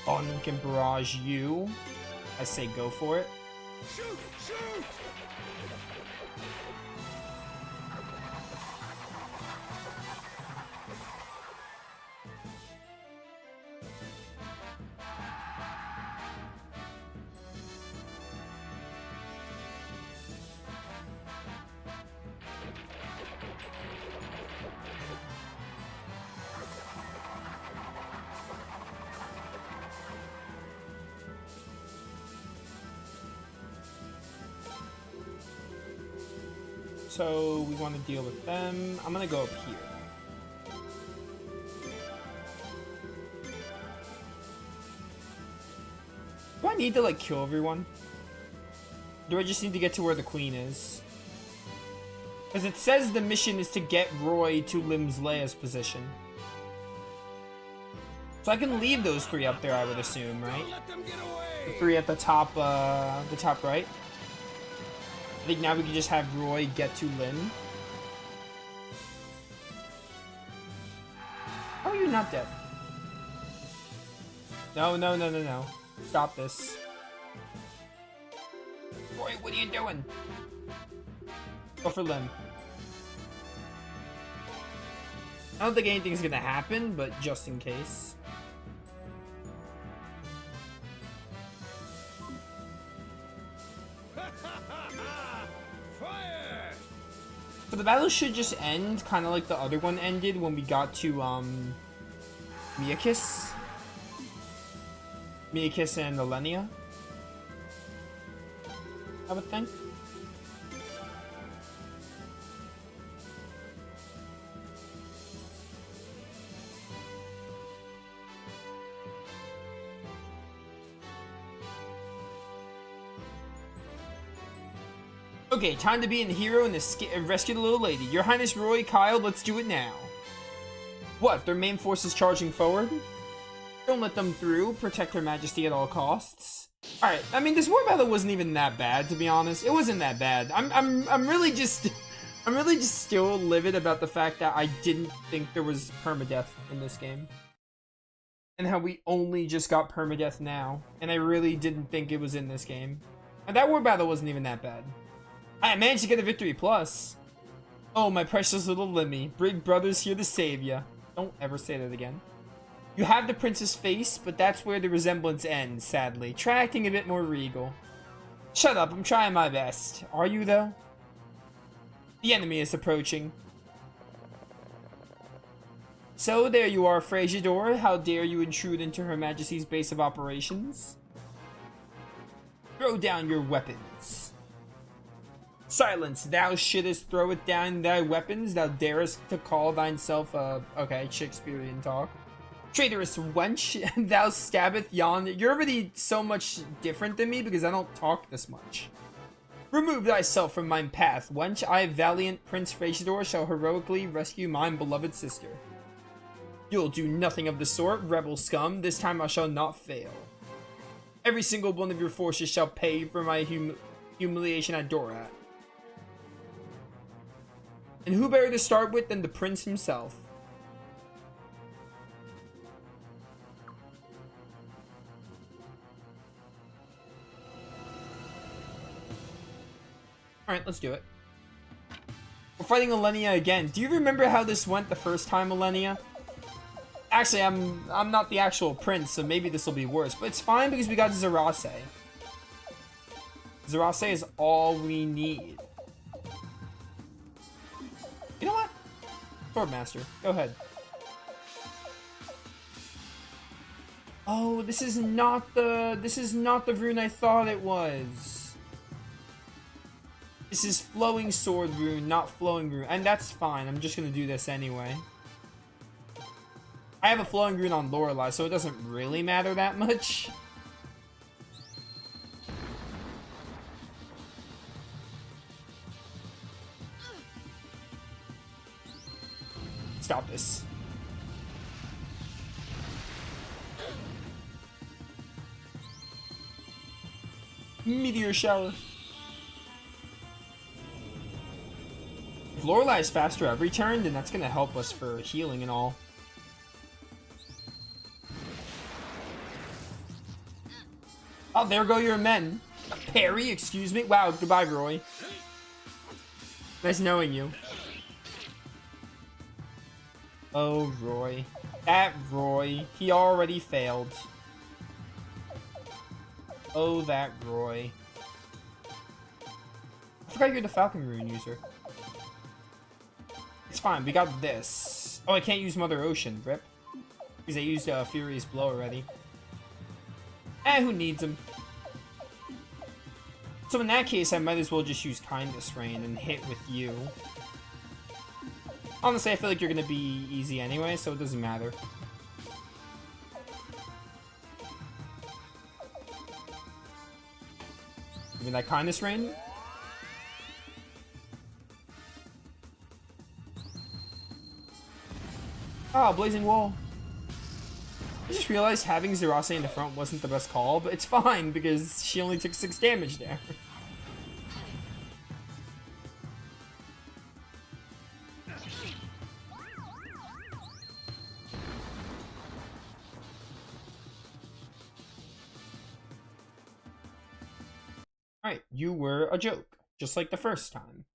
Oh, and we can barrage you. I say go for it. Shoot! Shoot! So we want to deal with them. I'm gonna go up here. Do I need to, like, kill everyone? Do I just need to get to where the queen is? Because it says the mission is to get Roy to Lim's Leia's position. So I can leave those 3 up there, I would assume, right? The 3 at the top right. I think now we can just have Roy get to Lim. How are you not dead? No, no, no, no, no. Stop this. Roy, what are you doing? Go for Lim. I don't think anything's gonna happen, but just in case. Fire! So the battle should just end, kind of like the other one ended when we got to, Miyakis. Miyakis and Elenia. I would think. Okay, time to be a hero and rescue the little lady. Your Highness Roy, Kyle, let's do it now. What, their main force is charging forward? Don't let them through. Protect Her Majesty at all costs. Alright, I mean, this war battle wasn't even that bad, to be honest. It wasn't that bad. I'm really just still livid about the fact that I didn't think there was permadeath in this game. And how we only just got permadeath now. And I really didn't think it was in this game. And that war battle wasn't even that bad. I managed to get a victory plus. Oh, my precious little Limmy. Big brother's here to save ya. Don't ever say that again. You have the prince's face, but that's where the resemblance ends, sadly. Try acting a bit more regal. Shut up, I'm trying my best. Are you, though? The enemy is approaching. So, there you are, Frasiador. How dare you intrude into Her Majesty's base of operations? Throw down your weapons. Silence, thou shouldst throw it down thy weapons, thou darest to call thyself okay, Shakespearean talk. Traitorous wench, thou stabbeth yon. You're already so much different than me because I don't talk this much. Remove thyself from mine path, wench. I, valiant Prince Frasiador, shall heroically rescue mine beloved sister. You'll do nothing of the sort, rebel scum. This time I shall not fail. Every single one of your forces shall pay for my humiliation at Dorat. And who better to start with than the prince himself? Alright, let's do it. We're fighting Elenia again. Do you remember how this went the first time, Elenia? Actually, I'm not the actual prince, so maybe this will be worse. But it's fine because we got Zarase. Zarase is all we need. You know what? Swordmaster, go ahead. Oh, this is not the rune I thought it was. This is flowing sword rune, not flowing rune, and that's fine. I'm just gonna do this anyway. I have a flowing rune on Lorelei, so it doesn't really matter that much. Stop this. Meteor shower. If Lorelei is faster every turn, then that's gonna help us for healing and all. Oh, there go your men. Parry, excuse me. Wow, goodbye, Roy. Nice knowing you. Oh, Roy. That Roy. He already failed. Oh, that Roy. I forgot you're the Falcon Rune user. It's fine, we got this. Oh, I can't use Mother Ocean, rip. Because I used Furious Blow already. Who needs him? So in that case, I might as well just use Kindness Rain and hit with you. Honestly, I feel like you're gonna be easy anyway, so it doesn't matter. Give me that kindness rain. Ah, blazing wall. I just realized having Zerase in the front wasn't the best call, but it's fine because she only took 6 damage there. Alright, you were a joke, just like the first time.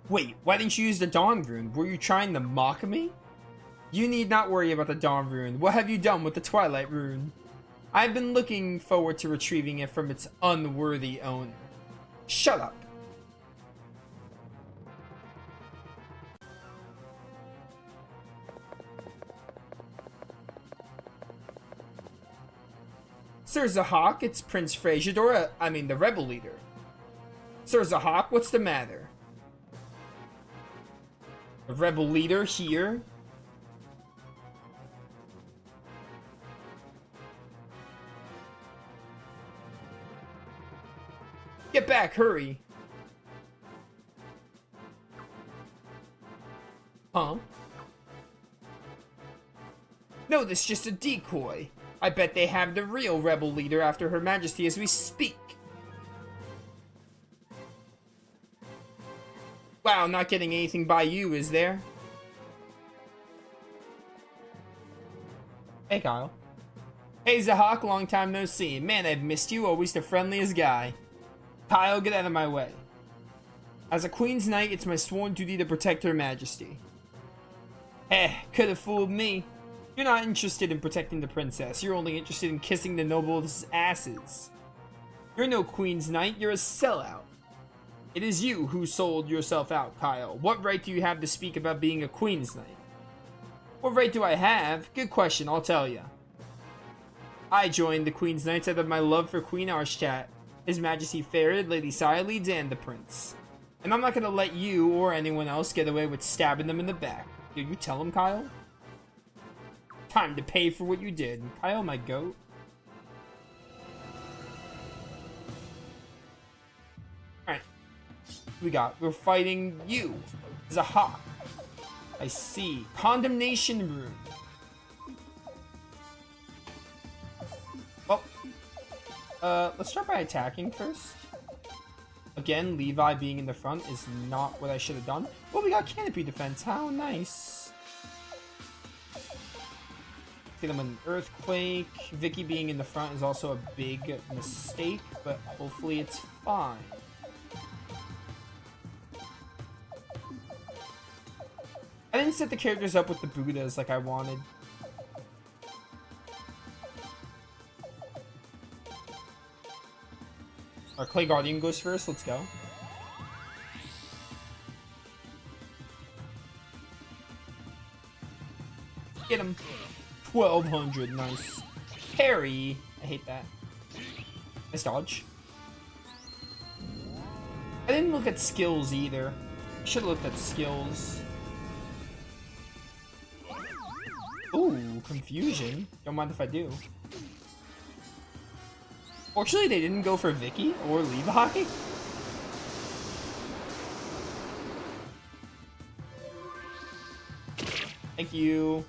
Wait, why didn't you use the Dawn Rune? Were you trying to mock me? You need not worry about the Dawn Rune. What have you done with the Twilight Rune? I've been looking forward to retrieving it from its unworthy owner. Shut up. Sir Zahak, it's Prince Frasiador, the rebel leader. Sir Zahak, what's the matter? The rebel leader here? Get back, hurry! Huh? No, this is just a decoy. I bet they have the real rebel leader after Her Majesty as we speak. Wow, not getting anything by you, is there? Hey, Kyle. Hey, Zahak, long time no see. Man, I've missed you, always the friendliest guy. Kyle, get out of my way. As a Queen's Knight, it's my sworn duty to protect Her Majesty. Could have fooled me. You're not interested in protecting the princess. You're only interested in kissing the nobles' asses. You're no Queen's Knight, you're a sellout. It is you who sold yourself out, Kyle. What right do you have to speak about being a Queen's Knight? What right do I have? Good question, I'll tell ya. I joined the Queen's Knights out of my love for Queen Arshtat, His Majesty Farid, Lady Sialeeds, and the Prince. And I'm not gonna let you or anyone else get away with stabbing them in the back. Did you tell him, Kyle? Time to pay for what you did. Kyle, my goat. Alright. We're fighting you. Zahak. I see. Condemnation Rune. Oh. Let's start by attacking first. Again, Levi being in the front is not what I should have done. Well, we got canopy defense. How nice. Get them an earthquake. Vicky being in the front is also a big mistake, but hopefully it's fine. I didn't set the characters up with the Buddhas like I wanted. Our Clay Guardian goes first. Let's go. Get him. 1200, nice. Parry. I hate that. Nice dodge. I didn't look at skills either. I should have looked at skills. Ooh, confusion. Don't mind if I do. Fortunately, they didn't go for Vicky or Levi. Thank you.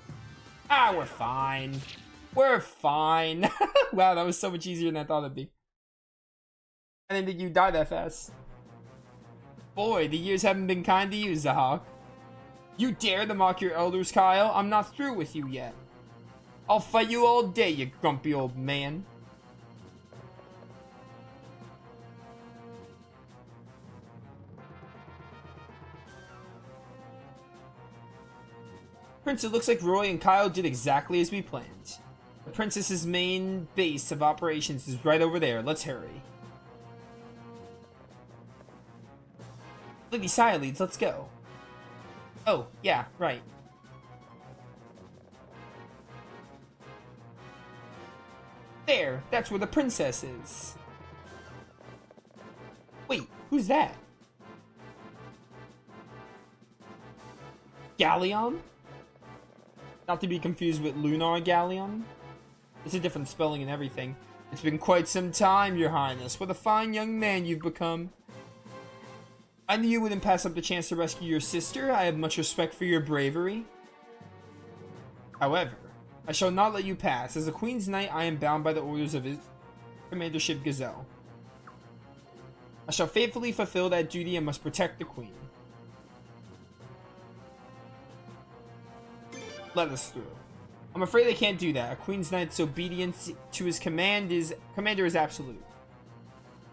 Ah, we're fine. We're fine. Wow, that was so much easier than I thought it'd be. I didn't think you'd die that fast. Boy, the years haven't been kind to you, Zahak. You dare to mock your elders, Kyle? I'm not through with you yet. I'll fight you all day, you grumpy old man. Prince, it looks like Roy and Kyle did exactly as we planned. The princess's main base of operations is right over there. Let's hurry. Lady Sialeeds, let's go. Oh, yeah, right. There, that's where the princess is. Wait, who's that? Galleon? Not to be confused with Lunar Galleon. It's a different spelling and everything. It's been quite some time, Your Highness. What a fine young man you've become. I knew you wouldn't pass up the chance to rescue your sister. I have much respect for your bravery. However, I shall not let you pass. As the Queen's Knight, I am bound by the orders of his Commandership Gazelle. I shall faithfully fulfill that duty and must protect the Queen. Let us through. I'm afraid I can't do that. A Queen's Knight's obedience to his commander is absolute.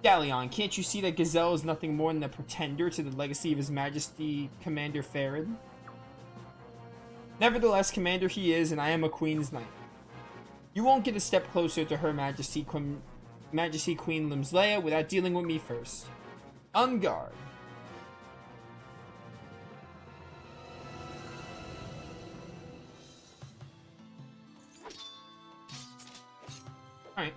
Galleon, can't you see that Gazelle is nothing more than a pretender to the legacy of His Majesty Commander Farad? Nevertheless, Commander he is, and I am a Queen's Knight. You won't get a step closer to Her Majesty Queen Limslea without dealing with me first. On guard. Alright.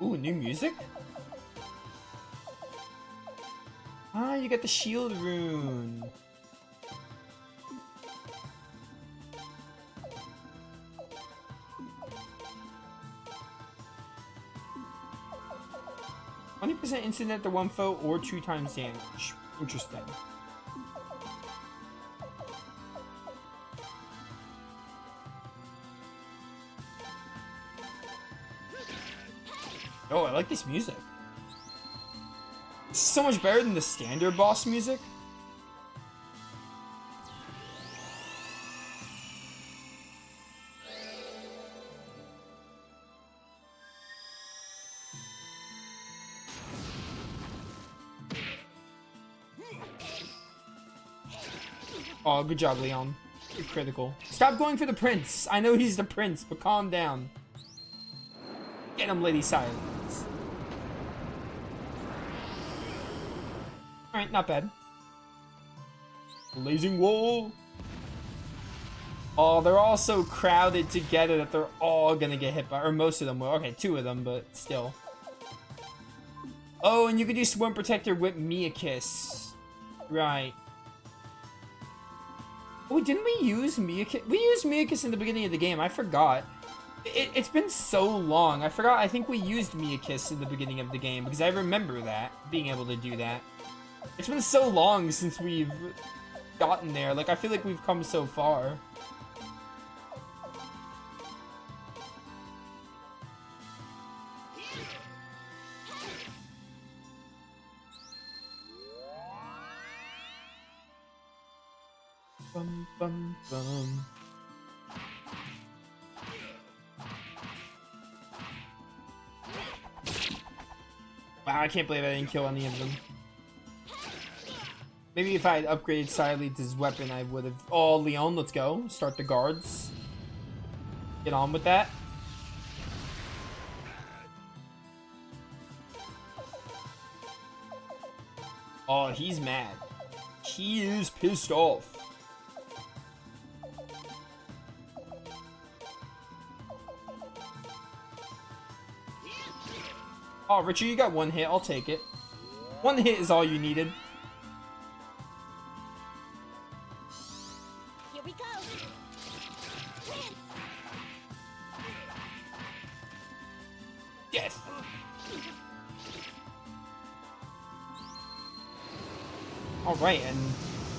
Ooh, new music? Ah, you got the shield rune. %, incident to one foe or 2 times damage. Interesting. Oh, I like this music. It's so much better than the standard boss music. Oh, good job, Leon. You're critical. Stop going for the prince. I know he's the prince, but calm down. Get him, Lady Silence. Alright, not bad. Blazing wall. Oh, they're all so crowded together that they're all gonna get hit by, or most of them will. Okay, 2 of them, but still. Oh, and you could do Swarm Protector with Miakiss. Right. Oh, didn't we use Miakiss? We used Miakiss in the beginning of the game. I forgot. It's been so long. I forgot. I think we used Miakiss in the beginning of the game because I remember that, being able to do that. It's been so long since we've gotten there. Like, I feel like we've come so far. Bum, bum, bum. Wow, I can't believe I didn't kill any of them. Maybe if I had upgraded Sileth's weapon, I would have... Oh, Leon, let's go. Start the guards. Get on with that. Oh, he's mad. He is pissed off. Oh, Richard, you got 1 hit. I'll take it. 1 hit is all you needed. Here we go. Yes. All right, and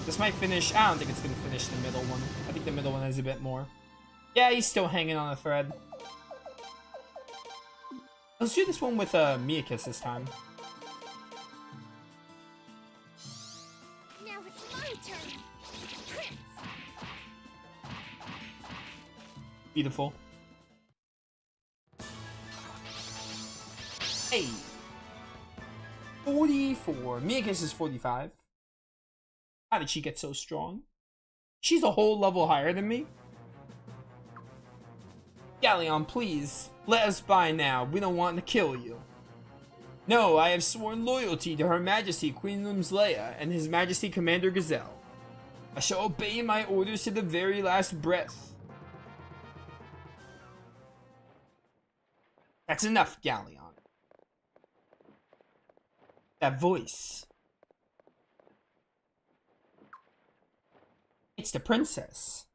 this might finish. I don't think it's gonna finish the middle one. I think the middle one has a bit more. Yeah, he's still hanging on a thread. Let's do this one with Miakiss this time. Now it's my turn. Prince. Beautiful. Hey. 44. Miakiss is 45. How did she get so strong? She's a whole level higher than me. Galleon, please, let us by now. We don't want to kill you. No, I have sworn loyalty to Her Majesty Queen Limslea and His Majesty Commander Gazelle. I shall obey my orders to the very last breath. That's enough, Galleon. That voice. It's the princess.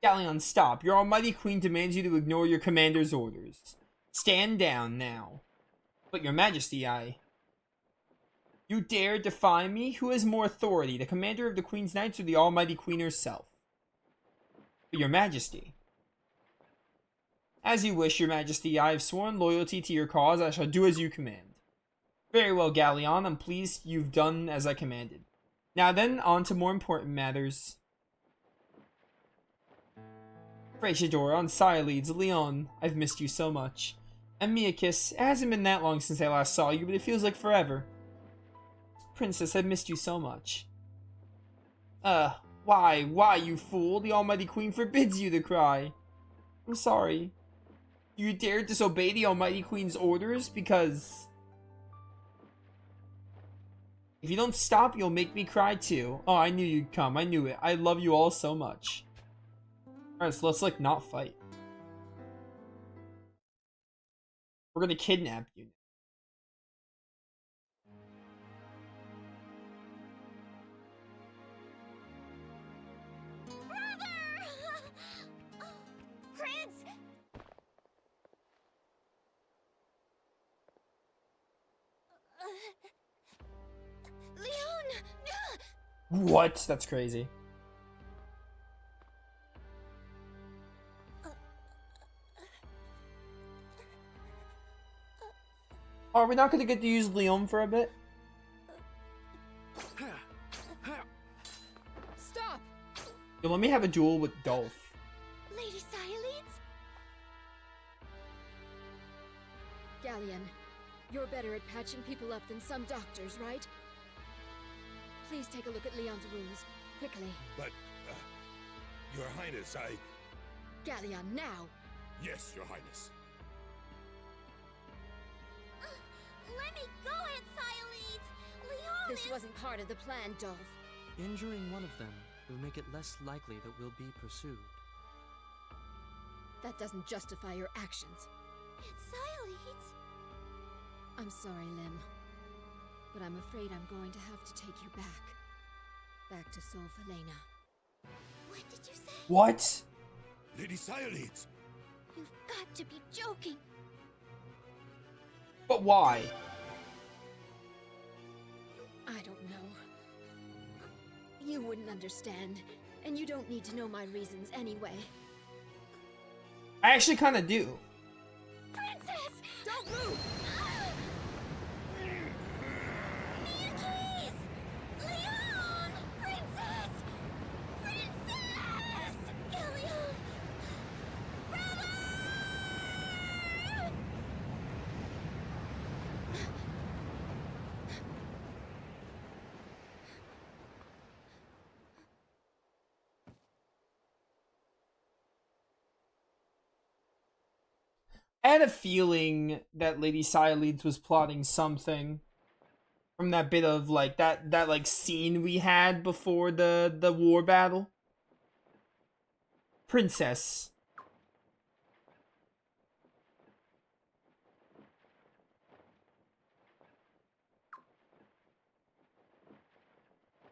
Galleon, stop. Your almighty queen demands you to ignore your commander's orders. Stand down now. But your majesty, You dare defy me? Who has more authority, the commander of the Queen's Knights or the almighty queen herself? But your majesty. As you wish, your majesty. I have sworn loyalty to your cause. I shall do as you command. Very well, Galleon. I'm pleased you've done as I commanded. Now then, on to more important matters. Frashador, on Sileads, Leon, I've missed you so much. And Miakis, it hasn't been that long since I last saw you, but it feels like forever. Princess, I've missed you so much. Why, you fool? The almighty queen forbids you to cry. I'm sorry. You dare disobey the almighty queen's orders because... If you don't stop, you'll make me cry too. Oh, I knew you'd come. I knew it. I love you all so much. Alright, so let's, like, not fight. We're gonna kidnap you. Prince! Leon! What? That's crazy. Are we not gonna get to use Leon for a bit? Stop! Yo, let me have a duel with Dolph. Lady Sileads? Galleon, you're better at patching people up than some doctors, right? Please take a look at Leon's wounds, quickly. But, Your Highness, Galleon, now! Yes, Your Highness. Let me go, Aunt Sileads! Leon This wasn't part of the plan, Dolph. Injuring one of them will make it less likely that we'll be pursued. That doesn't justify your actions. Aunt Sileads? I'm sorry, Lim. But I'm afraid I'm going to have to take you back. Back to Solfelena. What did you say? What? Lady Sileads! You've got to be joking. But why? I don't know. You wouldn't understand, and you don't need to know my reasons anyway. I actually kind of do. Princess! Don't move! Miakis! Leon! Princess! Princess! Galleon! Brother! I had a feeling that Lady Sileads was plotting something from that bit of like that like scene we had before the war battle. Princess.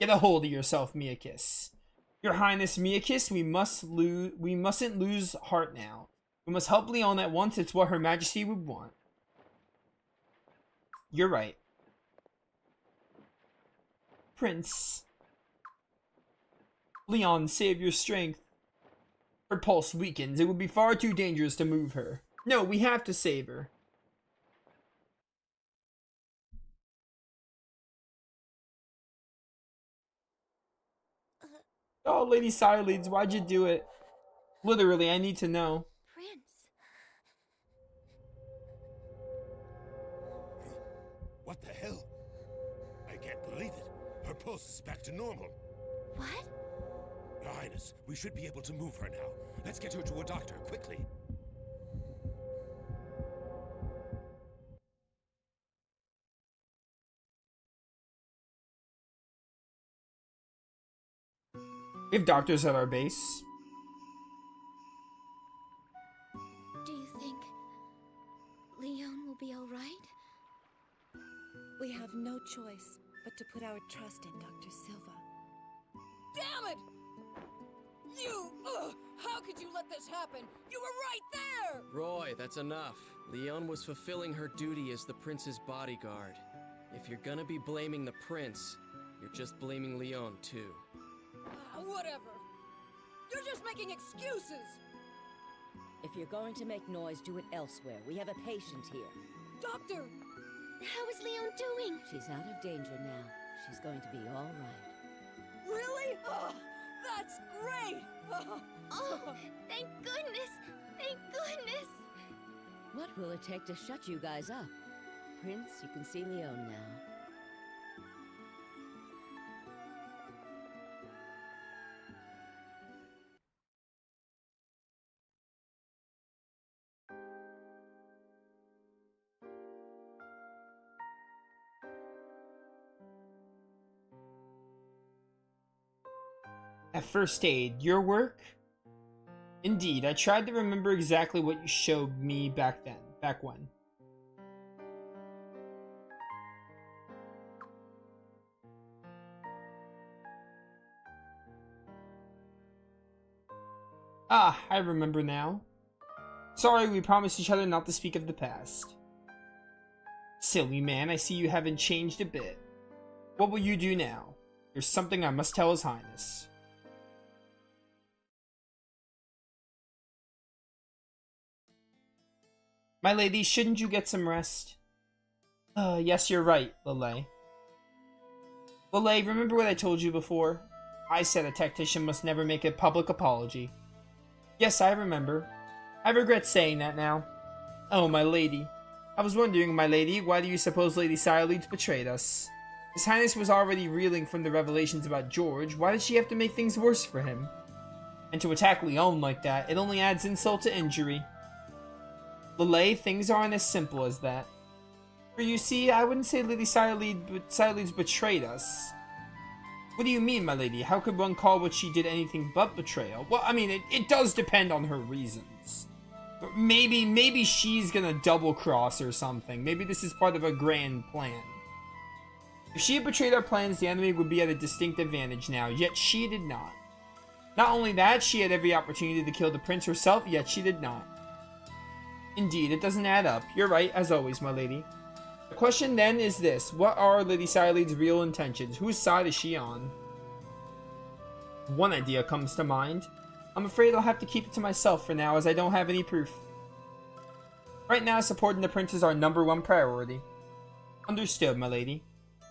Get a hold of yourself, Miakis. Your Highness Miakis, we mustn't lose heart now. We must help Leon at once. It's what Her Majesty would want. You're right. Prince. Leon, save your strength. Her pulse weakens. It would be far too dangerous to move her. No, we have to save her. Oh, Lady Sileads, why'd you do it? Literally, I need to know. Prince. What the hell? I can't believe it. Her pulse is back to normal. What? Your Highness, we should be able to move her now. Let's get her to a doctor, quickly. We have doctors at our base. Do you think Leon will be all right? We have no choice but to put our trust in Dr. Silva. Damn let this happen. You were right there! Roy, that's enough. Leon was fulfilling her duty as the prince's bodyguard. If you're gonna be blaming the prince, you're just blaming Leon too. Whatever. You're just making excuses! If you're going to make noise, do it elsewhere. We have a patient here. Doctor! How is Leon doing? She's out of danger now. She's going to be all right. Really? Oh, that's great! Oh, thank goodness! Thank goodness! What will it take to shut you guys up? Prince, you can see Leon now. At first aid, your work? Indeed, I tried to remember exactly what you showed me back when. Ah, I remember now. Sorry, we promised each other not to speak of the past. Silly man, I see you haven't changed a bit. What will you do now? There's something I must tell His Highness. My lady, shouldn't you get some rest? Yes, you're right, Lele. Lele, remember what I told you before? I said a tactician must never make a public apology. Yes, I remember. I regret saying that now. Oh, my lady. I was wondering, my lady, why do you suppose Lady Cyledes betrayed us? His Highness was already reeling from the revelations about George. Why did she have to make things worse for him? And to attack Leon like that, it only adds insult to injury. Lele, things aren't as simple as that. For you see, I wouldn't say Lady Cyledes betrayed us. What do you mean, my lady? How could one call what she did anything but betrayal? Well, I mean, it does depend on her reasons. Maybe she's gonna double-cross or something. Maybe this is part of a grand plan. If she had betrayed our plans, the enemy would be at a distinct advantage now, yet she did not. Not only that, she had every opportunity to kill the prince herself, yet she did not. Indeed, it doesn't add up. You're right, as always, my lady. The question then is this. What are Lady Cyledes' real intentions? Whose side is she on? One idea comes to mind. I'm afraid I'll have to keep it to myself for now, as I don't have any proof. Right now, supporting the prince is our #1 priority. Understood, my lady.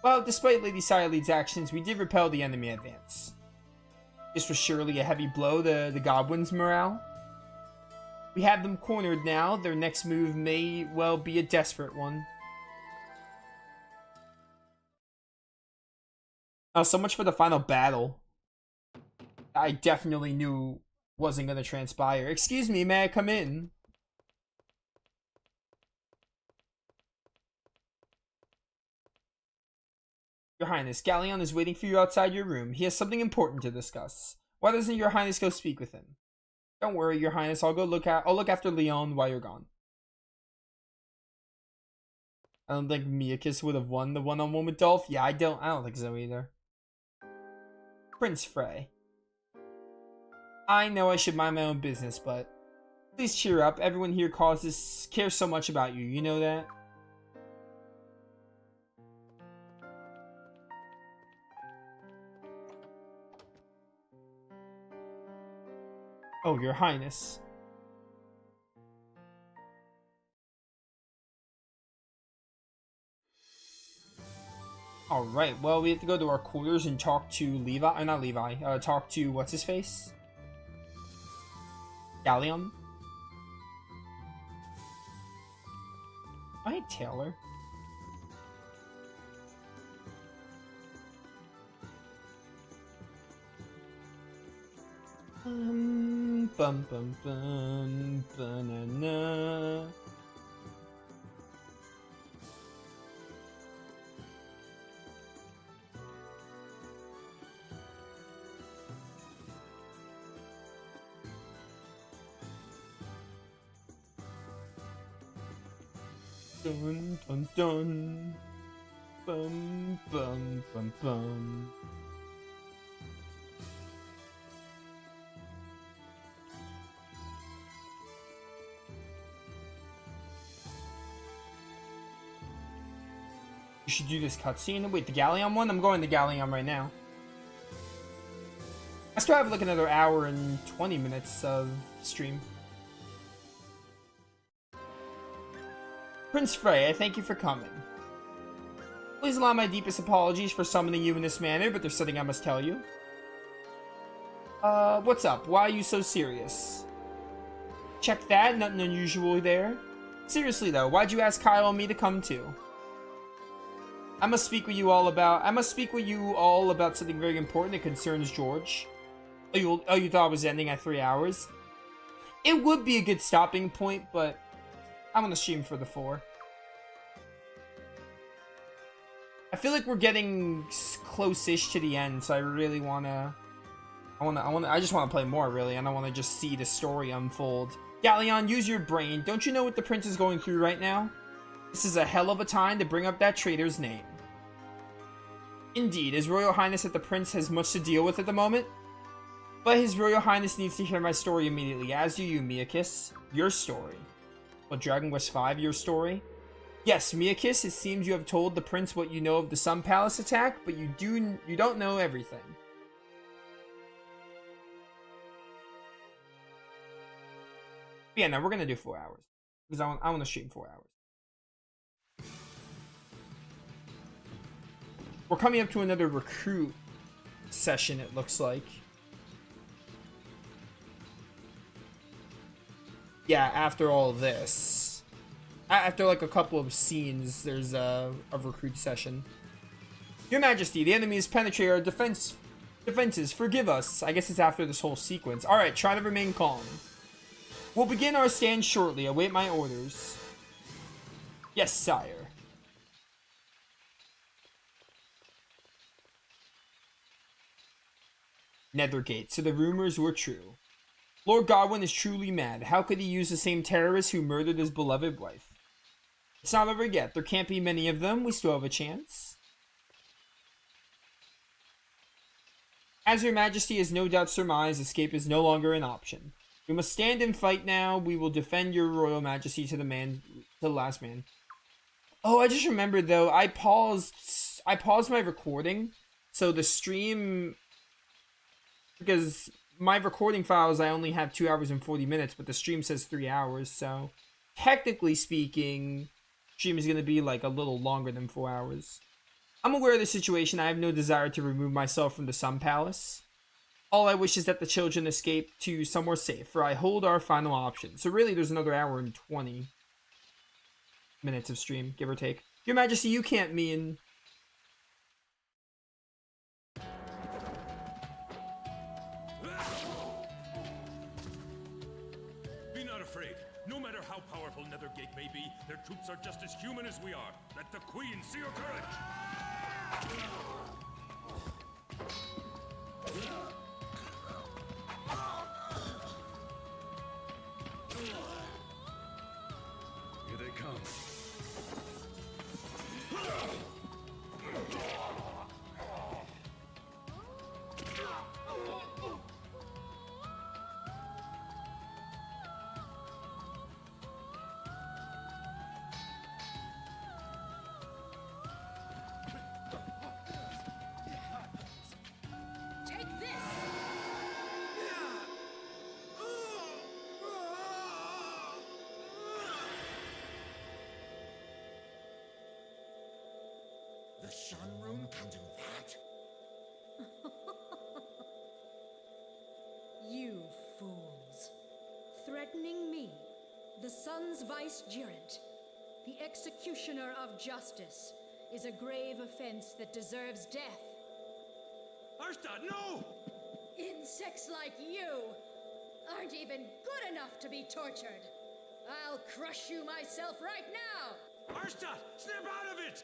Well, despite Lady Cyledes' actions, we did repel the enemy advance. This was surely a heavy blow to the goblins' morale. We have them cornered now. Their next move may well be a desperate one. So much for the final battle. I definitely knew wasn't going to transpire. Excuse me, may I come in? Your Highness, Galleon is waiting for you outside your room. He has something important to discuss. Why doesn't your Highness go speak with him? Don't worry, your Highness. I'll look after Leon while you're gone. I don't think Miakis would have won the one-on-one with Dolph. Yeah, I don't think so either. Prince Frey. I know I should mind my own business, but please cheer up. Everyone here cares so much about you. You know that? Oh, your Highness. Alright, well, we have to go to our quarters and talk to Levi. Not Levi. Talk to what's-his-face? Galleon? Alright, Taylor. Bum bum bum banana. Dun dun dun. Bum bum bum bum. You should do this cutscene. Wait, the Galleon one? I'm going to Galleon right now. I still have like another hour and 20 minutes of stream. Prince Frey, I thank you for coming. Please allow my deepest apologies for summoning you in this manner, but there's something I must tell you. What's up? Why are you so serious? Check that, nothing unusual there. Seriously though, why'd you ask Kyle and me to come too? I must speak with you all about something very important that concerns George. Oh, you thought it was ending at 3 hours? It would be a good stopping point, but I'm gonna stream for the 4. I feel like we're getting close-ish to the end, so I really I just wanna play more, really, and I wanna just see the story unfold. Galleon, use your brain. Don't you know what the prince is going through right now? This is a hell of a time to bring up that traitor's name. Indeed, His Royal Highness that the prince has much to deal with at the moment. But His Royal Highness needs to hear my story immediately, as do you, Miakis. Your story. What, Dragon Quest V, your story? Yes, Miakis, it seems you have told the prince what you know of the Sun Palace attack, but you don't know everything. But yeah, no, we're gonna do 4 hours. Because I want to stream 4 hours. We're coming up to another recruit session, it looks like. Yeah, after all this. After like a couple of scenes, there's a recruit session. Your Majesty, the enemy has penetrated our defenses. Forgive us. I guess it's after this whole sequence. Alright, try to remain calm. We'll begin our stand shortly. Await my orders. Yes, sire. Nethergate. So the rumors were true. Lord Godwin is truly mad. How could he use the same terrorist who murdered his beloved wife? It's not over yet. There can't be many of them. We still have a chance. As your Majesty has no doubt surmised, escape is no longer an option. We must stand and fight now. We will defend your Royal Majesty to the last man. Oh, I just remembered though. I paused my recording, so the stream, because my recording files I only have 2 hours and 40 minutes, but the stream says 3 hours. So technically speaking, stream is gonna be like a little longer than 4 hours. I'm aware of the situation. I have no desire to remove myself from the Sun Palace. All I wish is that the children escape to somewhere safe, for I hold our final option. So really, there's another hour and 20 minutes of stream, give or take. Your Majesty, you can't mean... Be not afraid. No matter how powerful Nethergate may be, their troops are just as human as we are. Let the Queen see your courage! Here they come. Take this! The Sun Rune can do that? You fools. Threatening me, the Sun's vicegerent, the executioner of justice, is a grave offense that deserves death. Arsta, no! Insects like you aren't even good enough to be tortured. I'll crush you myself right now! Arsta, snap out of it!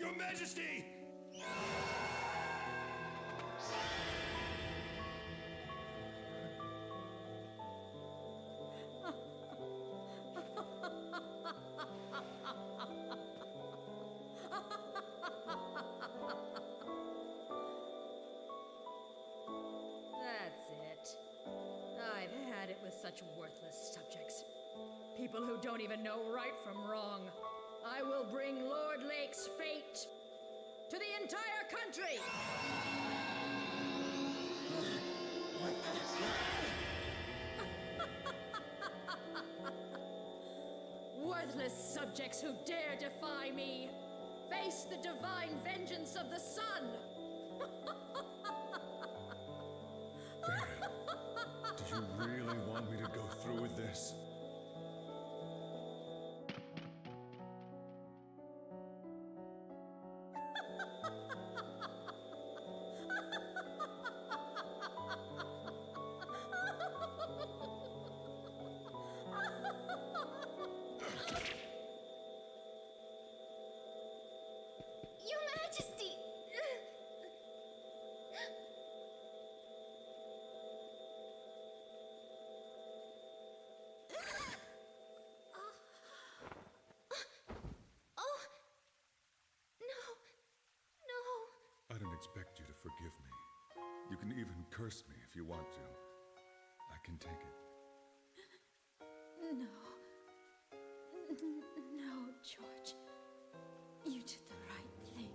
Your Majesty! That's it. I've had it with such worthless subjects. People who don't even know right from wrong. I will bring Lord Lake's fate to the entire country! Worthless subjects who dare defy me! Face the divine vengeance of the sun! Varen, do you really want me to go through with this? Your Majesty! Oh! No! No! I don't expect you to forgive me. You can even curse me if you want to. I can take it. No. No, George. You did the right thing.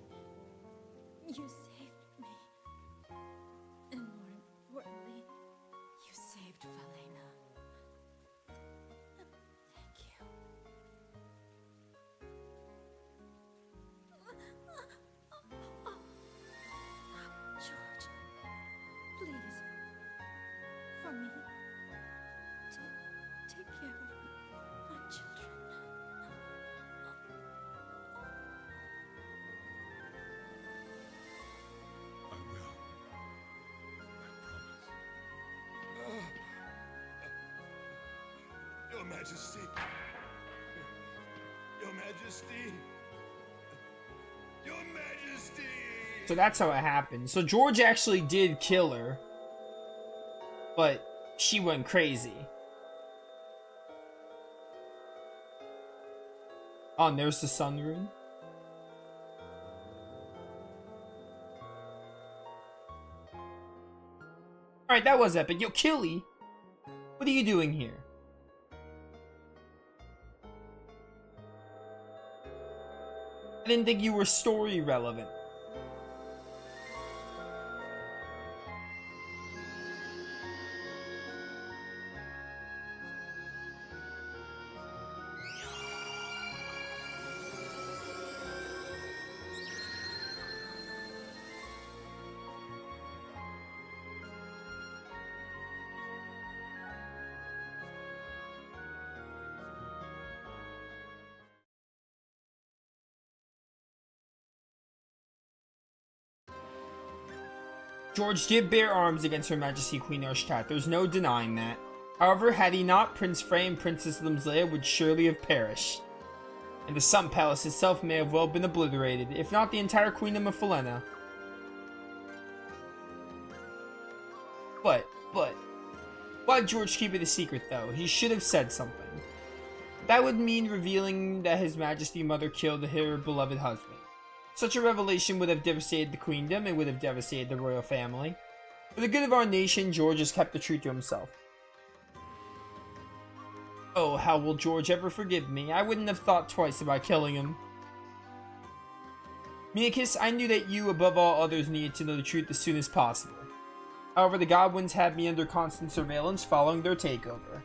You saved me. And more importantly, you saved Valena. Thank you. George, please, for me, take care of my children. I will. I promise. Your Majesty! Your Majesty! Your Majesty! So that's how it happened. So George actually did kill her, but she went crazy. Oh, and there's the sun rune. Alright, that was epic. Yo, Killy! What are you doing here? I didn't think you were story relevant. George did bear arms against Her Majesty Queen Ashtat, there's no denying that. However, had he not, Prince Frey and Princess Limslea would surely have perished. And the Sun Palace itself may have well been obliterated, if not the entire Queendom of Falena. But, why'd George keep it a secret though? He should have said something. That would mean revealing that His Majesty Mother killed her beloved husband. Such a revelation would have devastated the Queendom and would have devastated the royal family. For the good of our nation, George has kept the truth to himself. Oh, how will George ever forgive me? I wouldn't have thought twice about killing him. Miakis, I knew that you, above all others, needed to know the truth as soon as possible. However, the Godwins had me under constant surveillance following their takeover.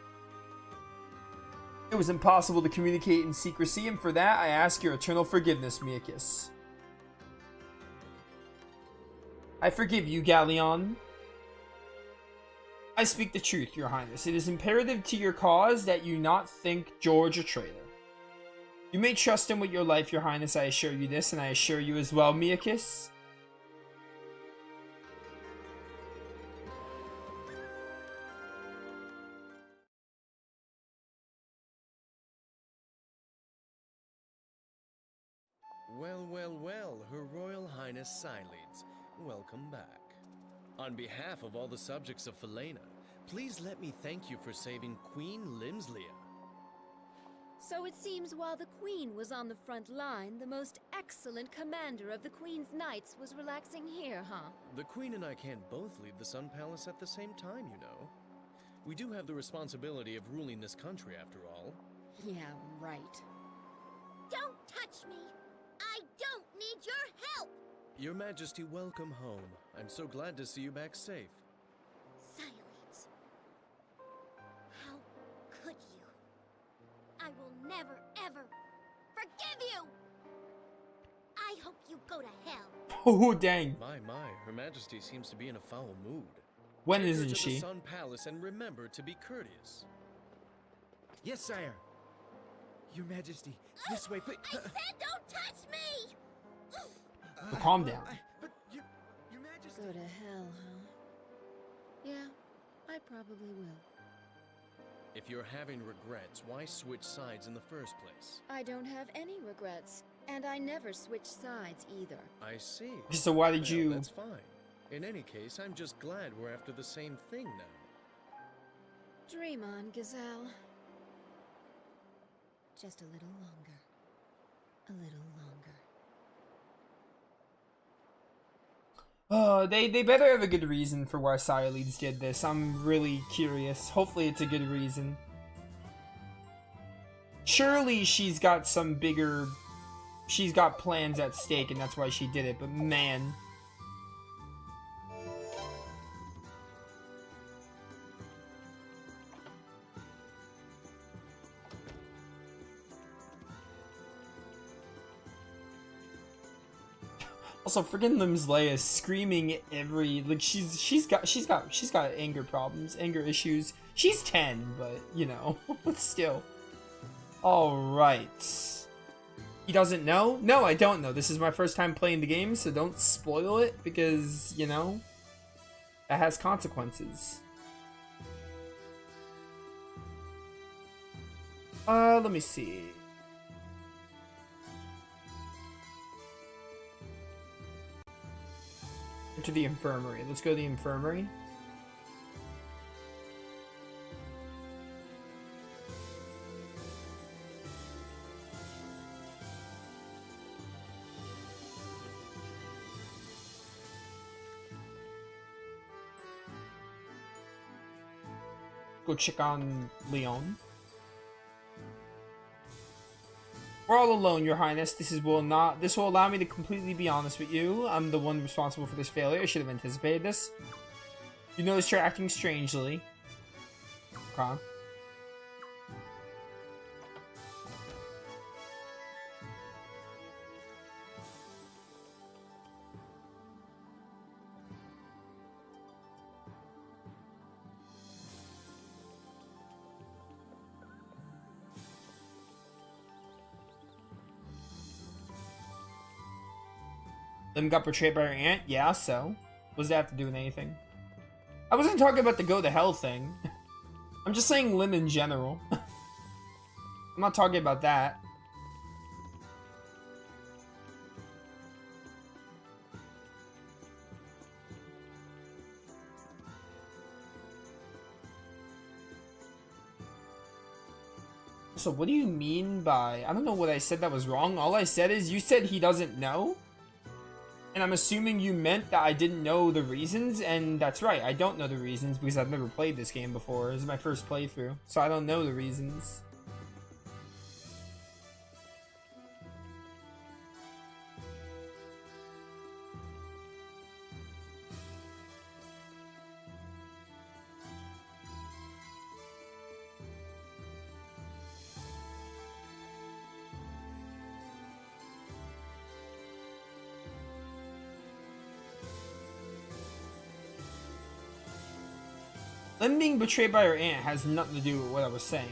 It was impossible to communicate in secrecy, and for that, I ask your eternal forgiveness, Miakis. I forgive you, Galleon. I speak the truth, Your Highness. It is imperative to your cause that you not think George a traitor. You may trust him with your life, Your Highness, I assure you this, and I assure you as well, Miakis. Well, Well, well, Her Royal Highness Sileeds, welcome back. On behalf of all the subjects of Felena, please let me thank you for saving Queen Limslia. So it seems while the Queen was on the front line, the most excellent commander of the Queen's Knights was relaxing here, huh? The Queen and I can't both leave the Sun Palace at the same time, you know. We do have the responsibility of ruling this country, after all. Yeah, right. Don't touch me! I don't need your help! Your Majesty, welcome home. I'm so glad to see you back safe. Silence. How could you? I will never, ever forgive you! I hope you go to hell. Oh, dang. My, Her Majesty seems to be in a foul mood. When Take her isn't to she? the Sun Palace and remember to be courteous. Yes, sire. Your Majesty, this way, please. I said don't touch me! Well, calm down. But your Majesty. Go to hell, huh? Yeah, I probably will. If you're having regrets, why switch sides in the first place? I don't have any regrets, and I never switch sides either. I see. So why did Well, you... That's fine. In any case, I'm just glad we're after the same thing now. Dream on, Gazelle. Just a little longer. A little longer. They better have a good reason for why Sileeds did this. I'm really curious. Hopefully it's a good reason. Surely she's got some bigger... She's got plans at stake and that's why she did it, but man... Also, freaking Limslia is screaming every like she's got anger problems, anger issues. She's 10, but you know, but still. All right. He doesn't know? No, I don't know. This is my first time playing the game, so don't spoil it because you know that has consequences. Let me see. To the infirmary. Let's go to the infirmary. Go check on Leon. We're all alone, Your Highness. This will allow me to completely be honest with you. I'm the one responsible for this failure. I should have anticipated this. You noticed you're acting strangely. Okay. Lim got betrayed by her aunt? Yeah, so? What does that have to do with anything? I wasn't talking about the go to hell thing. I'm just saying Lim in general. I'm not talking about that. So what do you mean by... I don't know what I said that was wrong. All I said is you said he doesn't know? And I'm assuming you meant that I didn't know the reasons, and that's right, I don't know the reasons because I've never played this game before. This is my first playthrough, so I don't know the reasons. Lim being betrayed by her aunt has nothing to do with what I was saying.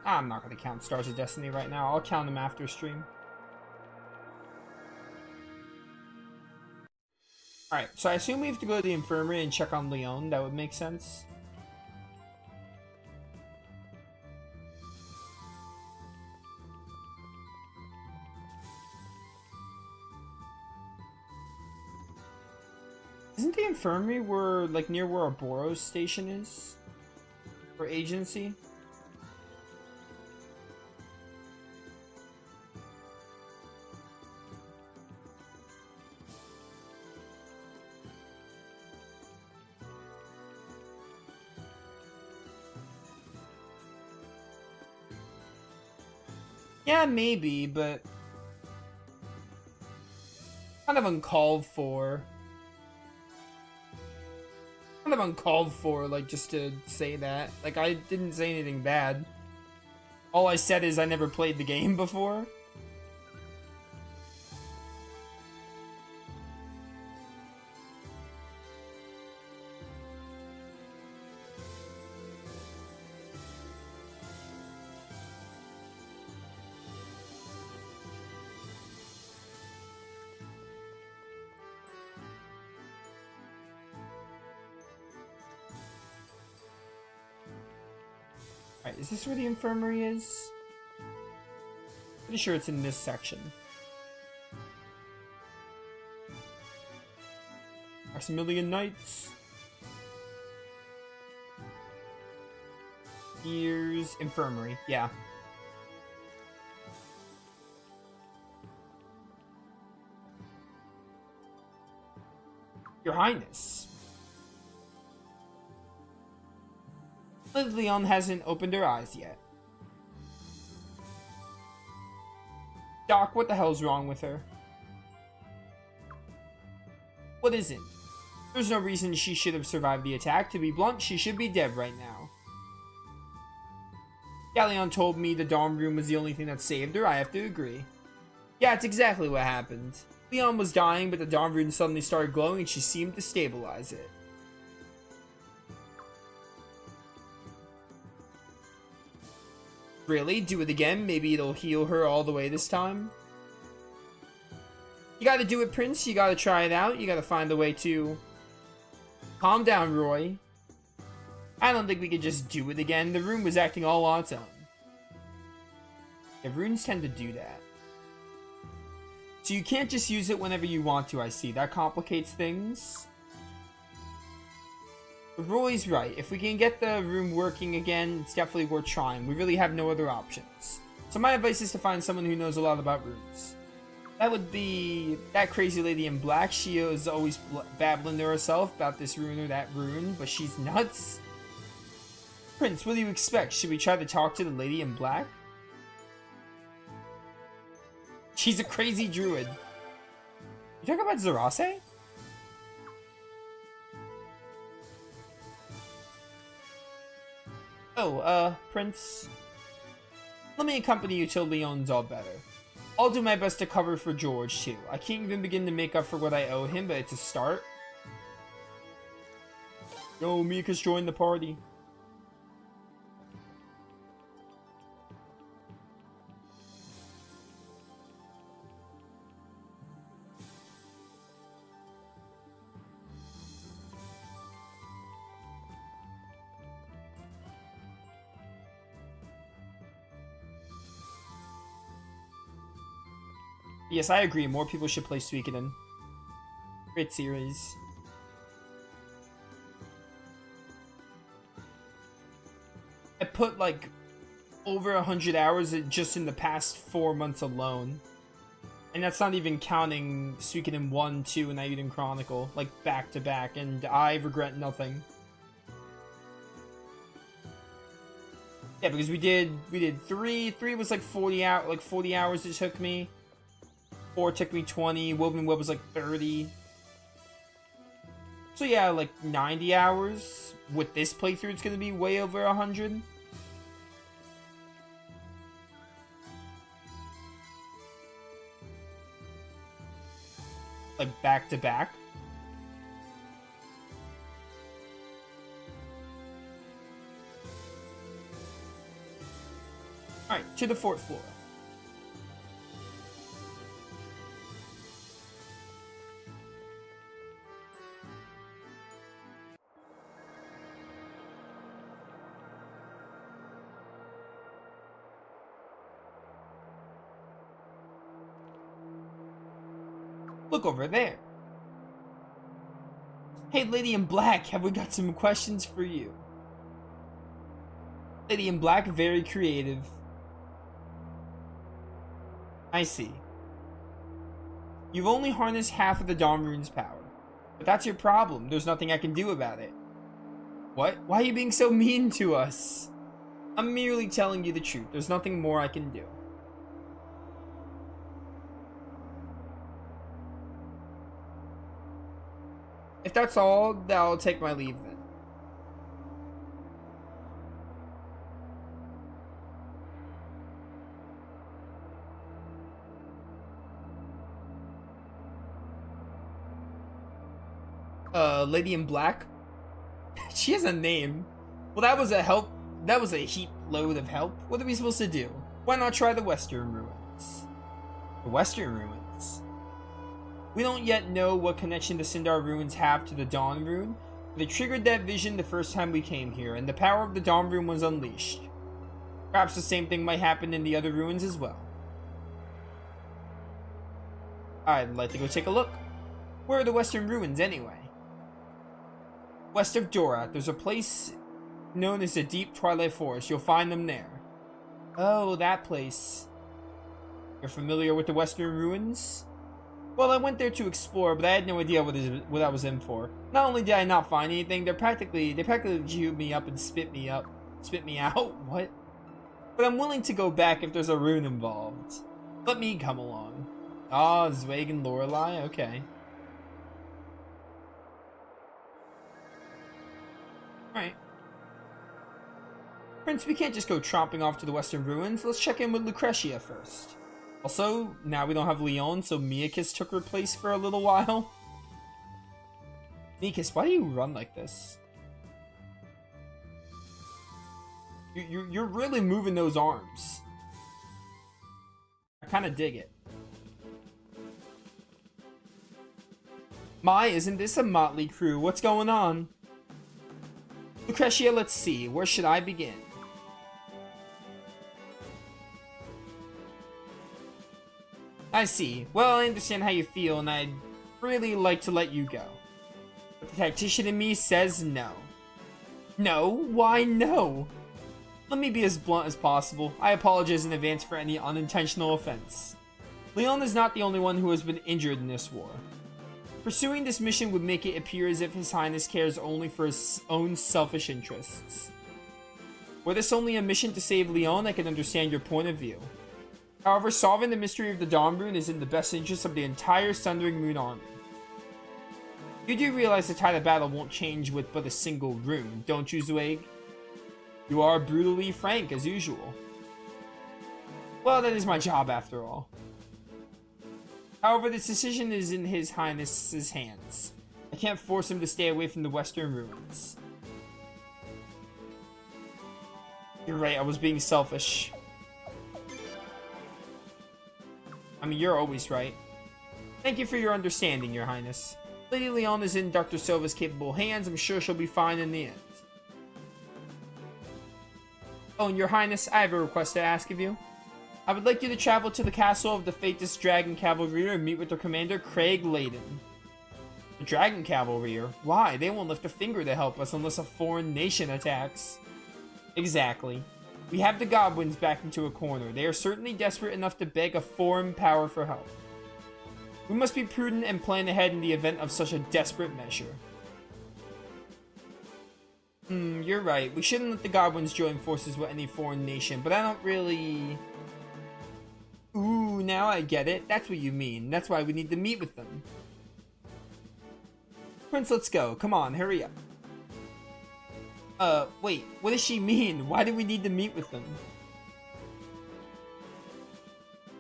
I'm not going to count Stars of Destiny right now. I'll count them after stream. Alright, so I assume we have to go to the infirmary and check on Leon. That would make sense. Isn't the infirmary where, like, near where Oboro's station is? Or agency? Yeah, maybe, but kind of uncalled for. Kind of uncalled for, like, just to say that. Like, I didn't say anything bad. All I said is I never played the game before. Alright, is this where the infirmary is? Pretty sure it's in this section. Maximilian Knights. Here's infirmary, yeah. Your Highness. Leon hasn't opened her eyes yet. Doc, what the hell's wrong with her? What isn't? There's no reason she should have survived the attack. To be blunt, she should be dead right now. Galleon told me the dorm room was the only thing that saved her. I have to agree. Yeah, it's exactly what happened. Leon was dying, but the dorm room suddenly started glowing and she seemed to stabilize it. Really? Do it again? Maybe it'll heal her all the way this time? You gotta do it, Prince. You gotta try it out. You gotta find a way to... Calm down, Roy. I don't think we could just do it again. The room was acting all on its own. Yeah, runes tend to do that. So you can't just use it whenever you want to, I see. That complicates things. But Roy's right. If we can get the room working again, it's definitely worth trying. We really have no other options. So my advice is to find someone who knows a lot about runes. That would be that crazy lady in black. She is always babbling to herself about this rune or that rune, but she's nuts. Prince, what do you expect? Should we try to talk to the lady in black? She's a crazy druid. You talking about Zarase? Oh, Prince. Let me accompany you till Leon's all better. I'll do my best to cover for George, too. I can't even begin to make up for what I owe him, but it's a start. Yo, Mika's joined the party. Yes, I agree. More people should play Suikoden. Great series. I put like over 100 hours just in the past 4 months alone. And that's not even counting Suikoden 1, 2, and Eiyuden Chronicle, like back to back, and I regret nothing. Yeah, because we did 3 was like 40 hours it took me. 4 took me 20, Woven Web was like 30. So yeah, like 90 hours. With this playthrough, it's gonna be way over 100. Like back to back. Alright, to the 4th floor. Look over there. Hey, Lady in Black, have we got some questions for you? Lady in Black, very creative. I see. You've only harnessed half of the Dawn Rune's power. But that's your problem. There's nothing I can do about it. What? Why are you being so mean to us? I'm merely telling you the truth. There's nothing more I can do. If that's all, then I'll take my leave then. Lady in Black? She has a name. Well, that was a help. That was a heap load of help. What are we supposed to do? Why not try the Western Ruins? The Western Ruins? We don't yet know what connection the Sindar Ruins have to the Dawn Rune, but it triggered that vision the first time we came here, and the power of the Dawn Rune was unleashed. Perhaps the same thing might happen in the other ruins as well. I'd like to go take a look. Where are the Western Ruins anyway? West of Dorat, there's a place known as the Deep Twilight Forest. You'll find them there. Oh, that place. You're familiar with the Western Ruins? Well, I went there to explore, but I had no idea what I was in for. Not only did I not find anything, they practically chewed me up and spit me out. What? But I'm willing to go back if there's a rune involved. Let me come along. Ah, Zweig and Lorelei? Okay. Alright. Prince, we can't just go tromping off to the Western Ruins. Let's check in with Lucretia first. Also, now we don't have Leon, so Miakis took her place for a little while. Miakis, why do you run like this? You're really moving those arms. I kind of dig it. My, isn't this a motley crew? What's going on? Lucretia, let's see. Where should I begin? I see. Well, I understand how you feel, and I'd really like to let you go. But the tactician in me says no. No? Why no? Let me be as blunt as possible. I apologize in advance for any unintentional offense. Leon is not the only one who has been injured in this war. Pursuing this mission would make it appear as if His Highness cares only for his own selfish interests. Were this only a mission to save Leon, I can understand your point of view. However, solving the mystery of the Dawn Rune is in the best interest of the entire Sundering Moon Army. You do realize the tide of battle won't change with but a single rune, don't you, Zweig? You are brutally frank, as usual. Well, that is my job, after all. However, this decision is in His Highness's hands. I can't force him to stay away from the Western Ruins. You're right, I was being selfish. I mean, you're always right. Thank you for your understanding, Your Highness. Lady Leon is in Dr. Silva's capable hands. I'm sure she'll be fine in the end. Oh, and Your Highness, I have a request to ask of you. I would like you to travel to the castle of the Fatus Dragon Cavalry and meet with their commander, Craig Layden. The Dragon Cavalry? Why? They won't lift a finger to help us unless a foreign nation attacks. Exactly. We have the Godwins backed into a corner. They are certainly desperate enough to beg a foreign power for help. We must be prudent and plan ahead in the event of such a desperate measure. You're right. We shouldn't let the Godwins join forces with any foreign nation, but I don't really... Ooh, now I get it. That's what you mean. That's why we need to meet with them. Prince, let's go. Come on, hurry up. Wait. What does she mean? Why do we need to meet with them?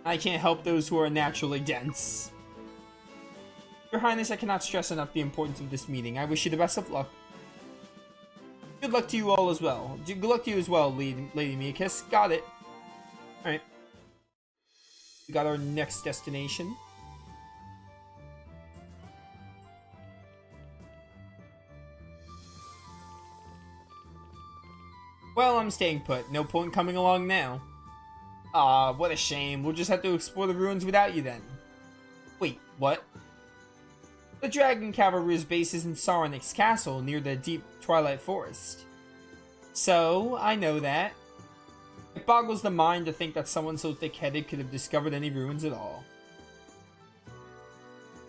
I can't help those who are naturally dense. Your Highness, I cannot stress enough the importance of this meeting. I wish you the best of luck. Good luck to you all as well. Good luck to you as well, Lady Miakis. Got it. Alright. We got our next destination. Well, I'm staying put. No point coming along now. Ah, what a shame. We'll just have to explore the ruins without you then. Wait, what? The Dragon Cavalry's base is in Saronix's castle near the deep Twilight Forest. So, I know that. It boggles the mind to think that someone so thick-headed could have discovered any ruins at all.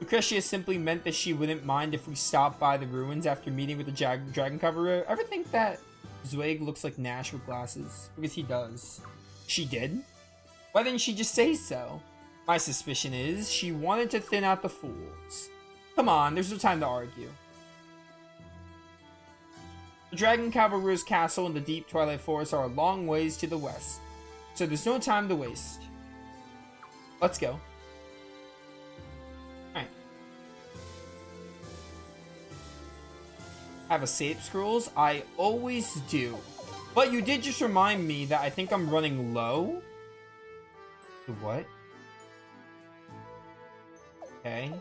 Lucretia simply meant that she wouldn't mind if we stopped by the ruins after meeting with the Dragon Cavalry. Ever think that Zweig looks like Nash with glasses? Because he does. She did? Why didn't she just say so? My suspicion is she wanted to thin out the fools. Come on, there's no time to argue. The Dragon Cavalry's castle in the deep Twilight Forest are a long ways to the west, so there's no time to waste. Let's go. Alright. I have a save scrolls? I always do. But you did just remind me that I think I'm running low. What? Okay.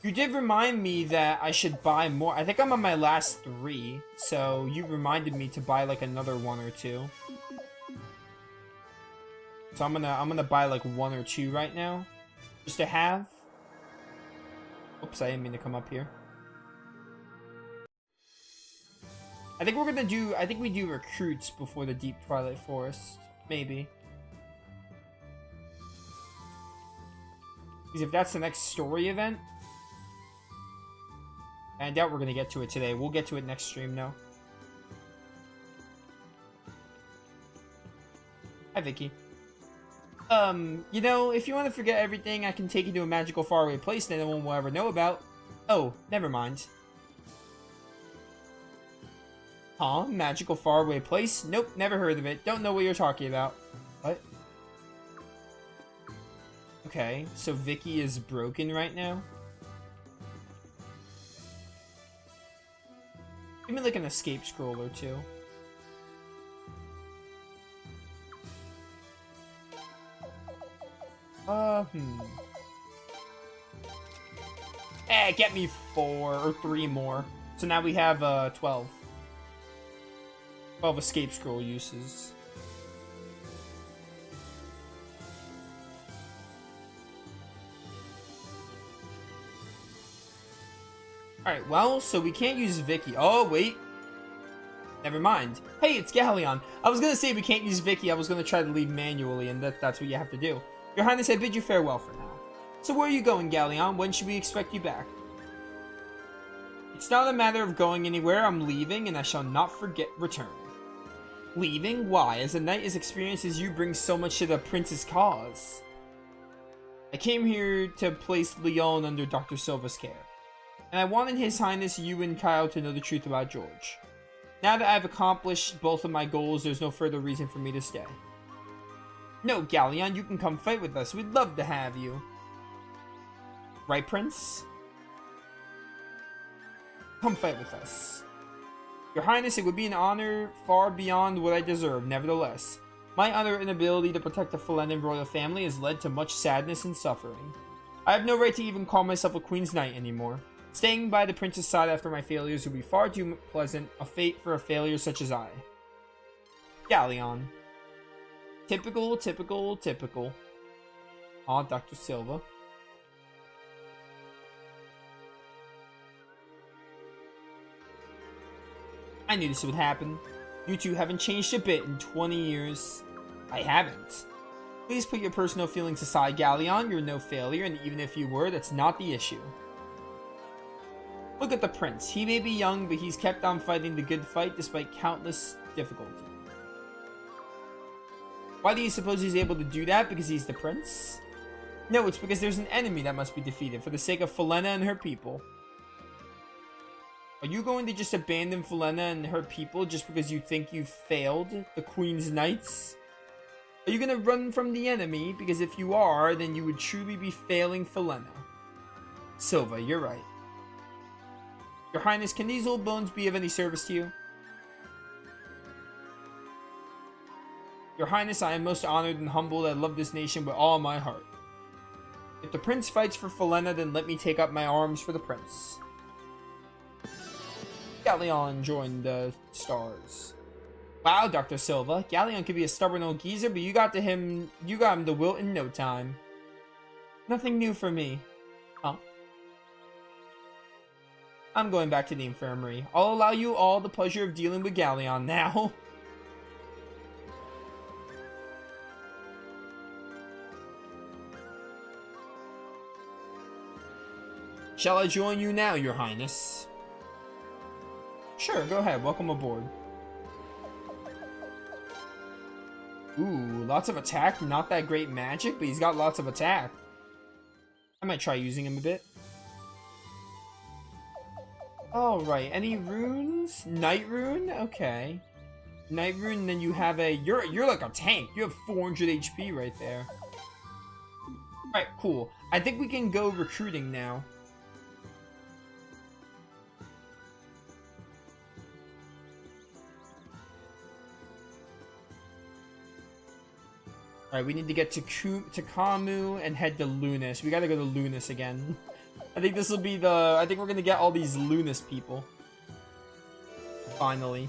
You did remind me that I should buy more. I think I'm on my last 3, so you reminded me to buy like another 1 or 2. So I'm gonna buy like 1 or 2 right now, just to have. Oops, I didn't mean to come up here. I think we're gonna do. I think we do recruits before the deep Twilight Forest, maybe. Because if that's the next story event. I doubt we're gonna get to it today. We'll get to it next stream now. Hi, Vicky. You know, if you want to forget everything, I can take you to a magical faraway place that no one will ever know about. Oh, never mind. Huh? Magical faraway place? Nope, never heard of it. Don't know what you're talking about. What? Okay, so Vicky is broken right now? Give me like an escape scroll or 2. Get me 4 or 3 more. So now we have 12. 12 escape scroll uses. Alright, well, so we can't use Vicky. Oh, wait. Never mind. Hey, it's Galleon. I was gonna say we can't use Vicky. I was gonna try to leave manually, and that's what you have to do. Your Highness, I bid you farewell for now. So where are you going, Galleon? When should we expect you back? It's not a matter of going anywhere. I'm leaving, and I shall not forget return. Leaving? Why? As a knight as experienced as you brings so much to the prince's cause. I came here to place Leon under Dr. Silva's care. And I wanted His Highness, you and Kyle to know the truth about George. Now that I've accomplished both of my goals, there's no further reason for me to stay. No, Galleon, you can come fight with us. We'd love to have you. Right, Prince? Come fight with us. Your Highness, it would be an honor far beyond what I deserve, nevertheless. My utter inability to protect the Felenin royal family has led to much sadness and suffering. I have no right to even call myself a Queen's Knight anymore. Staying by the prince's side after my failures would be far too pleasant a fate for a failure such as I. Galleon. Typical, typical, typical. Aw, Dr. Silva. I knew this would happen. You two haven't changed a bit in 20 years. I haven't. Please put your personal feelings aside, Galleon. You're no failure, and even if you were, that's not the issue. Look at the prince. He may be young, but he's kept on fighting the good fight despite countless difficulties. Why do you suppose he's able to do that? Because he's the prince? No, it's because there's an enemy that must be defeated for the sake of Felena and her people. Are you going to just abandon Felena and her people just because you think you failed the Queen's Knights? Are you going to run from the enemy? Because if you are, then you would truly be failing Felena. Silva, you're right. Your Highness, can these old bones be of any service to you? Your Highness, I am most honored and humbled. I love this nation with all my heart. If the prince fights for Felena, then let me take up my arms for the prince. Galleon joined the stars. Wow, Dr. Silva. Galleon could be a stubborn old geezer, but you got him to wilt in no time. Nothing new for me. Huh? I'm going back to the infirmary. I'll allow you all the pleasure of dealing with Galleon now. Shall I join you now, Your Highness? Sure, go ahead. Welcome aboard. Ooh, lots of attack. Not that great magic, but he's got lots of attack. I might try using him a bit. Alright, any runes? Night rune? Okay. Night rune, and then you have a... You're like a tank. You have 400 HP right there. Alright, cool. I think we can go recruiting now. Alright, we need to get to Kamu and head to Lunas. We gotta go to Lunas again. I think this will be the... I think we're gonna get all these Lunas people. Finally.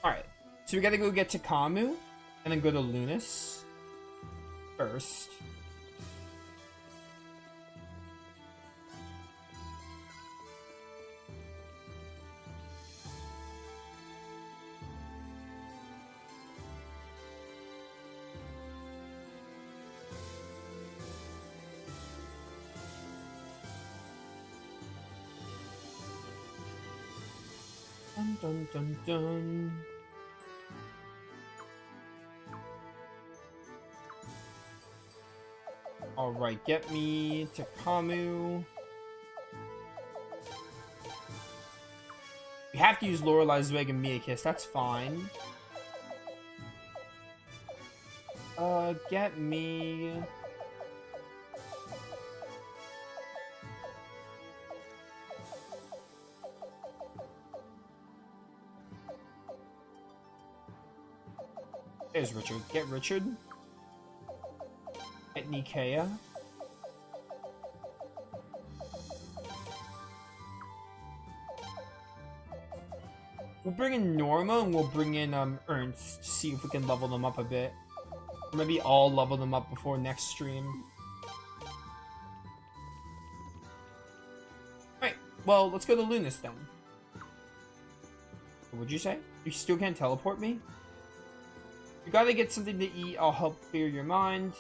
Alright, so we gotta go get to Kamu and then go to Lunas first. Dun dun dun dun. Alright, get me to Kamu. We have to use Lorelei, Zweig, and Miakiss, that's fine. Get me... There's Richard. Get Richard. Get Nikea. We'll bring in Norma and we'll bring in Ernst to see if we can level them up a bit. Or maybe I'll level them up before next stream. Alright, well, let's go to Lunas then. What'd you say? You still can't teleport me? You gotta get something to eat, I'll help clear your mind.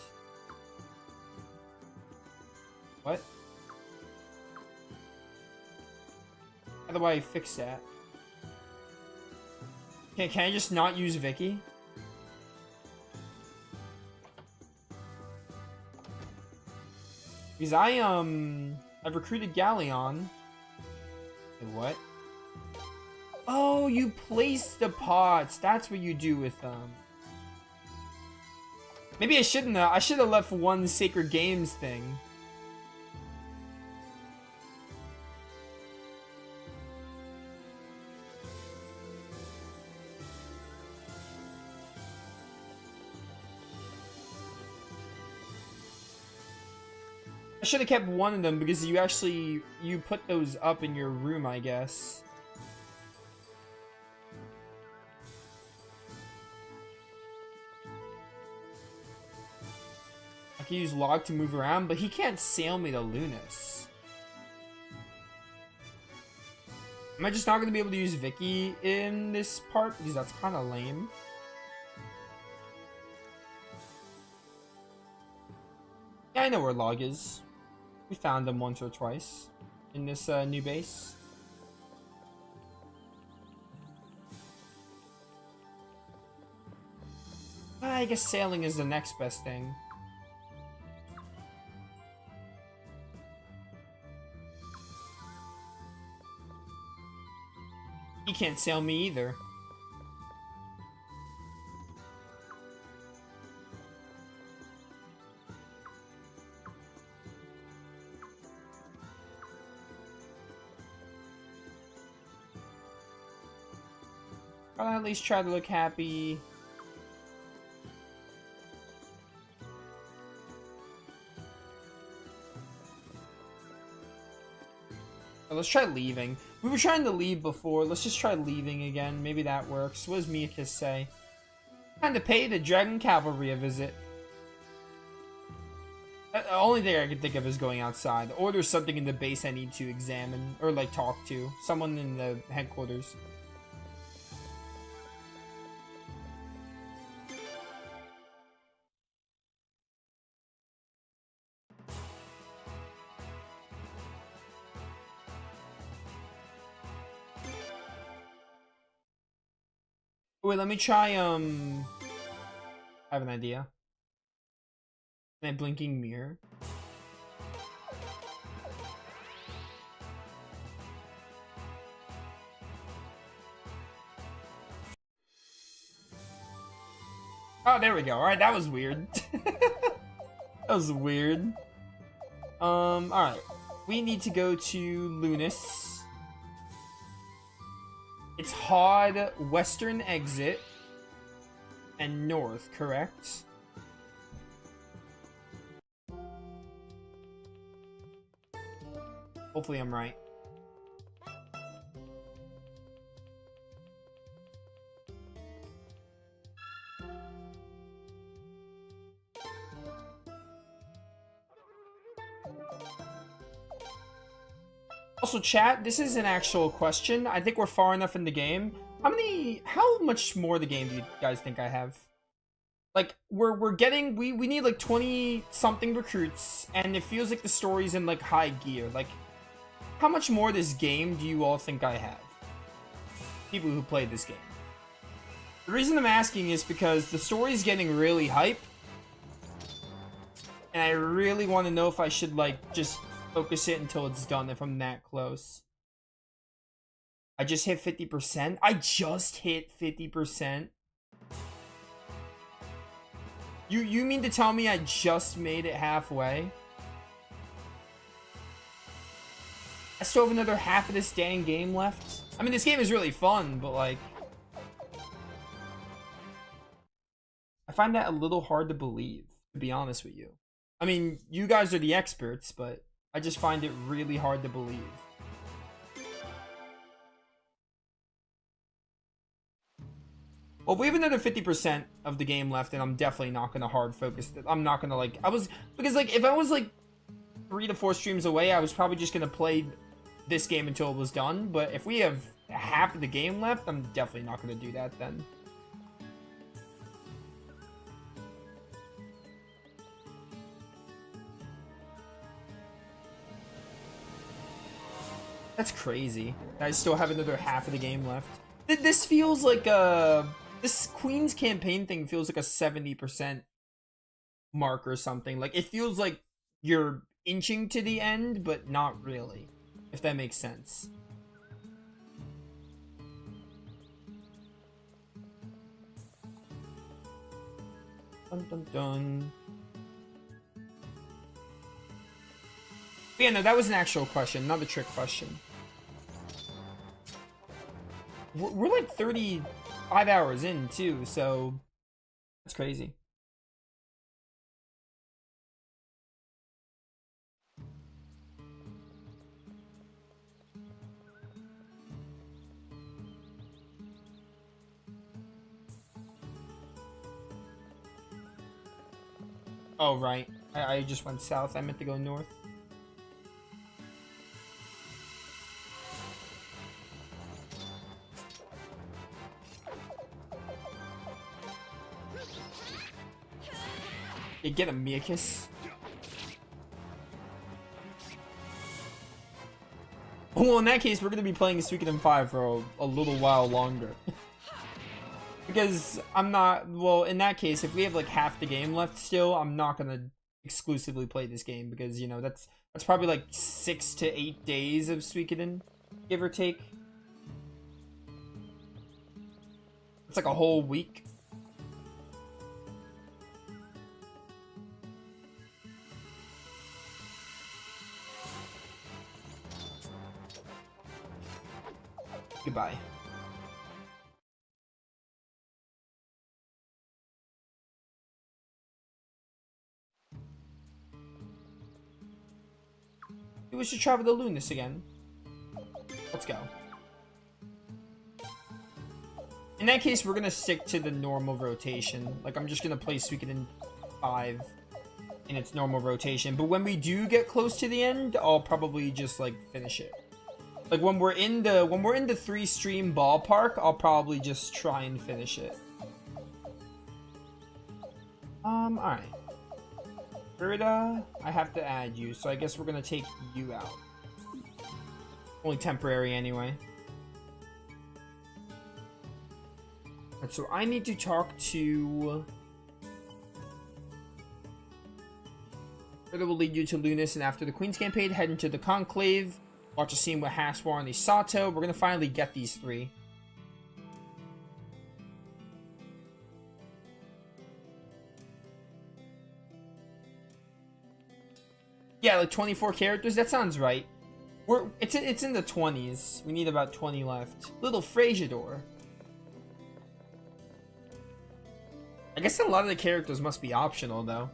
What? How do I fix that? Okay, can I just not use Vicky? Because I've recruited Galleon. Wait, what? Oh, you place the pots. That's what you do with them. Maybe I shouldn't have. I should have left one Sacred Games thing. I should have kept one of them because you put those up in your room, I guess. I can use Log to move around, but he can't sail me to Lunas. Am I just not going to be able to use Vicky in this part? Because that's kind of lame. Yeah, I know where Log is. We found him once or twice in this new base. I guess sailing is the next best thing. He can't sail me either. I'll at least try to look happy. Let's try leaving. We were trying to leave before. Let's just try leaving again. Maybe that works. What does Miakiss say? Time to pay the Dragon Cavalry a visit. The only thing I can think of is going outside. Or there's something in the base I need to examine. Or, like, talk to. Someone in the headquarters. Wait, let me try, I have an idea. My blinking mirror. Oh, there we go. Alright, that was weird. That was weird. Alright. We need to go to Lunas. It's Hod, western exit, and north, correct? Hopefully I'm right. Also, chat, this is an actual question. I think we're far enough in the game. How much more of the game do you guys think I have? Like, we're getting, we need like 20-something recruits, and it feels like the story's in like high gear. Like, how much more of this game do you all think I have? People who played this game. The reason I'm asking is because the story's getting really hype, and I really want to know if I should like just focus it until it's done if I'm that close. I just hit 50%. I just hit 50%. You mean to tell me I just made it halfway? I still have another half of this dang game left. I mean, this game is really fun, but like, I find that a little hard to believe, to be honest with you. I mean, you guys are the experts, but I just find it really hard to believe. Well, we have another 50% of the game left, and I'm definitely not going to hard focus. I'm not going to, like, because, like, if I was, like, 3 to 4 streams away, I was probably just going to play this game until it was done. But if we have half of the game left, I'm definitely not going to do that then. That's crazy. I still have another half of the game left. This feels like this Queen's campaign thing feels like a 70% mark or something. Like, it feels like you're inching to the end, but not really. If that makes sense. Dun dun dun. But yeah, no, that was an actual question, not a trick question. We're like 35 hours in, too, so that's crazy. Oh, right. I just went south. I meant to go north. You get a Miakus. Well, in that case, we're going to be playing Suikoden 5 for a little while longer. Because I'm not... Well, in that case, if we have like half the game left still, I'm not going to exclusively play this game. Because, you know, that's probably like 6 to 8 days of Suikoden, give or take. It's like a whole week. Goodbye. We should travel to Lunas again. Let's go. In that case, we're gonna stick to the normal rotation. Like, I'm just gonna play Suikoden 5 in its normal rotation. But when we do get close to the end, I'll probably just like finish it. Like when we're in the 3-stream ballpark, I'll probably just try and finish it. Alright. Urda, I have to add you, so I guess we're gonna take you out. Only temporary anyway. And so I need to talk to... Urda will lead you to Lunas, and after the Queen's Campaign, head into the Conclave. Watch a scene with Haswar and Isato. We're gonna finally get these 3. Yeah, like 24 characters. That sounds right. It's in the 20s. We need about 20 left. Little Frasiador. I guess a lot of the characters must be optional though.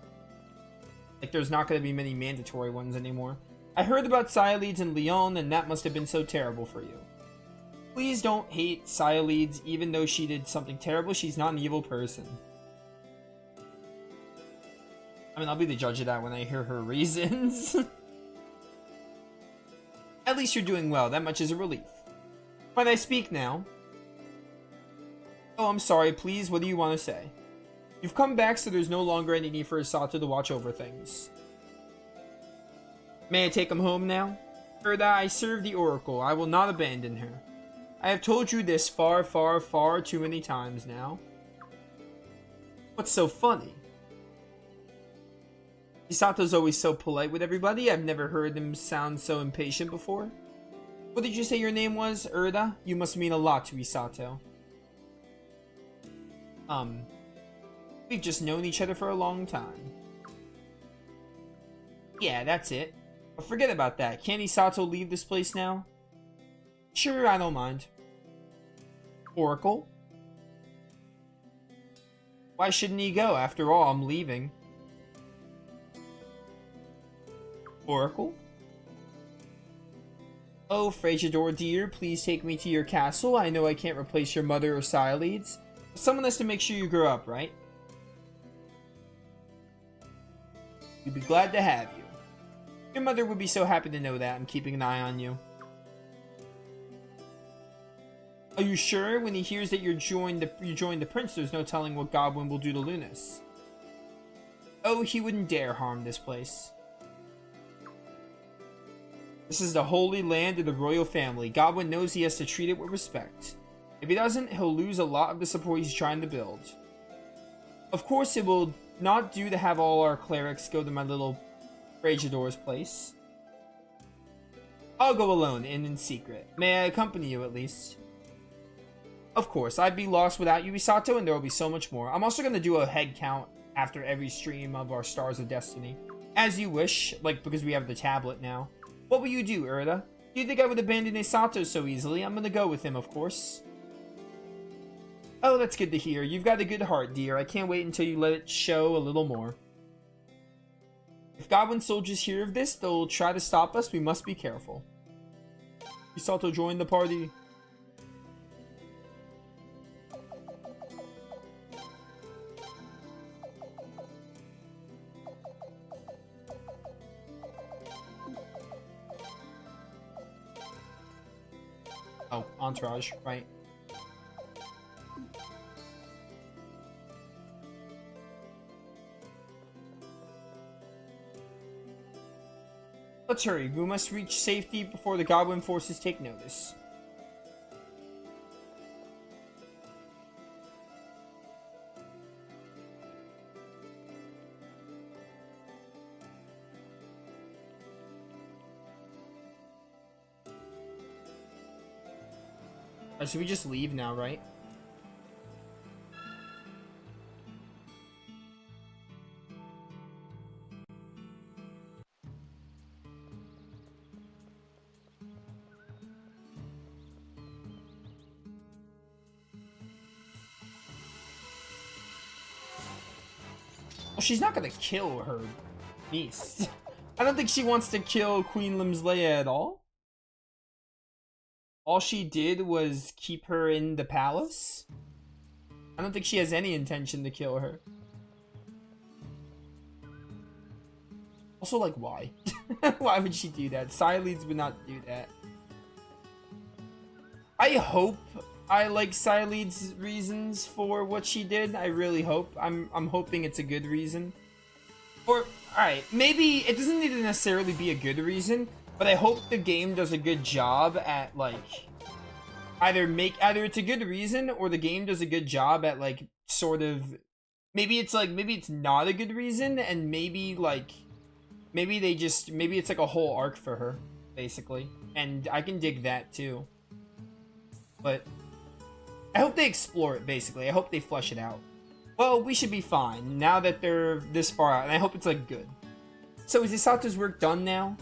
Like there's not going to be many mandatory ones anymore. I heard about Cyleads and Leon, and that must have been so terrible for you. Please don't hate Cyleads, even though she did something terrible. She's not an evil person. I mean, I'll be the judge of that when I hear her reasons. At least you're doing well. That much is a relief. Might I speak now? Oh, I'm sorry. Please, what do you want to say? You've come back, so there's no longer any need for Isato to watch over things. May I take him home now? Urda, I serve the Oracle. I will not abandon her. I have told you this far, far, far too many times now. What's so funny? Isato's always so polite with everybody. I've never heard him sound so impatient before. What did you say your name was, Urda? You must mean a lot to Isato. We've just known each other for a long time. Yeah, that's it. But forget about that. Can't Isato leave this place now? Sure, I don't mind. Oracle? Why shouldn't he go? After all, I'm leaving. Oracle? Oh, Frasiador dear, please take me to your castle. I know I can't replace your mother or Cyleads. Someone has to make sure you grow up, right? We'd be glad to have you. Your mother would be so happy to know that I'm keeping an eye on you. Are you sure? When he hears that you joined the prince, there's no telling what Godwin will do to Lunas. Oh, he wouldn't dare harm this place. This is the holy land of the royal family. Godwin knows he has to treat it with respect. If he doesn't, he'll lose a lot of the support he's trying to build. Of course, it will not do to have all our clerics go to my little Frasiador's place. I'll go alone and in secret. May I accompany you at least? Of course, I'd be lost without you, Isato, and there will be so much more. I'm also going to do a head count after every stream of our Stars of Destiny. As you wish, like, because we have the tablet now. What will you do, Urda? Do you think I would abandon Isato so easily? I'm going to go with him, of course. Oh, that's good to hear. You've got a good heart, dear. I can't wait until you let it show a little more. If Godwin soldiers hear of this, they'll try to stop us. We must be careful. Isato joined the party. Oh, Entourage, right. Let's hurry. We must reach safety before the Godwin forces take notice. Alright, so we just leave now, right? Well, she's not gonna kill her niece. I don't think she wants to kill Queen Limslea at all. All she did was keep her in the palace. I don't think she has any intention to kill her. Also, like, why? Why would she do that? Sileads would not do that. I hope I like Silead's reasons for what she did. I really hope. I'm hoping it's a good reason. Or, alright, maybe it doesn't need to necessarily be a good reason, but I hope the game does a good job at, like, either it's a good reason, or the game does a good job at, like, sort of, maybe it's not a good reason, and maybe, like, maybe it's like a whole arc for her, basically. And I can dig that, too. But I hope they explore it, basically. I hope they flesh it out. Well, we should be fine, now that they're this far out, and I hope it's, like, good. So, is Isato's work done now?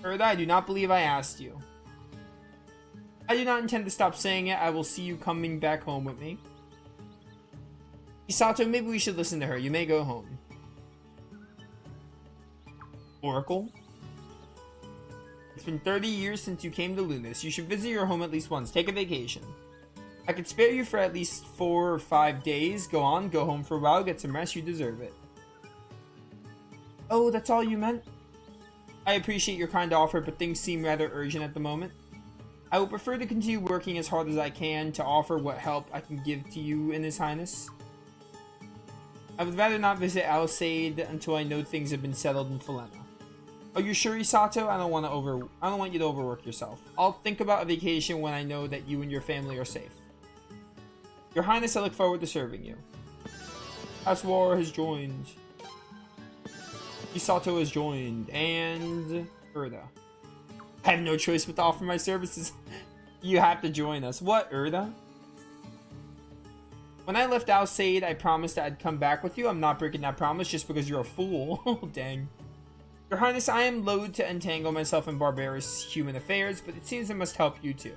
Urda, I do not believe I asked you. I do not intend to stop saying it. I will see you coming back home with me. Isato, maybe we should listen to her. You may go home. Oracle? It's been 30 years since you came to Lunas. You should visit your home at least once. Take a vacation. I could spare you for at least 4 or 5 days. Go on, go home for a while, get some rest. You deserve it. Oh, that's all you meant? I appreciate your kind offer, but things seem rather urgent at the moment. I would prefer to continue working as hard as I can to offer what help I can give to you and His Highness. I would rather not visit Alsaid until I know things have been settled in Falena. Are you sure, Isato? I don't want you to overwork yourself. I'll think about a vacation when I know that you and your family are safe. Your Highness, I look forward to serving you. House War has joined. Isato has joined, and Urda. I have no choice but to offer my services. You have to join us. What, Urda? When I left Alsaid, I promised that I'd come back with you. I'm not breaking that promise just because you're a fool. Oh, dang. Your Highness, I am loath to entangle myself in barbarous human affairs, but it seems I must help you too.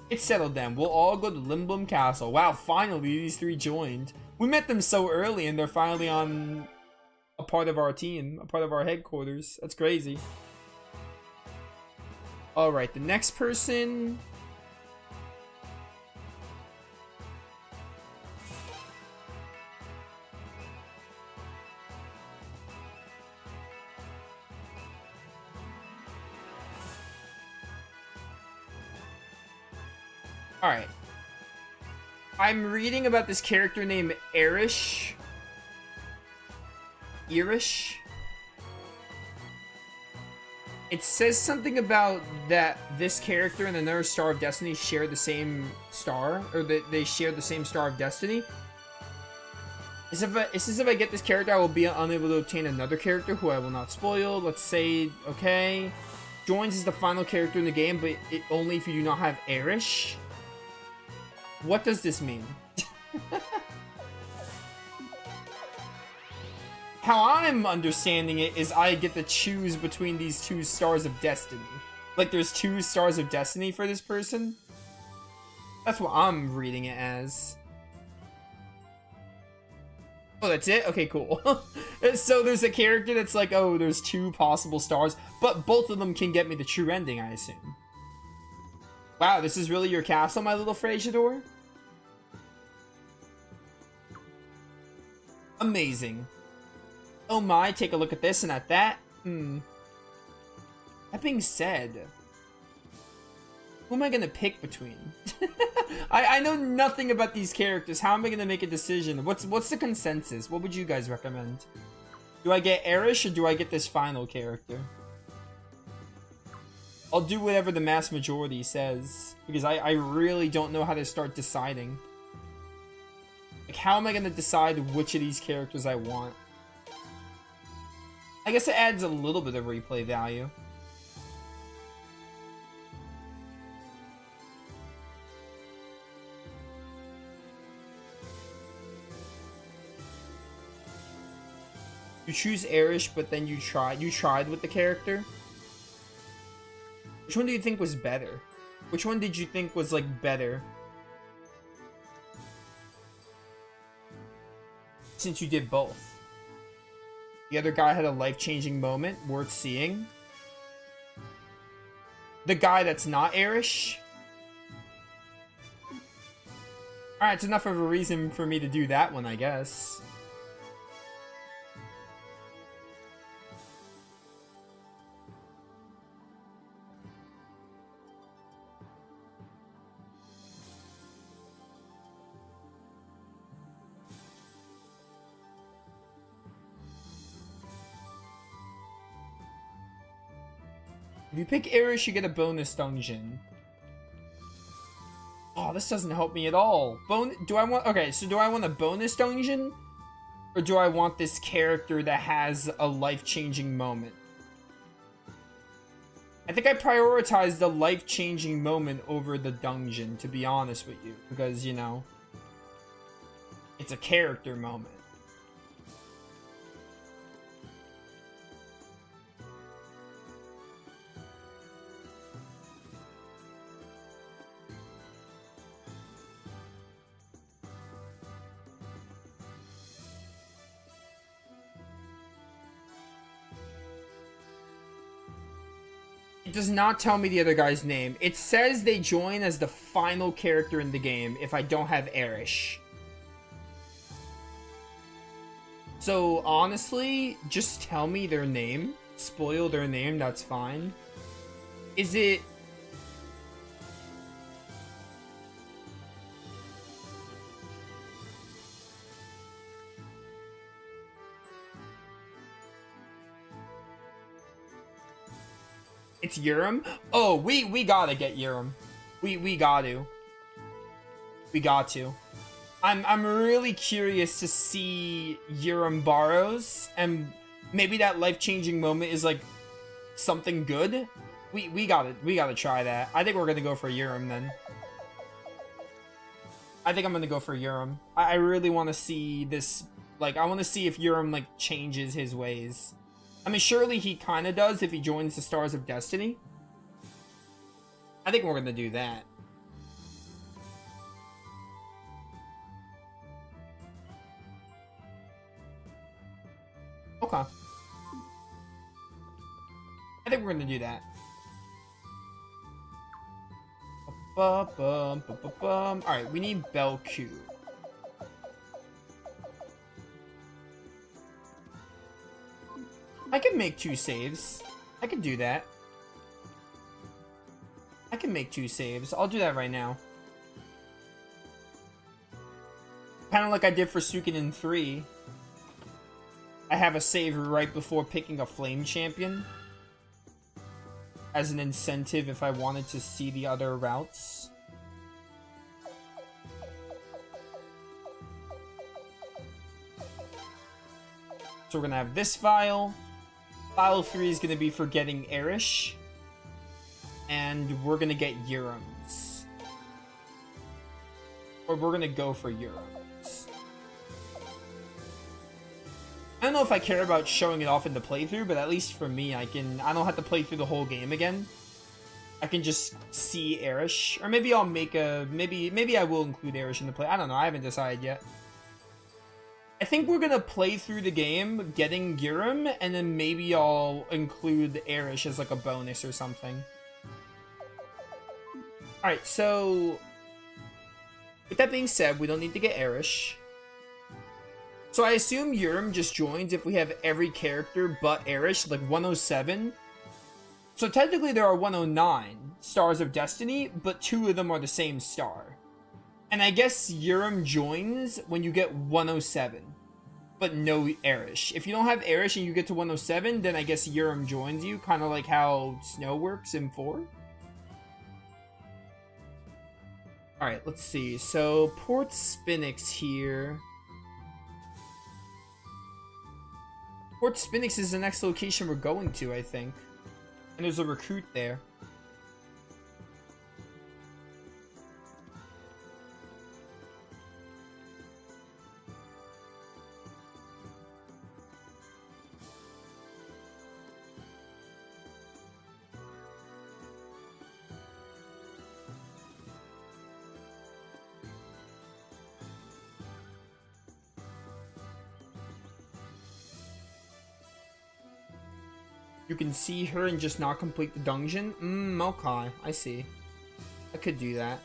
It's settled then. We'll all go to Limblum Castle. Wow, finally these three joined. We met them so early and they're finally on a part of our team, a part of our headquarters. That's crazy. Alright, the next person... Alright. I'm reading about this character named Irish. It says something about that this character and another Star of Destiny share the same star, or that they share the same Star of Destiny. It's as if I get this character, I will be unable to obtain another character who I will not spoil. Let's say, okay. Joins is the final character in the game, but only if you do not have Irish. What does this mean? How I'm understanding it is I get to choose between these two Stars of Destiny. Like there's 2 Stars of Destiny for this person. That's what I'm reading it as. Oh, that's it? Okay, cool. So there's a character that's like, oh, there's 2 possible stars, but both of them can get me the true ending, I assume. Wow, this is really your castle, my little Frasiador? Amazing. Oh my, take a look at this and at that. That being said, who am I gonna pick between? I know nothing about these characters. How am I gonna make a decision? What's the consensus? What would you guys recommend? Do I get Irish or do I get this final character? I'll do whatever the mass majority says, because I really don't know how to start deciding. Like, how am I gonna decide which of these characters I want? I guess it adds a little bit of replay value. You choose Irish, but then you tried with the character? Which one do you think was better? Which one did you think was, like, better? Since you did both. The other guy had a life-changing moment worth seeing. The guy that's not Irish. Alright, it's enough of a reason for me to do that one, I guess. If you pick Irish, you get a bonus dungeon. Oh, this doesn't help me at all. Do I want a bonus dungeon? Or do I want this character that has a life-changing moment? I think I prioritized the life-changing moment over the dungeon, to be honest with you. Because, you know, it's a character moment. It does not tell me the other guy's name. It says they join as the final character in the game if I don't have Irish. So, honestly, just tell me their name. Spoil their name, that's fine. Is it... It's Urim? Oh, we gotta get Urim. We got to. We got to. I'm really curious to see Urim Barrows, and maybe that life-changing moment is like something good. We gotta try that. I think we're gonna go for Urim then. I think I'm gonna go for Urim. I really want to see this. Like, I want to see if Urim like changes his ways. I mean, surely he kind of does if he joins the Stars of Destiny. I think we're going to do that. Okay. I think we're going to do that. Alright, we need Belku. I can make 2 saves. I can do that. I can make 2 saves. I'll do that right now. Kind of like I did for Suikoden 3. I have a save right before picking a Flame Champion. As an incentive if I wanted to see the other routes. So we're going to have this file. File 3 is going to be for getting Irish. And we're going to get Urims. Or we're going to go for Urims. I don't know if I care about showing it off in the playthrough, but at least for me, I don't have to play through the whole game again. I can just see Irish. Or maybe I'll make a... Maybe I will include Irish in the play. I don't know. I haven't decided yet. I think we're gonna play through the game getting Urim, and then maybe I'll include Irish as like a bonus or something. Alright, so... with that being said, we don't need to get Irish. So I assume Urim just joins if we have every character but Irish, like 107. So technically there are 109 Stars of Destiny, but 2 of them are the same star. And I guess Urim joins when you get 107, but no Irish. If you don't have Irish and you get to 107, then I guess Urim joins you, kind of like how Snow works in 4. Alright, let's see. So, Port Spinix here. Port Spinix is the next location we're going to, I think. And there's a recruit there. You can see her and just not complete the dungeon? Okay, I see. I could do that.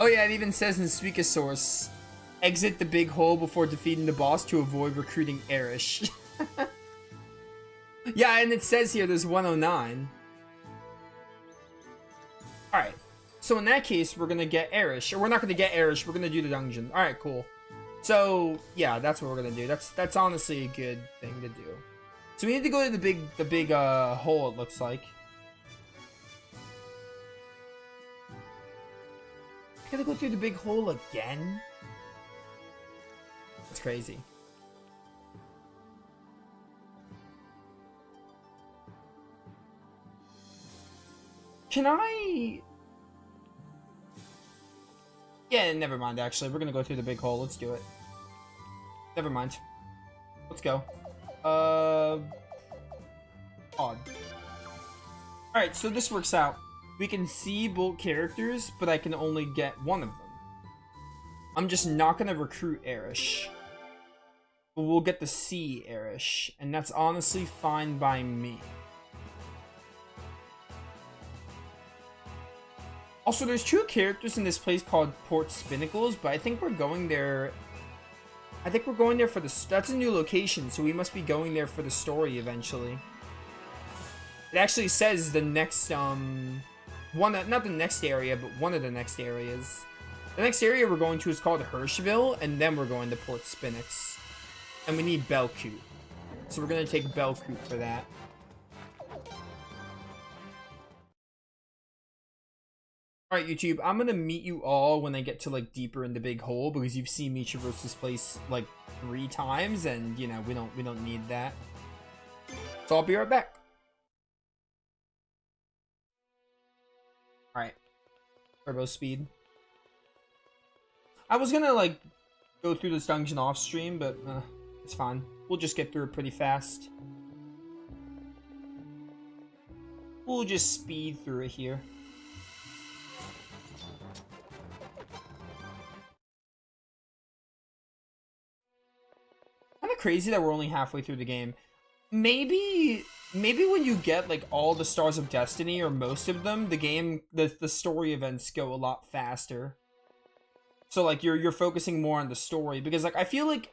Oh yeah, it even says in Suikosource, exit the big hole before defeating the boss to avoid recruiting Erish. Yeah, and it says here there's 109. Alright, so in that case, we're gonna get Erish. Or we're not gonna get Erish, we're gonna do the dungeon. Alright, cool. So, yeah, that's what we're gonna do. That's honestly a good thing to do. So we need to go to the big hole, it looks like. I gotta go through the big hole again? That's crazy. Can I... Yeah, never mind, actually. We're gonna go through the big hole. Let's do it. Never mind. Let's go. Odd. Alright, so this works out. We can see both characters, but I can only get one of them. I'm just not gonna recruit Erish. But we'll get to see Erish, and that's honestly fine by me. Also, there's two characters in this place called Port Spinnacles, but I think we're going there... I think we're going there for the... That's a new location, so we must be going there for the story eventually. It actually says the next, not the next area, but one of the next areas. The next area we're going to is called Hirschville, and then we're going to Port Spinnax. And we need Belcoot. So we're going to take Belcoot for that. Alright, YouTube, I'm gonna meet you all when I get to, like, deeper in the big hole, because you've seen me traverse this place, like, 3 times, and, you know, we don't need that. So I'll be right back. Alright. Turbo speed. I was gonna, like, go through this dungeon off stream, but, it's fine. We'll just get through it pretty fast. We'll just speed through it here. Kind of crazy that we're only halfway through the game. Maybe when you get like all the Stars of Destiny or most of them, the story events go a lot faster. So like you're focusing more on the story, because like I feel like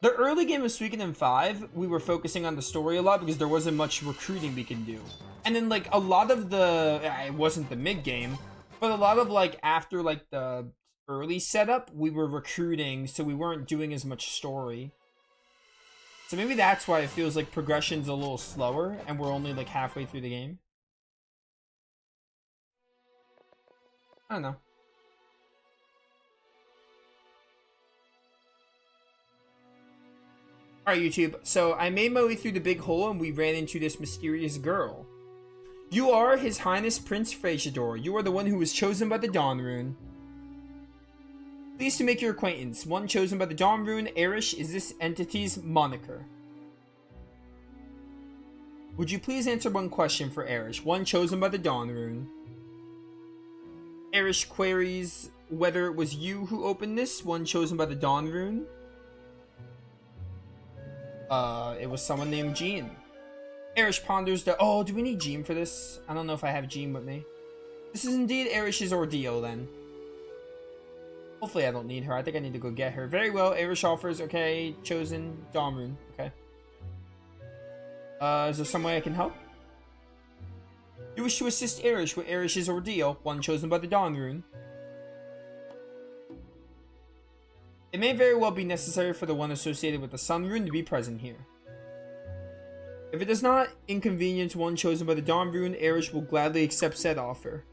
the early game of Suikoden 5, we were focusing on the story a lot because there wasn't much recruiting we could do. And then like a lot of the, it wasn't the mid game, but a lot of like after like the early setup, we were recruiting, so we weren't doing as much story. So maybe that's why it feels like progression's a little slower and we're only like halfway through the game. I don't know. Alright, YouTube, so I made my way through the big hole and we ran into this mysterious girl. You are His Highness Prince Frasiador. You are the one who was chosen by the Dawn Rune. Pleased to make your acquaintance. One chosen by the Dawn Rune, Erish, is this entity's moniker. Would you please answer one question for Erish? One chosen by the Dawn Rune. Erish queries whether it was you who opened this. One chosen by the Dawn Rune. It was someone named Jean. Erish ponders the... Oh, do we need Jean for this? I don't know if I have Jean with me. This is indeed Erish's ordeal, then. Hopefully I don't need her. I think I need to go get her. Very well. Erish offers. Okay. Chosen. Dawn Rune. Okay. Is there some way I can help? You wish to assist Erish with Erish's ordeal. One chosen by the Dawn Rune. It may very well be necessary for the one associated with the Sun Rune to be present here. If it does not inconvenience one chosen by the Dawn Rune, Erish will gladly accept said offer.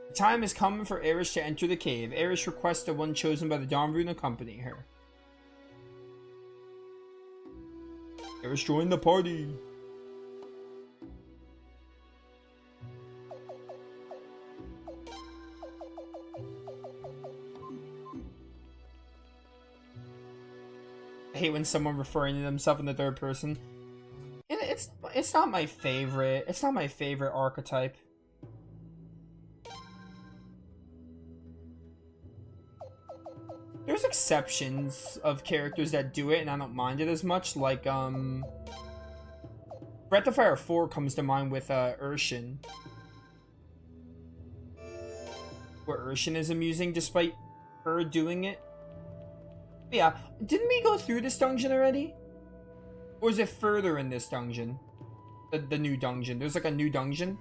The time has come for Erish to enter the cave. Erish requests that one chosen by the Dawn Rune accompany her. Erish join the party. I hate when someone referring to themselves in the third person. It's not my favorite. It's not my favorite archetype. There's exceptions of characters that do it, and I don't mind it as much. Like Breath of Fire 4 comes to mind with Urshin. where Urshin is amusing despite her doing it. But yeah, didn't we go through this dungeon already? Or is it further in this dungeon? The new dungeon. There's like a new dungeon.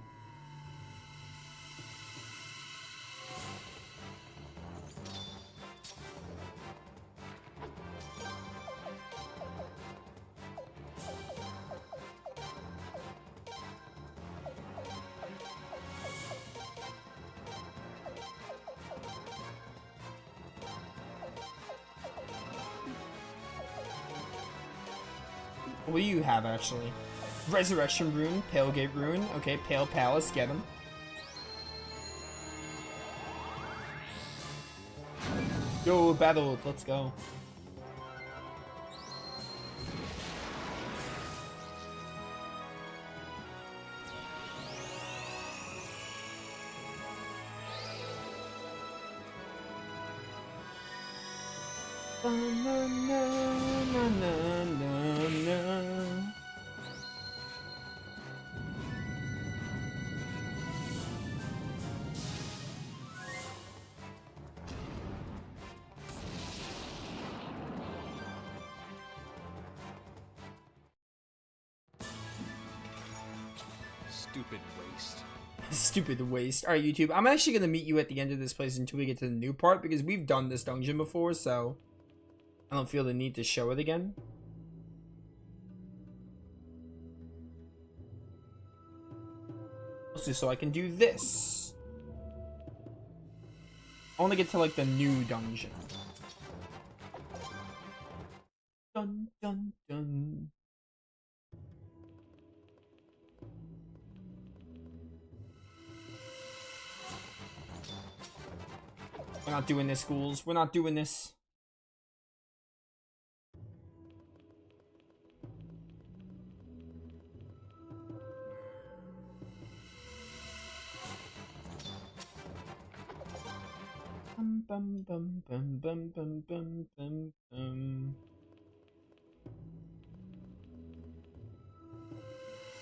What do you have, actually? Resurrection Rune, Pale Gate Rune. Okay, Pale Palace, get him. Yo, battle, let's go. Na, na, na, na, na, na. Stupid waste. Stupid waste. Alright, YouTube, I'm actually gonna meet you at the end of this place until we get to the new part, because we've done this dungeon before, so I don't feel the need to show it again. Mostly so I can do this. I want to get to like the new dungeon. Dun dun dun. We're not doing this, schools. We're not doing this. Bum, bum, bum, bum, bum, bum, bum, bum, bum.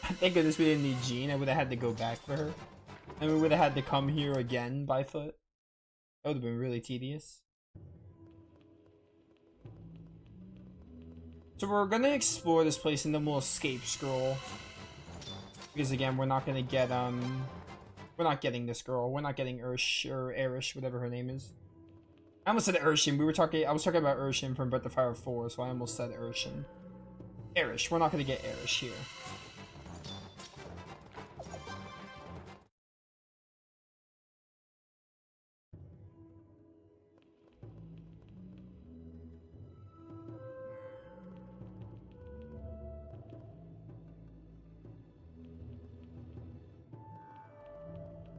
Thank goodness we didn't need Jean. I would have had to go back for her. And we would have had to come here again by foot. That would have been really tedious. So we're gonna explore this place and then we'll escape scroll. Because again, we're not gonna get, we're not getting this girl. We're not getting Ursh or Erish, whatever her name is. I almost said Urshin. I was talking about Urshin from Breath of Fire 4, so I almost said Urshin. Erish. We're not gonna get Erish here.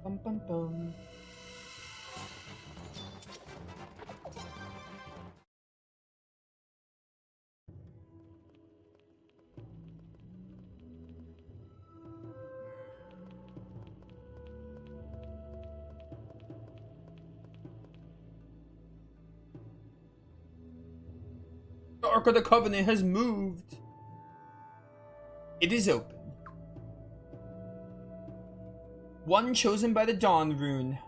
Bum bum bum. The Ark of the Covenant has moved. It is open. One chosen by the Dawn Rune.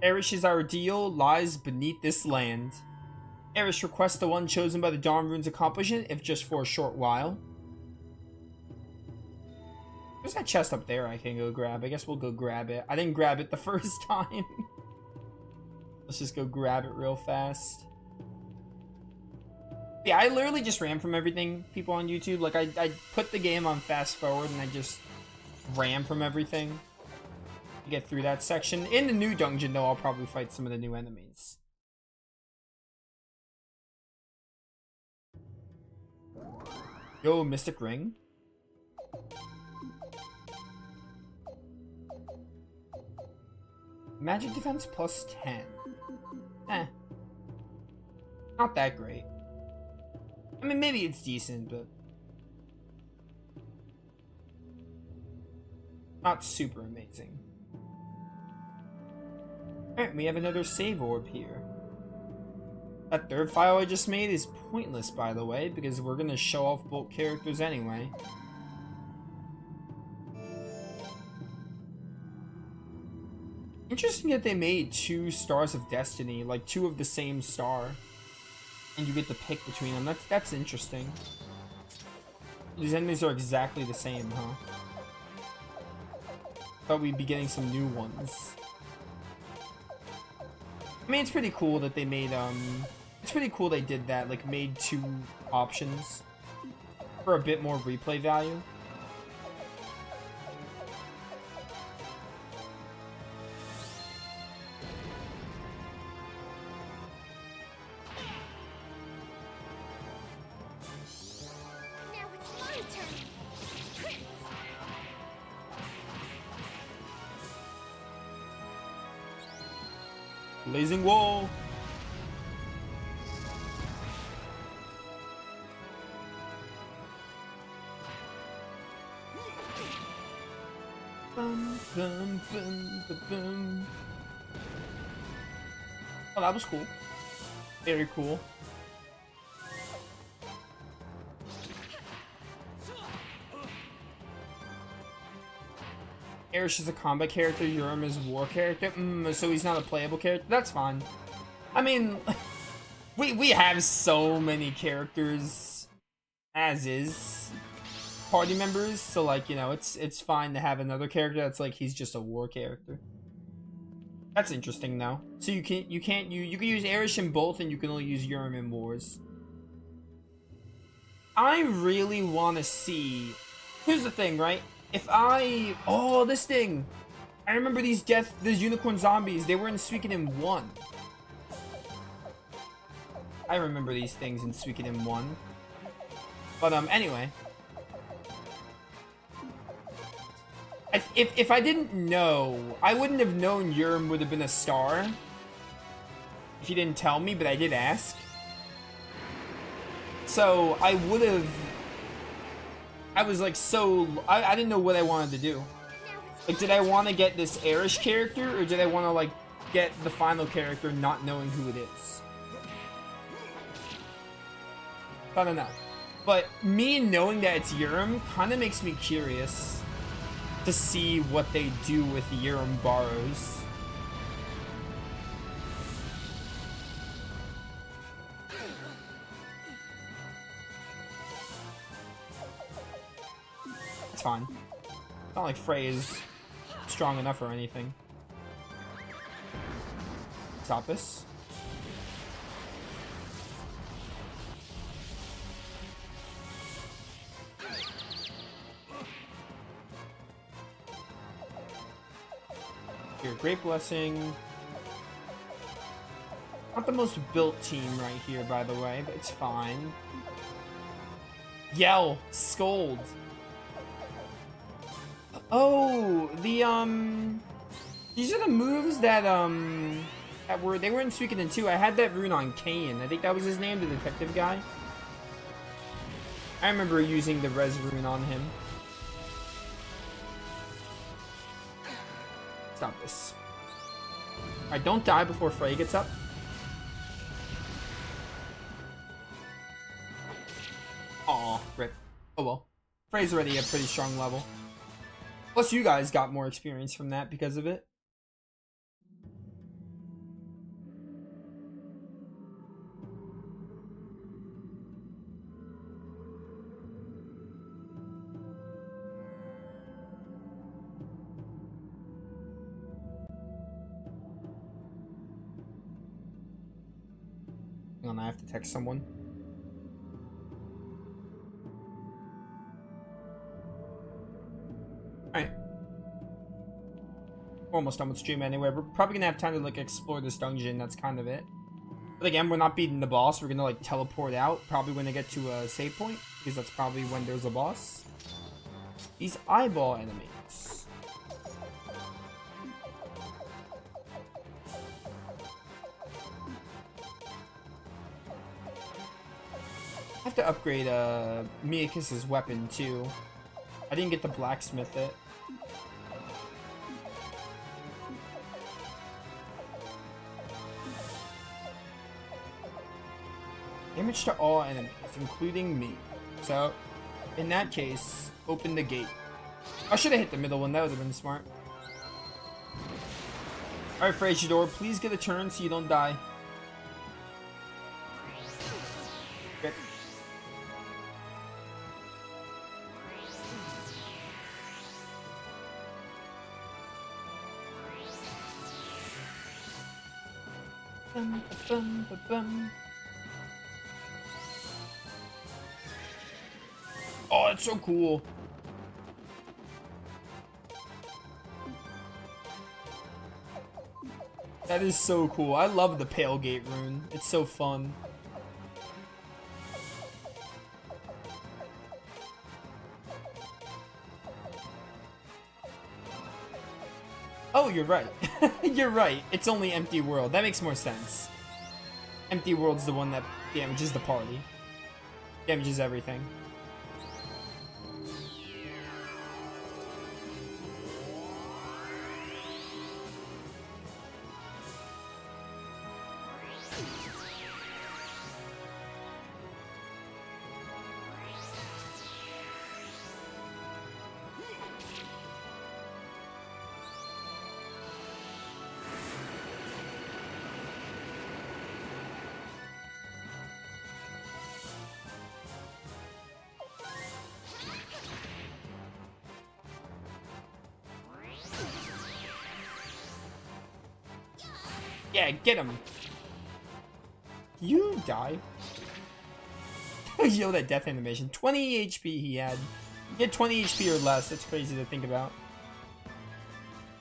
Erish's ideal lies beneath this land. Erish requests the one chosen by the Dawn Rune's accomplishment, if just for a short while. There's that chest up there I can go grab. I guess we'll go grab it. I didn't grab it the first time. Let's just go grab it real fast. Yeah, I literally just ran from everything, people on YouTube. Like, I put the game on fast forward and I just ran from everything to get through that section. In the new dungeon, though, I'll probably fight some of the new enemies. Yo, Mystic Ring. Magic defense plus 10. Eh. Not that great. I mean, maybe it's decent, but not super amazing. Alright, we have another save orb here. That third file I just made is pointless, by the way, because we're gonna show off both characters anyway. Interesting that they made 2 stars of destiny, like 2 of the same star. And you get to pick between them. That's interesting. These enemies are exactly the same, huh? Thought we'd be getting some new ones. I mean, it's pretty cool that they made, it's pretty cool they did that, like, made 2 options for a bit more replay value. Now it's my turn. Prince. Blazing wall. Bum, bum, bum, bum, bum. Oh, that was cool. Very cool. Erish is a combat character, Urim is a war character. So he's not a playable character. That's fine. I mean, we have so many characters as is party members, so like, you know, it's fine to have another character that's like he's just a war character. That's interesting though. So you can use Erish in both, and you can only use Urim in wars. I really want to see. Here's the thing, right? If I... Oh, this thing! I remember these unicorn zombies. They were in Suikoden 1. I remember these things in Suikoden 1. But, anyway. If I didn't know... I wouldn't have known Urim would have been a star. If you didn't tell me, but I did ask. So, I would have... I was like I didn't know what I wanted to do. Like, did I want to get this Erish character, or did I want to like get the final character not knowing who it is? I don't know. But me knowing that it's Urim kind of makes me curious to see what they do with Urim Barrows. It's fine. It's not like Frey is strong enough or anything. Stop this. Here, Great Blessing. Not the most built team right here, by the way, but it's fine. Yell! Scold! Oh, these are the moves that, they were in Suikoden 2. I had that rune on Kane. I think that was his name, the detective guy. I remember using the res rune on him. Stop this. Alright, don't die before Frey gets up. Aw, rip. Oh well. Frey's already a pretty strong level. Plus you guys got more experience from that because of it. Hang on, I have to text someone. Alright. We're almost done with stream anyway. We're probably gonna have time to like explore this dungeon. That's kind of it. But again, we're not beating the boss. We're gonna like teleport out probably when I get to a save point, because that's probably when there's a boss. These eyeball enemies. I have to upgrade Miakis's weapon too. I didn't get to blacksmith it. Damage to all enemies, including me. So, in that case, open the gate. I should have hit the middle one, that would have been smart. Alright, Fragedor, please get a turn so you don't die. Good. Bum, bum, bum, bum. Oh, it's so cool. That is so cool. I love the Pale Gate rune. It's so fun. Oh, you're right. You're right. It's only Empty World. That makes more sense. Empty World's the one that damages the party. Damages everything. Yeah, get him. You die. Yo, that death animation. 20 HP he had. He had 20 HP or less. That's crazy to think about.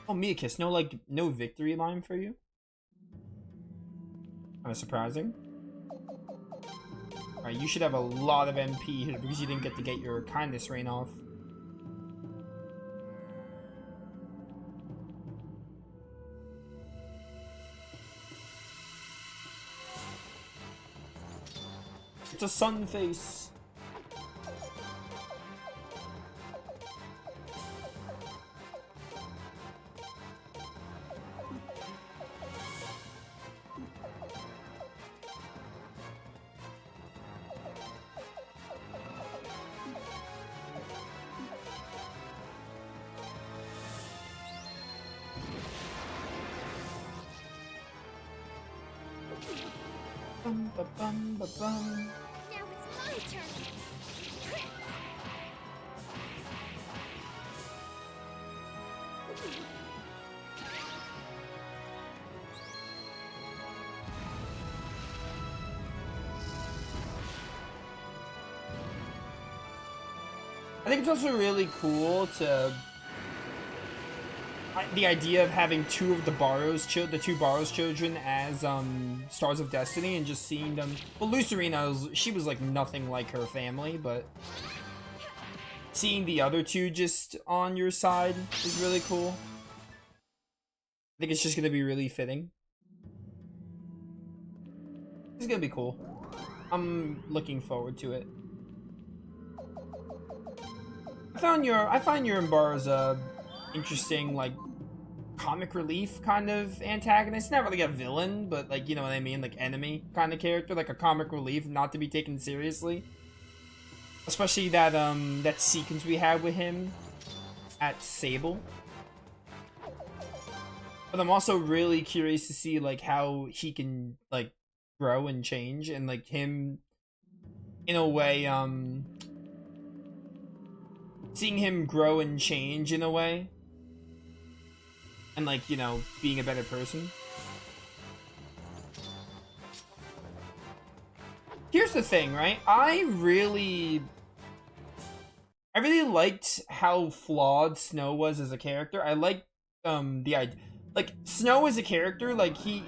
Oh, Miakiss, no victory line for you? Kind of surprising. Alright, you should have a lot of MP here because you didn't get to get your kindness rain off. It's a sun face. Bum, ba, bum, ba, bum. Now it's my turn. I think it's also really cool to the idea of having two of the two Barrows children as Stars of Destiny and just seeing them. Well, Lucerina, she was like nothing like her family, but seeing the other two just on your side is really cool. I think it's just gonna be really fitting. It's gonna be cool. I'm looking forward to it. I find your Barrows interesting, like, comic relief kind of antagonist. Not really a villain, but, like, you know what I mean? Like, enemy kind of character. Like a comic relief, not to be taken seriously. Especially that, that sequence we had with him at Sable. But I'm also really curious to see, like, how he can, like, grow and change. And, like, him, in a way, seeing him grow and change in a way. And, like, you know, being a better person. Here's the thing, right? I really liked how flawed Snow was as a character. I liked the idea, like, Snow as a character, like he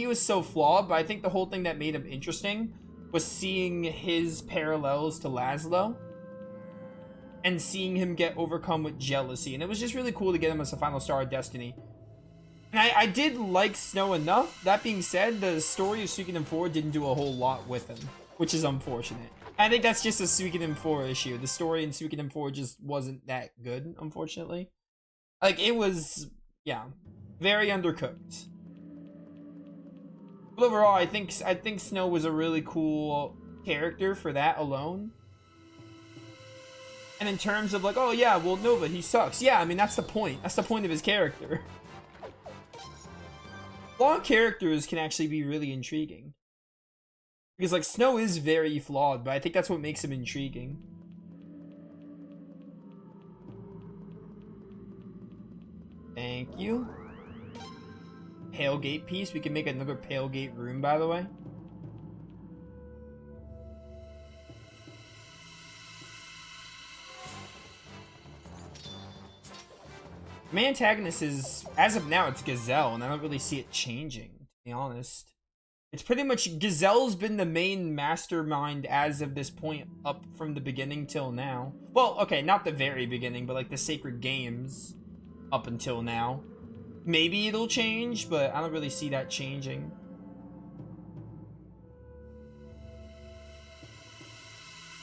was so flawed, but I think the whole thing that made him interesting was seeing his parallels to Laszlo. And seeing him get overcome with jealousy. And it was just really cool to get him as a final star of Destiny. And I did like Snow enough. That being said, the story of Suikoden 4 didn't do a whole lot with him. Which is unfortunate. I think that's just a Suikoden 4 issue. The story in Suikoden 4 just wasn't that good, unfortunately. Like, it was, yeah, very undercooked. But overall, I think Snow was a really cool character for that alone. And in terms of like, oh yeah, well, Nova, he sucks. Yeah, I mean, that's the point. That's the point of his character. Flawed characters can actually be really intriguing. Because, like, Snow is very flawed, but I think that's what makes him intriguing. Thank you. Pale Gate piece. We can make another Pale Gate room, by the way. My antagonist is, as of now, it's Gazelle, and I don't really see it changing, to be honest. It's pretty much, Gazelle's been the main mastermind as of this point, up from the beginning till now. Well, okay, not the very beginning, but like the Sacred Games up until now. Maybe it'll change, but I don't really see that changing.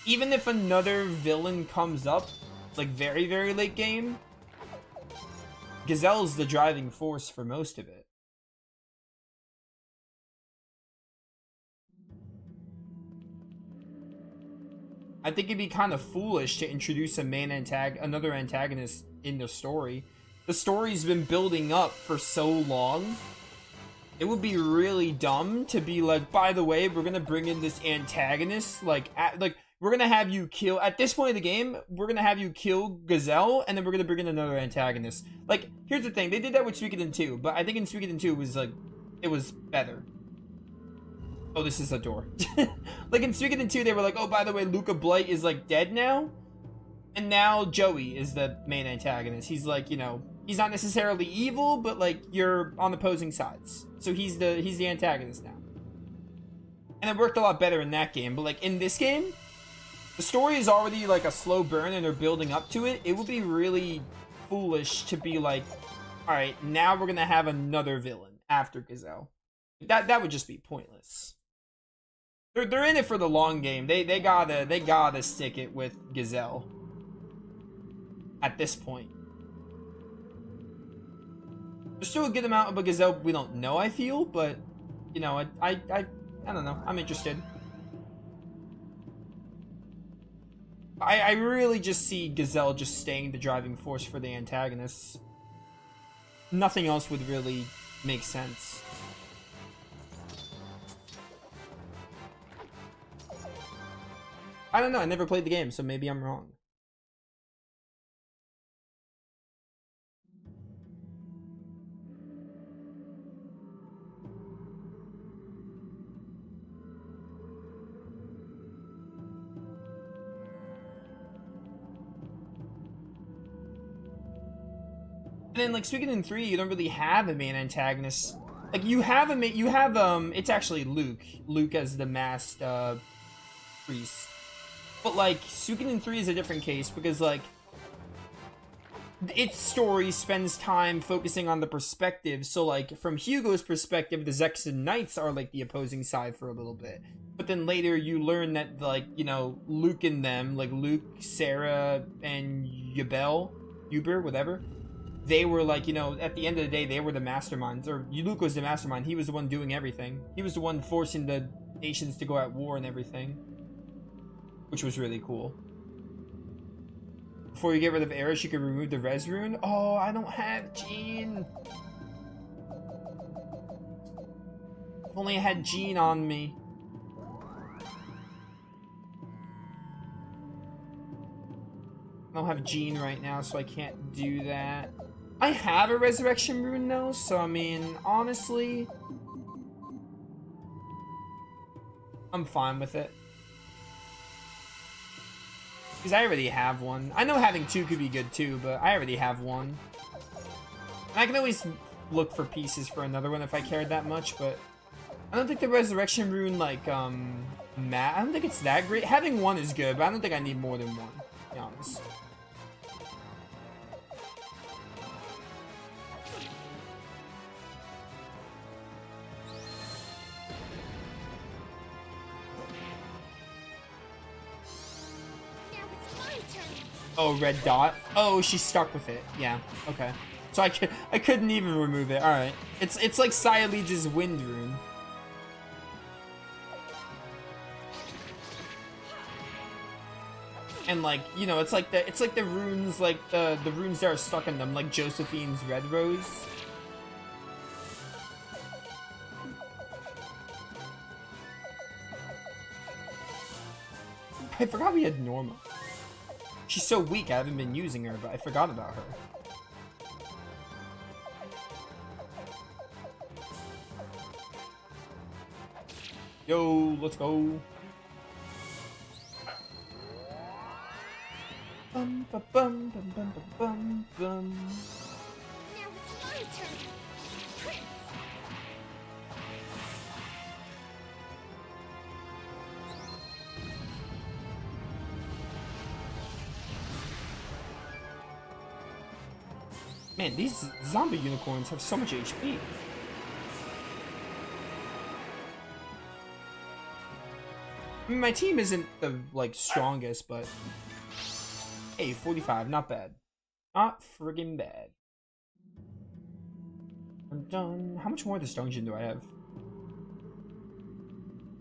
Even if another villain comes up, like very, very late game, Gazelle's the driving force for most of it. I think it'd be kind of foolish to introduce another antagonist in the story. The story's been building up for so long. It would be really dumb to be like, by the way, we're gonna bring in this antagonist, like we're gonna have you kill, at this point of the game, we're gonna have you kill Gazelle, and then we're gonna bring in another antagonist. Like, here's the thing, they did that with Suikoden 2, but I think in Suikoden 2 it was like, it was better. Oh, this is a door. Like in Suikoden 2, they were like, oh, by the way, Luca Blight is like dead now, and now Joey is the main antagonist. He's like, you know, he's not necessarily evil, but like you're on opposing sides. So he's the antagonist now. And it worked a lot better in that game, but like in this game, the story is already like a slow burn and they're building up to it. It would be really foolish to be like, all right, now we're gonna have another villain after Gazelle. That would just be pointless. They're in it for the long game. They gotta stick it with Gazelle at this point. There's still a good amount of a Gazelle we don't know, I feel, but you know, I don't know. I'm interested. I really just see Gazelle just staying the driving force for the antagonists. Nothing else would really make sense. I don't know, I never played the game, so maybe I'm wrong. And then, like, Suikoden 3, you don't really have a main antagonist. Like, it's actually Luke. Luke as the masked, priest. But, like, Suikoden 3 is a different case, because, like, its story spends time focusing on the perspective. So, like, from Hugo's perspective, the Zexon Knights are, like, the opposing side for a little bit. But then later, you learn that, like, you know, Luke and them, like, Luke, Sarah, and Uber, whatever, they were like, you know, at the end of the day, they were the masterminds. Or Luke was the mastermind. He was the one doing everything. He was the one forcing the nations to go at war and everything. Which was really cool. Before you get rid of Eris, you can remove the res rune. Oh, I don't have Jean. If only I had Jean on me. I don't have Jean right now, so I can't do that. I have a resurrection rune though, so I mean, honestly, I'm fine with it. Because I already have one. I know having two could be good too, but I already have one. And I can always look for pieces for another one if I cared that much, but I don't think the resurrection rune, like, I don't think it's that great. Having one is good, but I don't think I need more than one, to be honest. Oh, red dot. Oh, she's stuck with it. Yeah. Okay. So I couldn't even remove it. All right. It's like Sialege's wind rune. And like, you know, it's like the runes, like the runes that are stuck in them, like Josephine's red rose. I forgot we had Norma. She's so weak, I haven't been using her, but I forgot about her. Yo, let's go. Bum, ba, bum, bum, bum, bum, bum. Now it's my turn. Prince. Man, these zombie unicorns have so much HP. I mean, my team isn't the, like, strongest, but... Hey, 45, not bad. Not friggin' bad. I'm done. How much more of this dungeon do I have?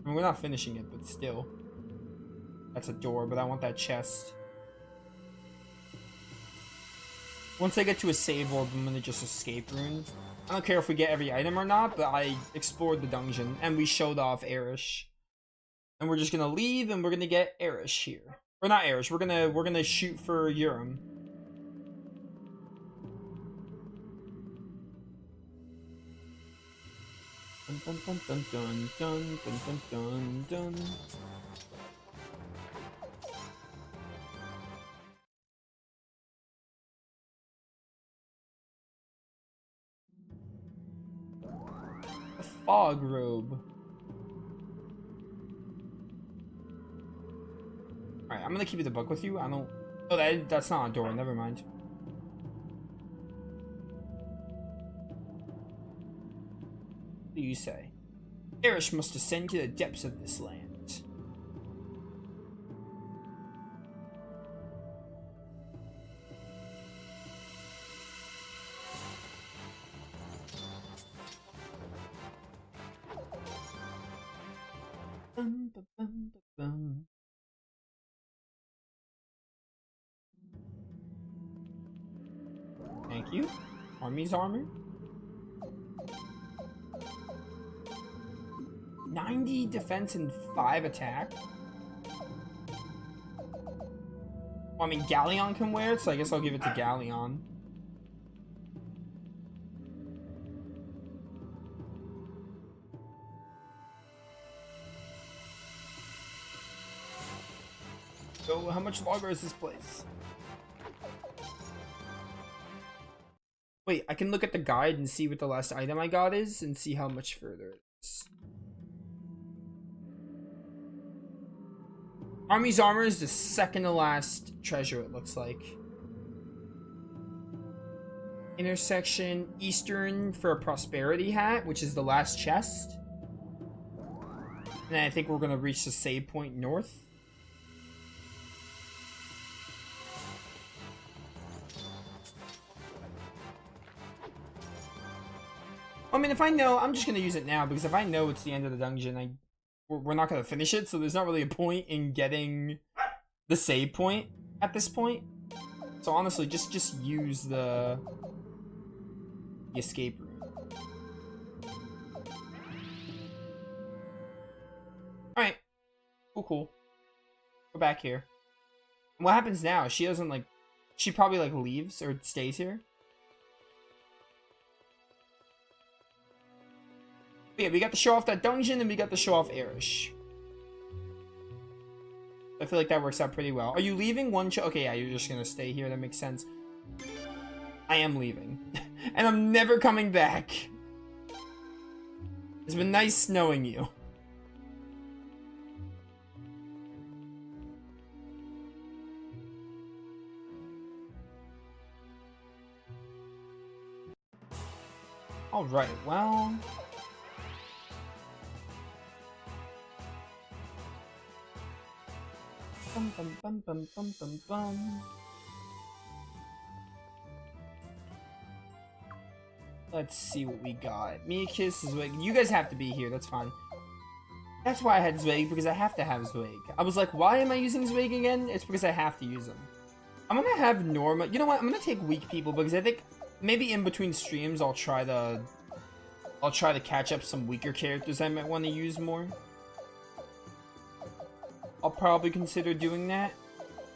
I mean, we're not finishing it, but still. That's a door, but I want that chest. Once I get to a save orb, I'm gonna just escape rune. I don't care if we get every item or not, but I explored the dungeon, and we showed off Erish. And we're just gonna leave, and we're gonna get Erish here. Or not Erish, we're gonna shoot for Urim. Dun dun dun dun dun dun dun dun dun. A fog robe. Alright, I'm gonna keep the book with you. I don't... Oh, that's not a door. Never mind. What do you say? Erish must ascend to the depths of this land. Bum, ba, bum, ba, bum. Thank you. Army's armor. 90 defense and 5 attack. Well, I mean, Galleon can wear it, so I guess I'll give it to Galleon. So, how much longer is this place? Wait, I can look at the guide and see what the last item I got is, and see how much further it is. Army's armor is the second to last treasure, it looks like. Intersection Eastern for a prosperity hat, which is the last chest. And then I think we're gonna reach the save point north. I mean, if I know, I'm just gonna use it now, because if I know it's the end of the dungeon, we're not gonna finish it, so there's not really a point in getting the save point at this point. So honestly, just use the escape room. Alright. Cool. Go back here. And what happens now? She doesn't, like... She probably, like, leaves or stays here. But yeah, we got to show off that dungeon, and we got to show off Erish. I feel like that works out pretty well. Are you leaving one Okay, yeah, you're just gonna stay here. That makes sense. I am leaving. And I'm never coming back. It's been nice knowing you. Alright, well... Bum, bum, bum, bum, bum, bum, bum. Let's see what we got. Miakis, Zwig. You guys have to be here, that's fine. That's why I had Zwig, because I have to have Zwig. I was like, why am I using Zwig again? It's because I have to use him. I'm gonna have Norma. You know what? I'm gonna take weak people, because I think maybe in between streams I'll try to catch up some weaker characters I might want to use more. I'll probably consider doing that.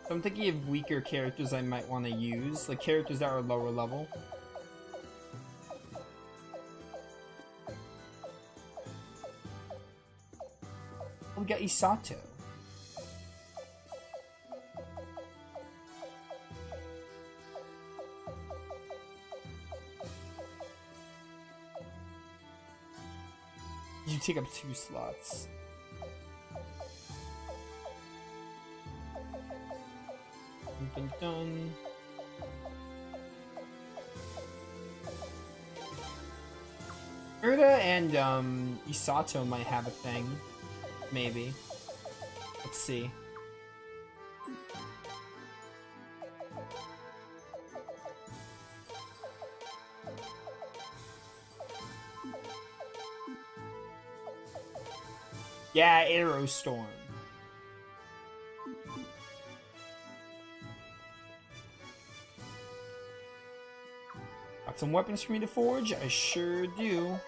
So I'm thinking of weaker characters I might want to use, like characters that are lower level. Oh, we got Isato. You take up 2 slots. Dun, dun, dun. Urda and Isato might have a thing. Maybe. Let's see. Yeah, Arrow Storm. Got some weapons for me to forge? I sure do.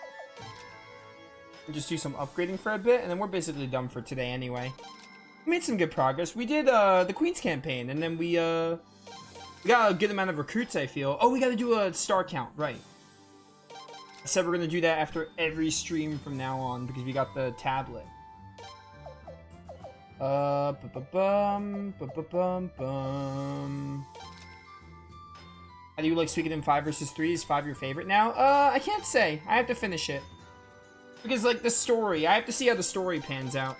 Just do some upgrading for a bit, and then we're basically done for today anyway. We made some good progress. We did the Queen's campaign, and then we got a good amount of recruits, I feel. Oh, we gotta do a star count, right. I said we're gonna do that after every stream from now on, because we got the tablet. Ba-ba-bum. How do you like Suikoden 5 versus 3? Is 5 your favorite now? I can't say. I have to finish it. Because, like, the story, I have to see how the story pans out.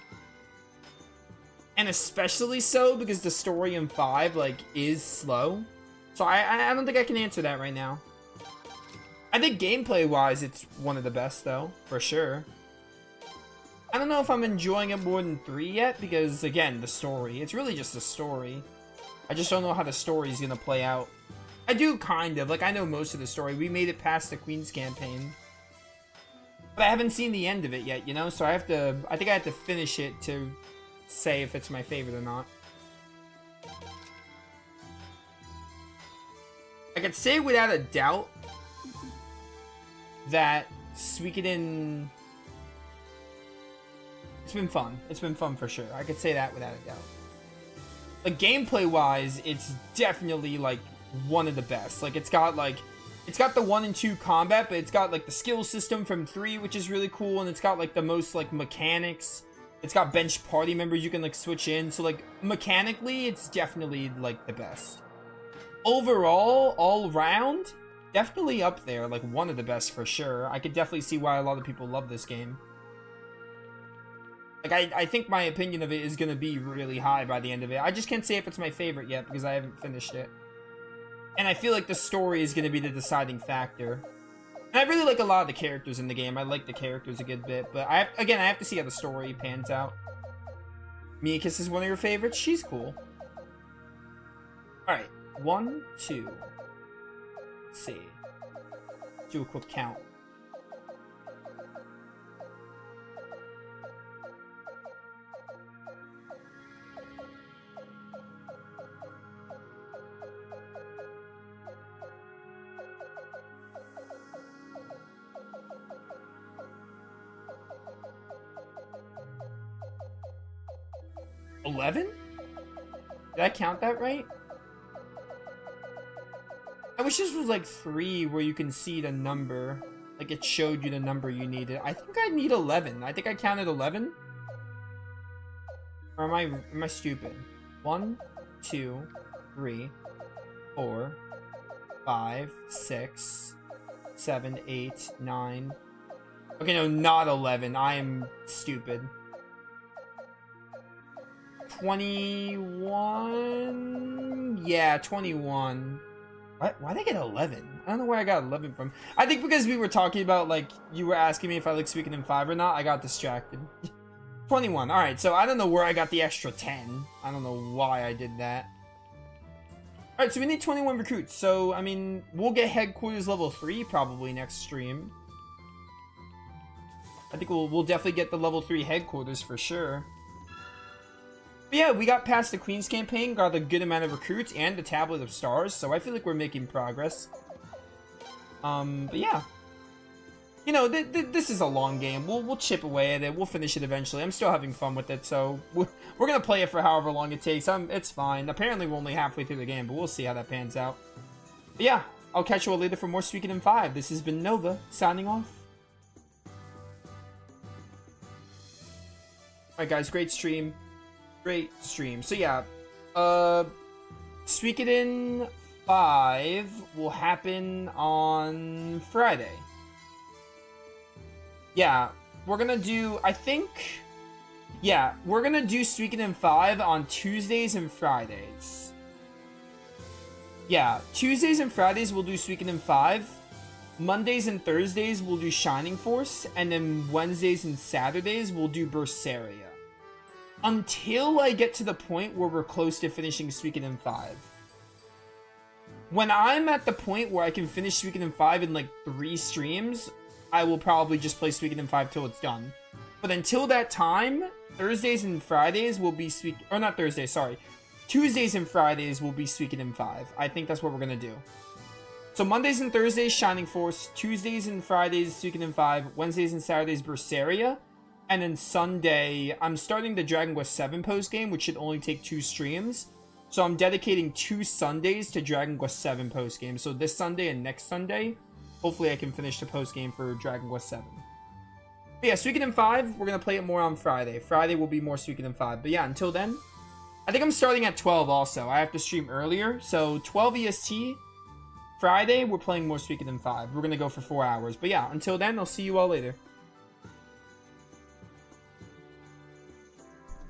And especially so because the story in 5, like, is slow. So I don't think I can answer that right now. I think gameplay-wise, it's one of the best, though, for sure. I don't know if I'm enjoying it more than 3 yet, because, again, the story. It's really just the story. I just don't know how the story's gonna play out. I do, kind of. Like, I know most of the story. We made it past the Queen's campaign. But I haven't seen the end of it yet, you know? So I think I have to finish it to say if it's my favorite or not. I could say without a doubt that Suikoden... It's been fun. It's been fun for sure. I could say that without a doubt. Like, gameplay-wise, it's definitely, like, one of the best. Like, it's got the 1 and 2 combat, but it's got, like, the skill system from 3, which is really cool, and it's got, like, the most, like, mechanics. It's got bench party members you can, like, switch in. So, like, mechanically, it's definitely, like, the best. Overall, all round, definitely up there. Like, one of the best for sure. I could definitely see why a lot of people love this game. Like, I think my opinion of it is going to be really high by the end of it. I just can't say if it's my favorite yet, because I haven't finished it. And I feel like the story is going to be the deciding factor. And I really like a lot of the characters in the game. I like the characters a good bit. But, I have to see how the story pans out. Miakiss is one of your favorites? She's cool. Alright. 1, 2. Let's see. Let's do a quick count. $11? Did I count that right? I wish this was like 3 where you can see the number. Like it showed you the number you needed. I think I need 11. I think I counted 11. Or am I stupid? 1, 2, 3, 4, 5, 6, 7, 8, 9. Okay, no, not 11. I am stupid. 21? Yeah, 21. Why'd I get 11? I don't know where I got 11 from. I think because we were talking about, like, you were asking me if I like Suikoden 5 or not, I got distracted. 21. Alright, so I don't know where I got the extra 10. I don't know why I did that. Alright, so we need 21 recruits. So, I mean, we'll get headquarters level 3 probably next stream. I think we'll definitely get the level 3 headquarters for sure. But yeah, we got past the Queen's campaign, got a good amount of recruits, and the Tablet of Stars, so I feel like we're making progress. But yeah. you know, this is a long game. We'll chip away at it. We'll finish it eventually. I'm still having fun with it, so we're gonna play it for however long it takes. It's fine. Apparently, we're only halfway through the game, but we'll see how that pans out. But yeah, I'll catch you all later for more Suikoden 5. This has been Nova, signing off. Alright guys, great stream. Great stream. So yeah, Suikoden 5 will happen on Friday. Yeah, we're gonna do, I think, yeah, we're gonna do Suikoden 5 on Tuesdays and Fridays. Yeah, Tuesdays and Fridays we'll do Suikoden 5. Mondays and Thursdays we'll do Shining Force, and then Wednesdays and Saturdays we'll do Berseria. Until I get to the point where we're close to finishing Suikoden 5. When I'm at the point where I can finish Suikoden 5 in like 3 streams, I will probably just play Suikoden 5 till it's done. But until that time, Thursdays and Fridays will be or not Thursdays, sorry. Tuesdays and Fridays will be Suikoden 5. I think that's what we're gonna do. So Mondays and Thursdays, Shining Force. Tuesdays and Fridays, Suikoden 5. Wednesdays and Saturdays, Berseria. And then Sunday, I'm starting the Dragon Quest 7 post-game, which should only take 2 streams. So I'm dedicating 2 Sundays to Dragon Quest 7 post-game. So this Sunday and next Sunday, hopefully I can finish the post-game for Dragon Quest 7. But yeah, Suikoden 5, we're going to play it more on Friday. Friday will be more Suikoden 5. But yeah, until then, I think I'm starting at 12 also. I have to stream earlier. So 12 EST, Friday, we're playing more Suikoden 5. We're going to go for 4 hours. But yeah, until then, I'll see you all later.